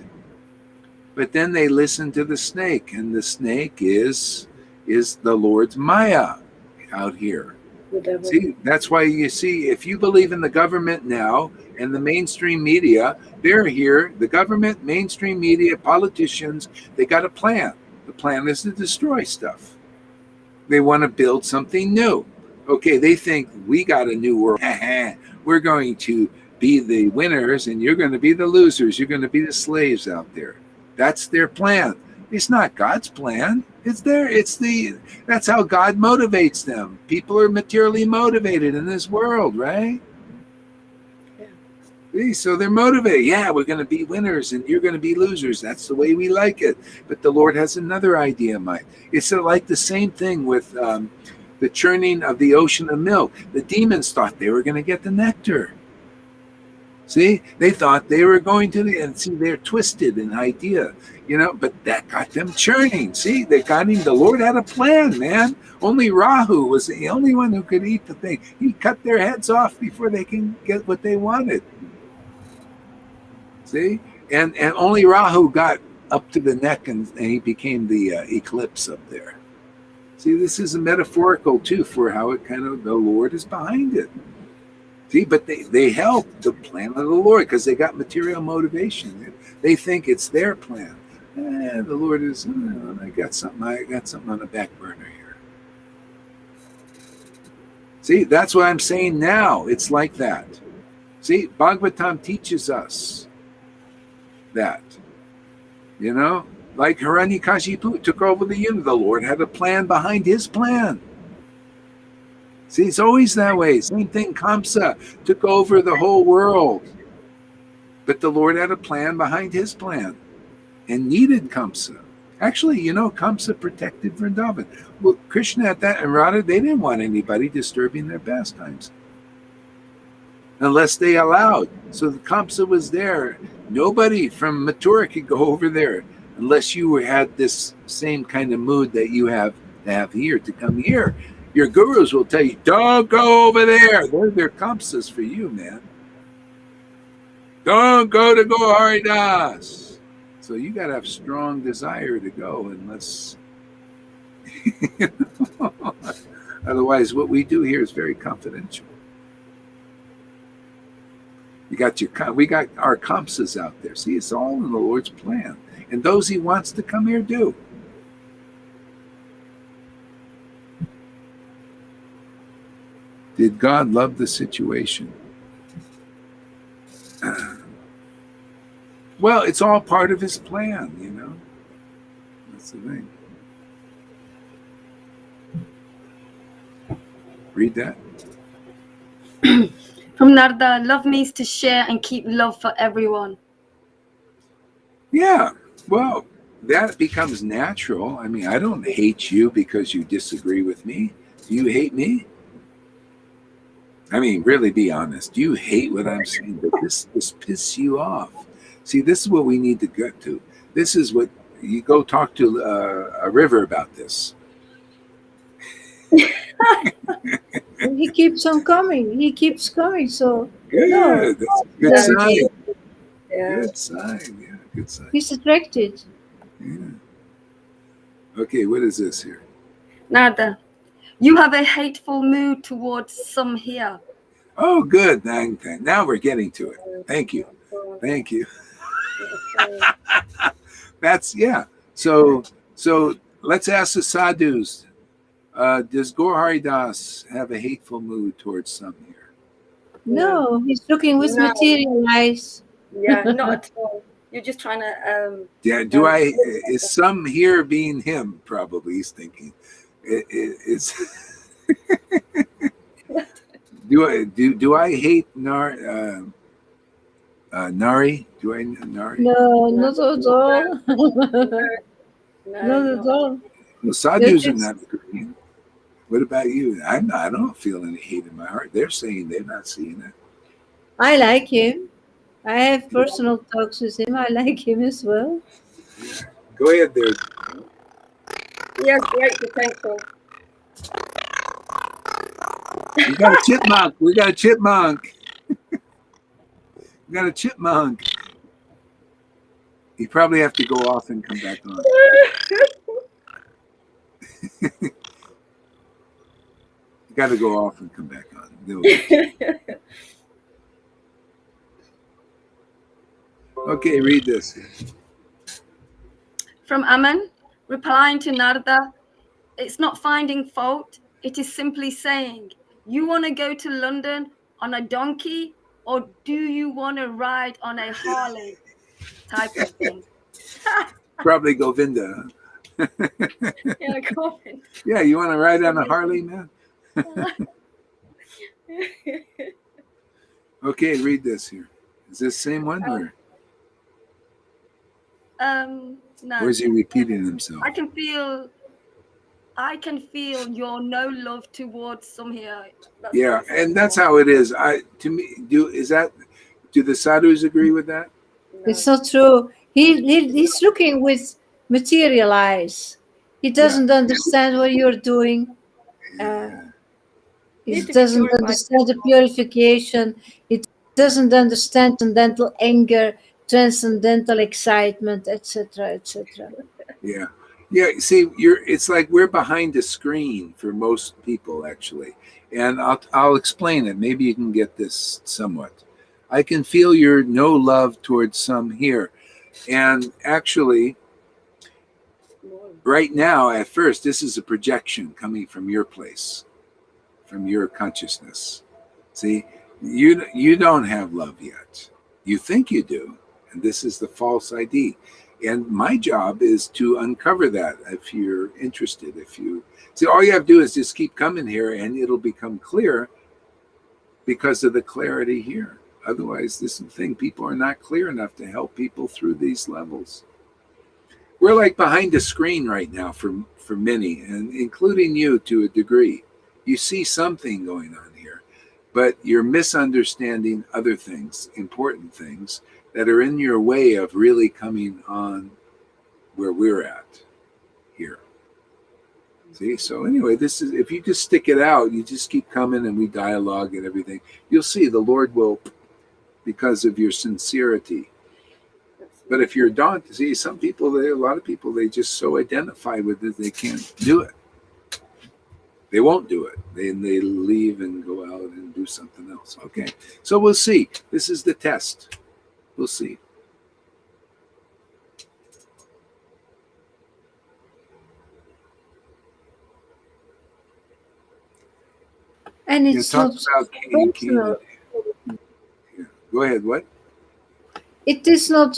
But then they listened to the snake. And the snake is the Lord's Maya out here. Whatever. See, that's why you see, if you believe in the government now and the mainstream media, they're here. The government, mainstream media, politicians, they got a plan. The plan is to destroy stuff. They want to build something new. Okay, they think we got a new world. We're going to be the winners and you're going to be the losers. You're going to be the slaves out there. That's their plan. It's not God's plan. That's how God motivates them. People are materially motivated in this world, right? Yeah. See, so they're motivated. Yeah, we're going to be winners and you're going to be losers. That's the way we like it. But the Lord has another idea in mind. It's like the same thing with the churning of the ocean of milk. The demons thought they were going to get the nectar. See, they thought they were going to they're twisted in idea, but that got them churning. See, they got him. The Lord had a plan, man. Only Rahu was the only one who could eat the thing. He cut their heads off before they can get what they wanted. See, and only Rahu got up to the neck and he became the eclipse up there. See, this is a metaphorical too for how it kind of, the Lord is behind it. See, but they help the plan of the Lord because they got material motivation. They think it's their plan. The Lord is, I got something on the back burner here. See, that's what I'm saying now. It's like that. See, Bhagavatam teaches us that. You know, like Hiranyakashipu took over the universe. The Lord had a plan behind his plan. See, it's always that way. Same thing, Kamsa took over the whole world. But the Lord had a plan behind his plan and needed Kamsa. Actually, you know, Kamsa protected Vrindavan. Well, Krishna at that and Radha, they didn't want anybody disturbing their pastimes unless they allowed. So the Kamsa was there. Nobody from Mathura could go over there unless you had this same kind of mood that you have to have here, to come here. Your gurus will tell you, don't go over there. They're Kamsas for you, man. Don't go to Haridas. So you got to have strong desire to go, unless, otherwise what we do here is very confidential. We got our Kamsas out there. See, it's all in the Lord's plan. And those he wants to come here do. Did God love the situation? Well, it's all part of his plan, you know. That's the thing. Read that. From Narda, love means to share and keep love for everyone. Yeah, well, that becomes natural. I mean, I don't hate you because you disagree with me. Do you hate me? I mean, really be honest. Do you hate what I'm saying? But this pisses you off. See, this is what we need to get to. This is what you go talk to a river about this. He keeps on coming. He keeps coming. So good. No. That's a good sign. Yeah. Good sign. Yeah, good sign. He's attracted. Yeah. Okay, what is this here? Narda, you have a hateful mood towards some here. Oh, good. Now we're getting to it. Thank you. Thank you. That's, yeah. So let's ask the sadhus. Does Gaur Haridas have a hateful mood towards some here? No, he's looking with material eyes. Yeah, not at all. You're just trying to. Yeah. Is some here being him? Probably he's thinking. It's. Do I hate Nari? Do I Nari? No, not at all. Not at all. Well, sadhus are not agreeing. What about you? I don't feel any hate in my heart. They're saying they're not seeing it. I like him. I have personal talks with him. I like him as well. Yeah. Go ahead there. Yes, great, thankful. We got a chipmunk. We got a chipmunk. You probably have to go off and come back on. You got to go off and come back on. Okay, read this. From Aman, replying to Narda, it's not finding fault. It is simply saying, you want to go to London on a donkey, or do you want to ride on a Harley? Type of thing. Probably Govinda. Yeah, Govinda. Yeah, you want to ride on a Harley, man? Okay, read this here. Is this the same one? No. Or is he repeating himself? I can feel your no love towards some here. Yeah, and that's how it is. Do the sadhus agree with that? No. It's not true. He's looking with material eyes. He doesn't understand what you're doing. He doesn't understand the purification. He doesn't understand transcendental anger, transcendental excitement, etc., etc. Yeah, Yeah, see, it's like we're behind a screen for most people, actually. And I'll explain it. Maybe you can get this somewhat. I can feel your no love towards some here. And actually, right now, at first, this is a projection coming from your place, from your consciousness. See, you don't have love yet. You think you do, and this is the false ID. And my job is to uncover that. If you're interested, if you see, all you have to do is just keep coming here, and it'll become clear because of the clarity here. Otherwise, this is the thing: people are not clear enough to help people through these levels. We're like behind a screen right now for many, and including you to a degree. You see something going on here, but you're misunderstanding other things, important things that are in your way of really coming on where we're at here. See, so anyway, this is, if you just stick it out, you just keep coming and we dialogue and everything, you'll see the Lord will, because of your sincerity. But if you're daunted, see, some people, a lot of people, they just so identify with it, they can't do it. They won't do it. They leave and go out and do something else. Okay, so we'll see. This is the test. We'll see. And it's talk not about personal. Yeah. Go ahead. What? It is not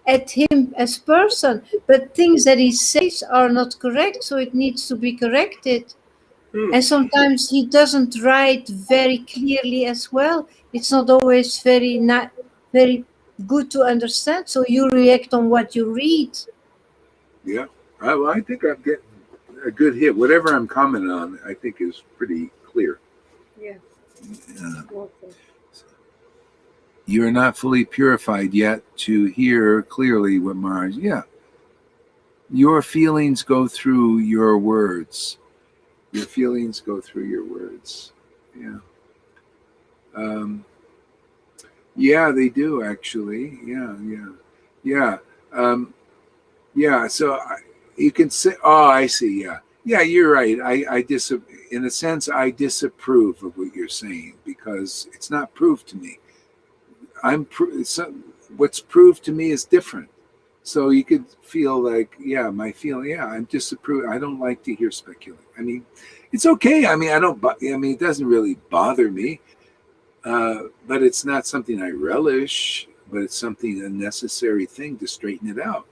at him as person, but things that he says are not correct, so it needs to be corrected. And sometimes he doesn't write very clearly as well. It's not always very good to understand, so you react on what you read. Yeah. Well, I think I'm getting a good hit. Whatever I'm commenting on, I think is pretty clear. Yeah. You are not fully purified yet to hear clearly what Maharaj. Yeah. Your feelings go through your words. Your feelings go through your words. Yeah. Yeah, they do actually. Yeah. So you can say, oh, I see. Yeah, you're right. In a sense, I disapprove of what you're saying because it's not proved to me. What's proved to me is different. So you could feel like, my feeling, I'm disapproved. I don't like to hear speculation. I mean, it's okay. I mean, it doesn't really bother me, but it's not something I relish, but it's a necessary thing to straighten it out.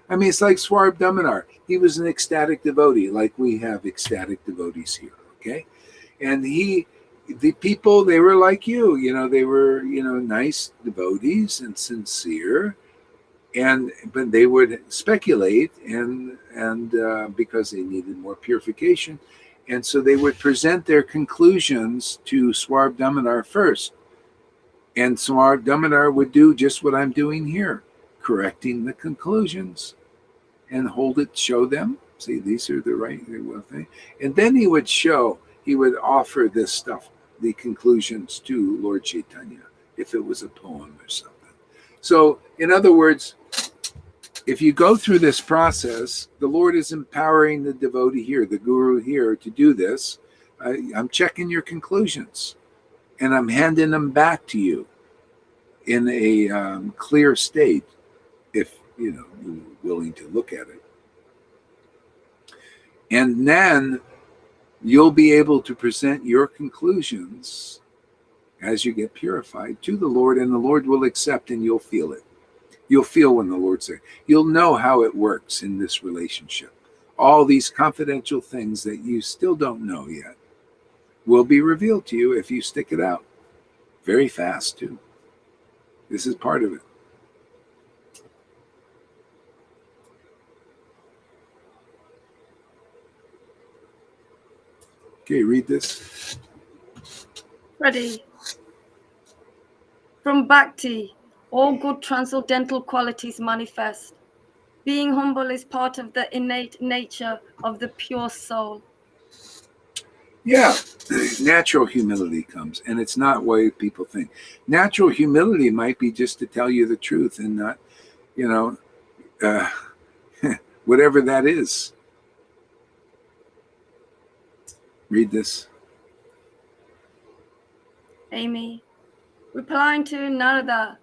I mean, it's like Swarb Damanar. He was an ecstatic devotee, like we have ecstatic devotees here, okay? And the people, they were like you, they were, nice devotees and sincere, but they would speculate and because they needed more purification, and so they would present their conclusions to Swarb Damanar first, and Swarb Damanar would do just what I'm doing here, correcting the conclusions, and show them, see, these are the right thing, and then he would offer this stuff, the conclusions, to Lord Chaitanya, if it was a poem or something. So, in other words, if you go through this process, the Lord is empowering the devotee here, the guru here, to do this. I'm checking your conclusions, and I'm handing them back to you in a clear state, if you're willing to look at it. And then you'll be able to present your conclusions as you get purified to the Lord, and the Lord will accept, and you'll feel it. You'll feel when the Lord says, you'll know how it works in this relationship. All these confidential things that you still don't know yet will be revealed to you if you stick it out. Very fast, too. This is part of it. Okay, read this. Ready. From Bhakti, all good transcendental qualities manifest. Being humble is part of the innate nature of the pure soul. Yeah, natural humility comes, and it's not what people think. Natural humility might be just to tell you the truth and not, whatever that is. Read this. Amy, replying to Narada,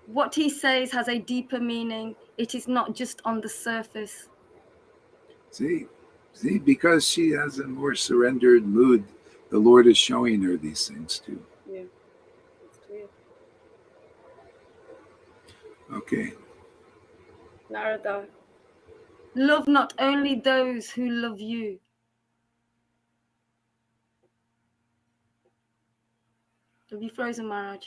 what he says has a deeper meaning. It is not just on the surface. See, because she has a more surrendered mood, the Lord is showing her these things too. Yeah, it's clear. Okay. Narada, love not only those who love you. Have you frozen, Maharaj?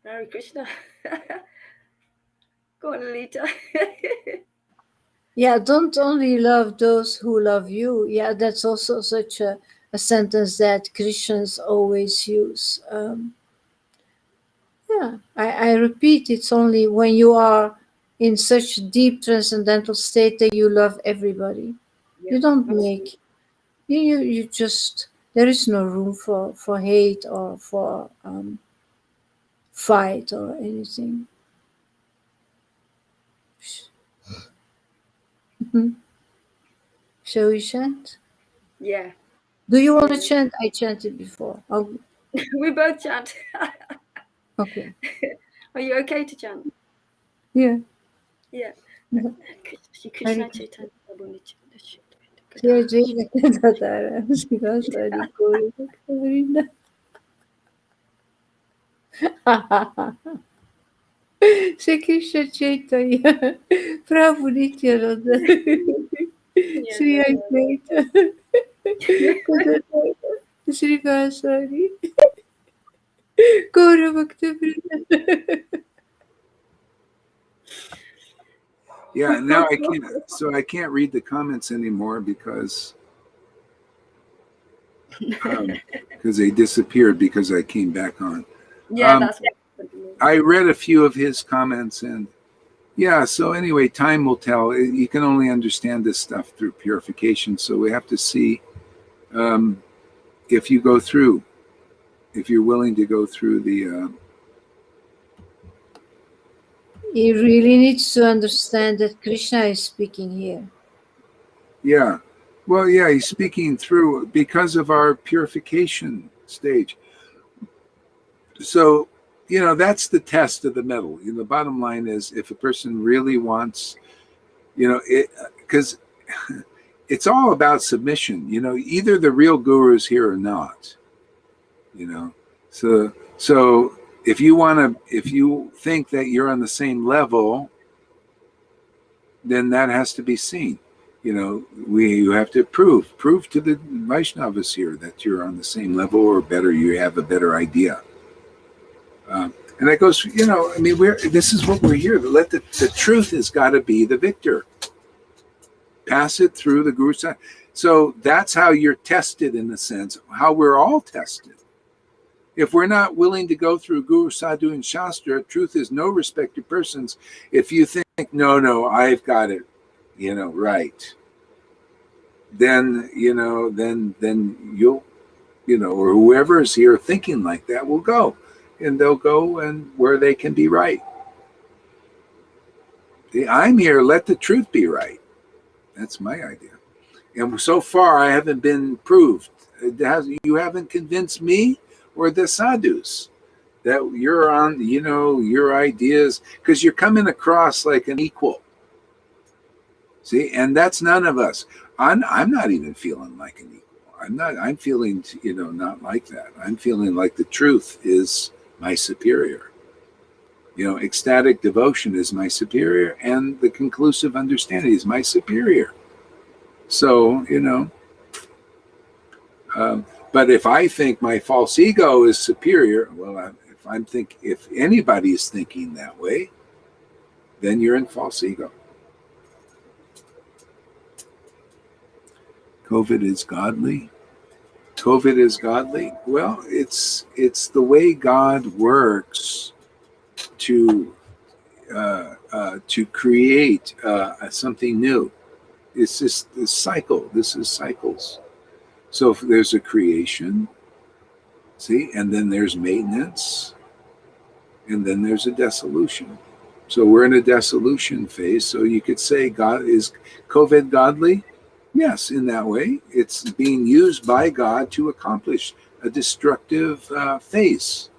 Hare Krishna. Go on, Lita. Yeah, don't only love those who love you. Yeah, that's also such a sentence that Christians always use. Yeah, I repeat, it's only when you are in such deep transcendental state that you love everybody. Yeah, You don't absolutely. make, you just, there is no room for hate or for fight or anything. Mhm. Shall we chant? Yeah. Do you want to chant? I chanted before. We both chant. Okay. Are you okay to chant? Yeah. Yeah. Shri Hare Krishna Chaitanya Prabhu Nityananda. Jai Jai Gadadara Shiva Sari Gauri Bhakta Shri Krishna Chaitanya Prabhu Nityananda Shri Advaita Gadadara Shri Vasari Gauri Bhakta Yeah, now I can't. So I can't read the comments anymore because they disappeared because I came back on. Yeah, that's what happened to me. I read a few of his comments, and yeah. So anyway, time will tell. You can only understand this stuff through purification. So we have to see if you go through, if you're willing to go through the. He really needs to understand that Krishna is speaking here. Yeah. Well, yeah, he's speaking through because of our purification stage. So, that's the test of the metal. The bottom line is if a person really wants, because it's all about submission. Either the real guru is here or not. So if you think that you're on the same level, then that has to be seen. You have to prove to the Vaishnavas here that you're on the same level or better. You have a better idea. And that goes, this is what we're here to let the truth has got to be the victor. Pass it through the Guru side. So that's how you're tested, in a sense, how we're all tested. If we're not willing to go through Guru, Sadhu, and Shastra, truth is no respect to persons. If you think, no, I've got it, right, then you'll, or whoever is here thinking like that will go. And they'll go and where they can be right. I'm here, let the truth be right. That's my idea. And so far, I haven't been proved. You haven't convinced me or the sadhus that you're on, your ideas, because you're coming across like an equal. See, and that's none of us. I'm not even feeling like an equal. I'm feeling, not like that. I'm feeling like the truth is my superior. Ecstatic devotion is my superior, and the conclusive understanding is my superior. So, but if I think my false ego is superior, well, if anybody is thinking that way, then you're in false ego. COVID is godly. COVID is godly. Well, it's the way God works to create something new. It's just this cycle. This is cycles. So if there's a creation, See, and then there's maintenance, and then there's a dissolution. So we're in a dissolution phase. So you could say, God, is COVID godly? Yes, in that way. It's being used by God to accomplish a destructive phase.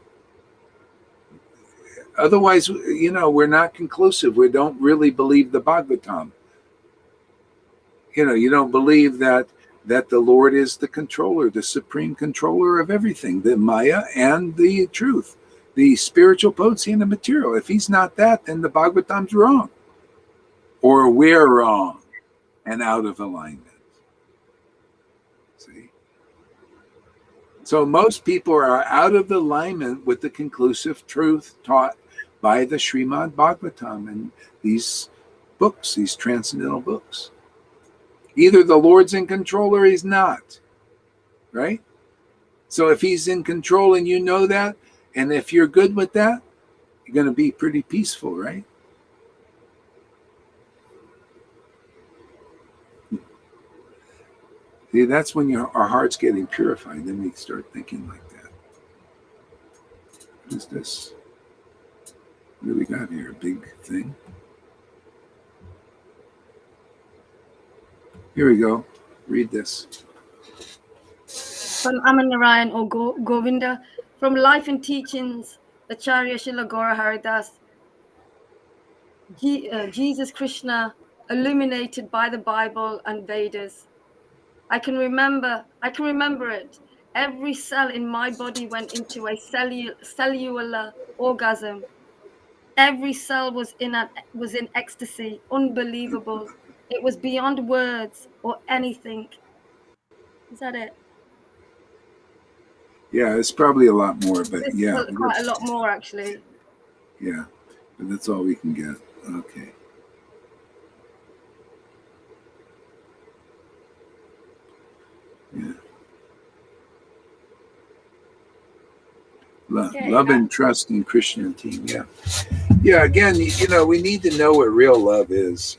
Otherwise, we're not conclusive. We don't really believe the Bhagavatam. You don't believe that the Lord is the controller, the supreme controller of everything, the Maya and the truth, the spiritual potency and the material. If he's not that, then the Bhagavatam's wrong. Or we're wrong and out of alignment. See? So most people are out of alignment with the conclusive truth taught by the Srimad Bhagavatam and these books, these transcendental books. Either the Lord's in control or he's not, right? So if he's in control and you know that, and if you're good with that, you're going to be pretty peaceful, right? See, that's when our heart's getting purified. Then we start thinking like that. What is this? What do we got here? A big thing? Here we go. Read this. From Amanarayan or Govinda, from Life and Teachings, Acharya Srila Gaura Haridas, Jesus Krishna, illuminated by the Bible and Vedas. I can remember it. Every cell in my body went into a cellular orgasm. Every cell was in ecstasy, unbelievable. It was beyond words or anything. Is that it? Yeah, it's probably a lot more, but This yeah. is quite a lot more, actually. Yeah, but that's all we can get. Okay. Yeah. Love and trust in Krishna team. Yeah. Yeah. Again, we need to know what real love is.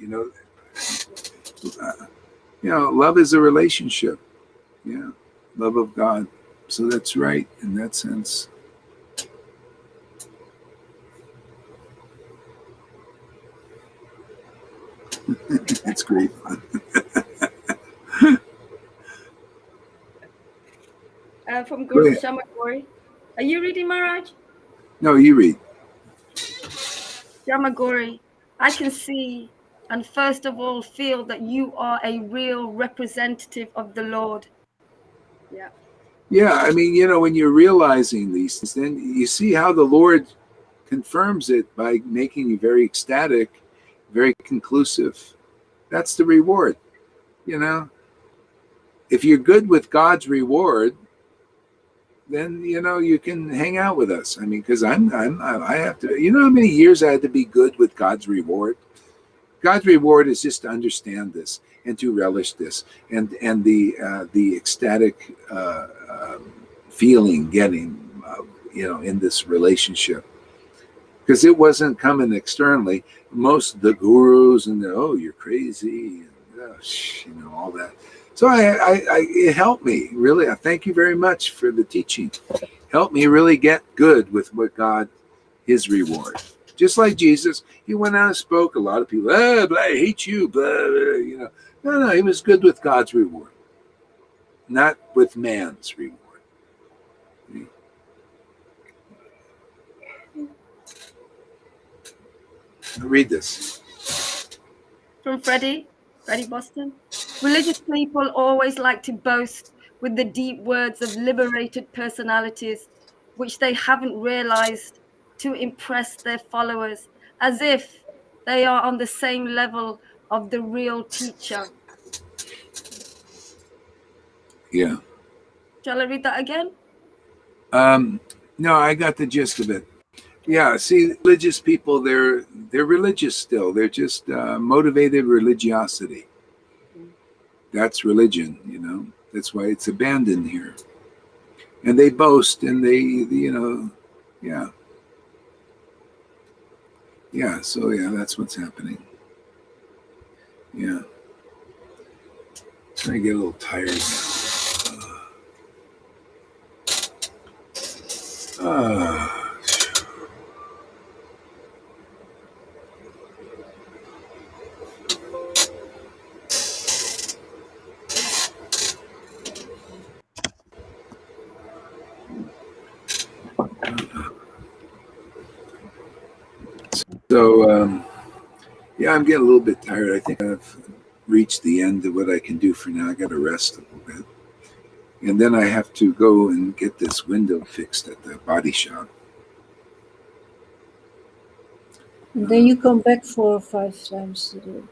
Love is a relationship. Yeah. Love of God. So that's right in that sense. It's great fun. From Guru Shamagori. Are you reading, Maharaj? No, you read. Shamagori, I can see and first of all feel that you are a real representative of the Lord. Yeah. Yeah, I mean, when you're realizing these things, then you see how the Lord confirms it by making you very ecstatic, very conclusive. That's the reward. If you're good with God's reward, then you can hang out with us. I mean, because I have to. How many years I had to be good with God's reward? God's reward is just to understand this and to relish this, and the ecstatic feeling getting in this relationship, because it wasn't coming externally. Most of the gurus and you're crazy, and all that. So it helped me really. I thank you very much for the teaching. Helped me really get good with what God, his reward. Just like Jesus, he went out and spoke. A lot of people, blah, I hate you, blah, blah, No, he was good with God's reward, not with man's reward. Read this. From Freddie Boston. Religious people always like to boast with the deep words of liberated personalities, which they haven't realized, to impress their followers, as if they are on the same level of the real teacher. Yeah. Shall I read that again? No, I got the gist of it. Yeah, see, religious people, they're religious still. They're just motivated religiosity. That's religion, That's why it's abandoned here. And they boast and they, yeah. Yeah, so that's what's happening. Yeah. I get a little tired now. Ah. So, yeah, I'm getting a little bit tired. I think I've reached the end of what I can do for now. I got to rest a little bit. And then I have to go and get this window fixed at the body shop. And then you come back 4 or 5 times a day.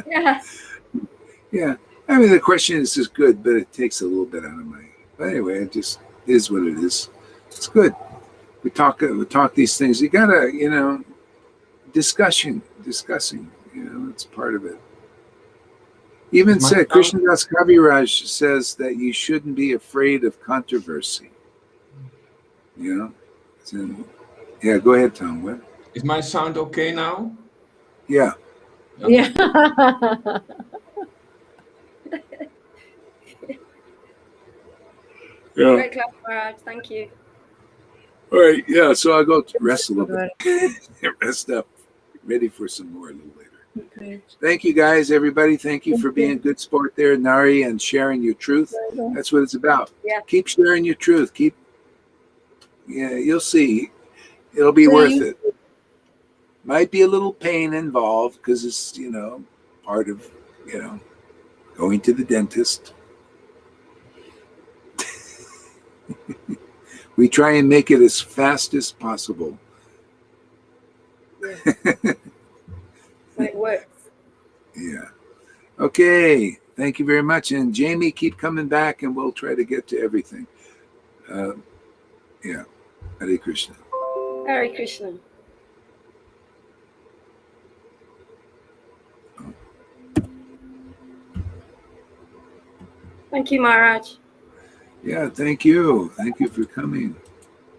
Yeah. Yeah. I mean, the question is good, but it takes a little bit out of my. But anyway, it just is what it is. It's good. We talk these things. You gotta, discussing. It's part of it. Even said Krishnadas Kaviraj says that you shouldn't be afraid of controversy. Yeah, go ahead, Tom. What? Is my sound okay now? Yeah. Okay. Yeah. Yeah. Great class, Maharaj. Thank you. All right. Yeah. So I'll go rest a little bit. Rest up. Ready for some more a little later. Great. Thank you, guys, everybody. Thank you for being good sport there, Nari, and sharing your truth. That's what it's about. Yeah. Keep sharing your truth. You'll see. It'll be worth it. Might be a little pain involved because it's, part of, going to the dentist. We try and make it as fast as possible. Yeah. So it works. Yeah. Okay. Thank you very much. And Jamie, keep coming back and we'll try to get to everything. Yeah. Hare Krishna. Hare Krishna. Thank you, Maharaj. Yeah. Thank you. Thank you for coming.